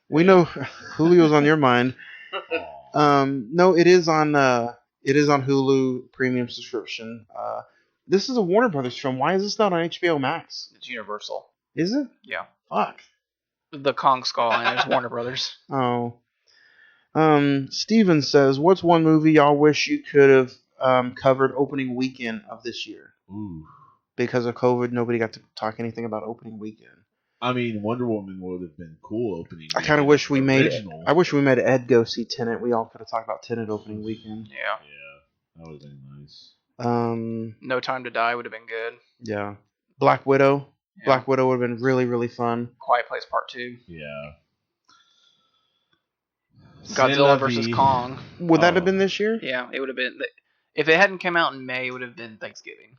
we know Julio's on your mind. No, it is on Hulu premium subscription. This is a Warner Brothers film. Why is this not on HBO Max? It's Universal. Is it? Yeah. Fuck. The Kong Skull and it's Warner Brothers. Oh. Steven says, what's one movie y'all wish you could have covered opening weekend of this year? Ooh. Because of COVID, nobody got to talk anything about opening weekend. I mean, Wonder Woman would have been cool opening. I kind of wish we made. original. I wish we made Ed go see Tenet. We all could have talked about Tenet opening weekend. Yeah. Yeah, that would have been nice. No Time to Die would have been good. Yeah. Black Widow. Yeah. Black Widow would have been really, really fun. Quiet Place Part 2. Yeah. Godzilla vs. Kong. Would that have been this year? Yeah, it would have been. If it hadn't come out in May, it would have been Thanksgiving.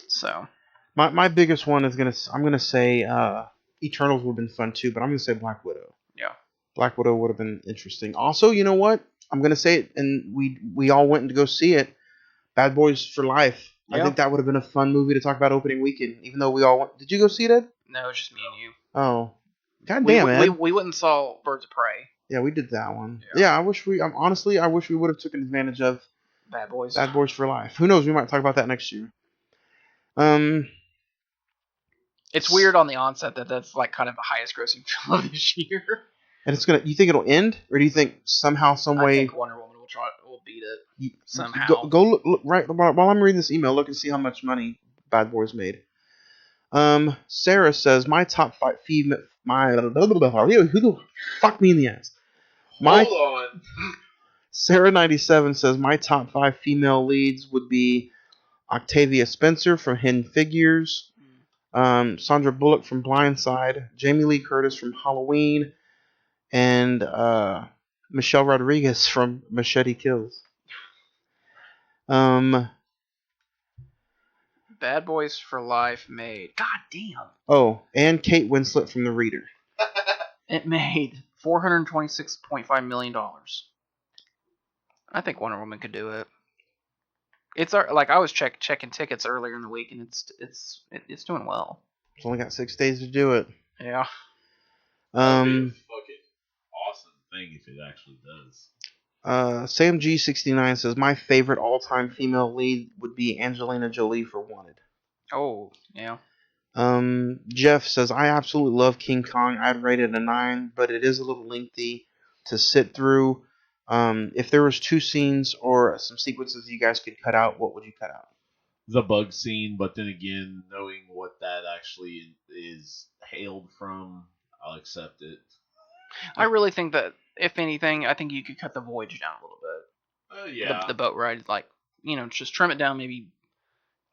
So. My biggest one is I'm gonna say Eternals would have been fun too, but I'm gonna say Black Widow. Yeah. Black Widow would have been interesting. Also, you know what? I'm gonna say it, and we all went to go see it. Bad Boys for Life. I Yeah. think that would have been a fun movie to talk about opening weekend. Even though we all went. Did you go see it, Ed? No, it's just me and you. Oh, god damn it! We went and saw Birds of Prey. Yeah, we did that one. Yeah. Yeah, I wish we would have taken advantage of Bad Boys. Bad Boys for Life. Who knows? We might talk about that next year. It's weird on the onset that that's like kind of the highest grossing film of this year. And it's gonna. You think it'll end, or do you think somehow, some I way? think Wonder Woman will beat it somehow. Go look right while I'm reading this email. Look and see how much money Bad Boys made. Sarah says my top 5 female. Who the fuck me in the ass? Hold on. Sarah97 says my top 5 female leads would be Octavia Spencer from Hidden Figures, Sandra Bullock from Blindside, Jamie Lee Curtis from Halloween, and Michelle Rodriguez from Machete Kills. Bad Boys for Life made. God damn. Oh, and Kate Winslet from The Reader. It made $426.5 million. I think Wonder Woman could do it. It's like I was checking tickets earlier in the week, and it's doing well. It's only got 6 days to do it. Yeah. That'd be a fucking awesome thing if it actually does. Sam G69 says my favorite all-time female lead would be Angelina Jolie for Wanted. Oh, yeah. Jeff says I absolutely love King Kong. I'd rate it a 9, but it is a little lengthy to sit through. If there was 2 scenes or some sequences you guys could cut out, what would you cut out? The bug scene, but then again, knowing what that actually is hailed from, I'll accept it. I really think that, if anything, I think you could cut the voyage down a little bit. Yeah. The boat ride, like, just trim it down maybe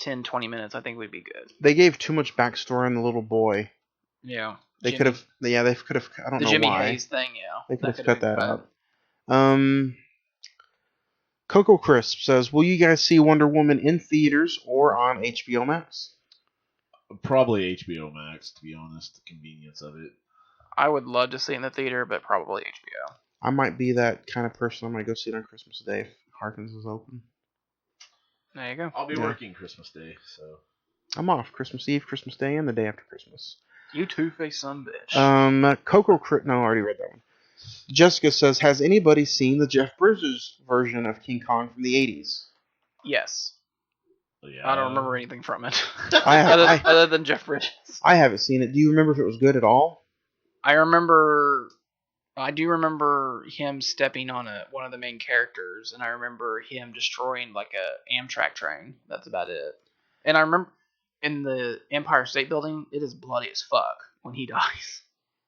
10, 20 minutes, I think would be good. They gave too much backstory on the little boy. Yeah. They could have. Yeah, they could have. I don't The know Jimmy why. Hayes thing, yeah. They could have could've cut been that cut. out. Coco Crisp says, will you guys see Wonder Woman in theaters or on HBO Max? Probably HBO Max, to be honest, the convenience of it. I would love to see it in the theater, but probably HBO. I might be that kind of person. I might go see it on Christmas Day if Harkins is open. There you go. I'll be Yeah. working Christmas Day, so. I'm off Christmas Eve, Christmas Day, and the day after Christmas. You two-faced son of a bitch. No, I already read that one. Jessica says, has anybody seen the Jeff Bridges version of King Kong from the 80s? Yes. Yeah. I don't remember anything from it. I other than Jeff Bridges. I haven't seen it. Do you remember if it was good at all? I do remember him stepping on one of the main characters, and I remember him destroying like a Amtrak train. That's about it. And I remember in the Empire State Building, it is bloody as fuck when he dies.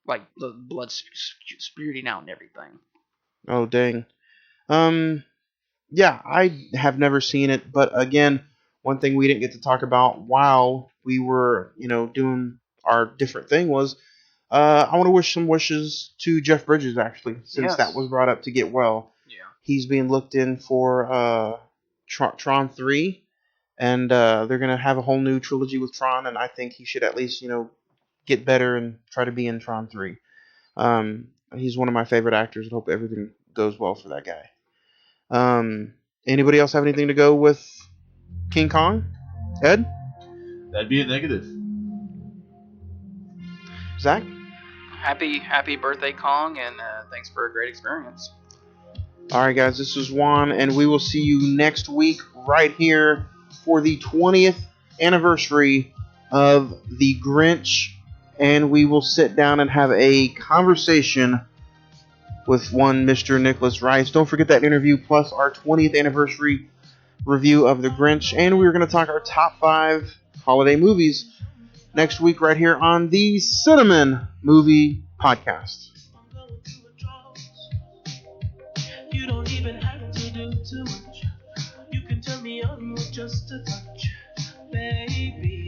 Like, the blood spurting out and everything. Oh, dang. Yeah, I have never seen it, but again, one thing we didn't get to talk about while we were, doing our different thing was, I want to wish some wishes to Jeff Bridges, actually, since that was brought up to get well. Yeah. He's being looked in for Tron 3, and they're going to have a whole new trilogy with Tron, and I think he should at least, get better and try to be in Tron 3. He's one of my favorite actors, and hope everything goes well for that guy. Anybody else have anything to go with King Kong? Ed? That'd be a negative. Zach? Happy birthday, Kong, and thanks for a great experience. Alright, guys, this is Juan, and we will see you next week right here for the 20th anniversary of The Grinch, and we will sit down and have a conversation with one Mr. Nicholas Rice. Don't forget that interview, plus our 20th anniversary review of The Grinch, and we're going to talk our top 5 holiday movies next week right here on the Cine-Men Movie Podcast. You don't even have to do too much. You can turn me on with just a touch, baby.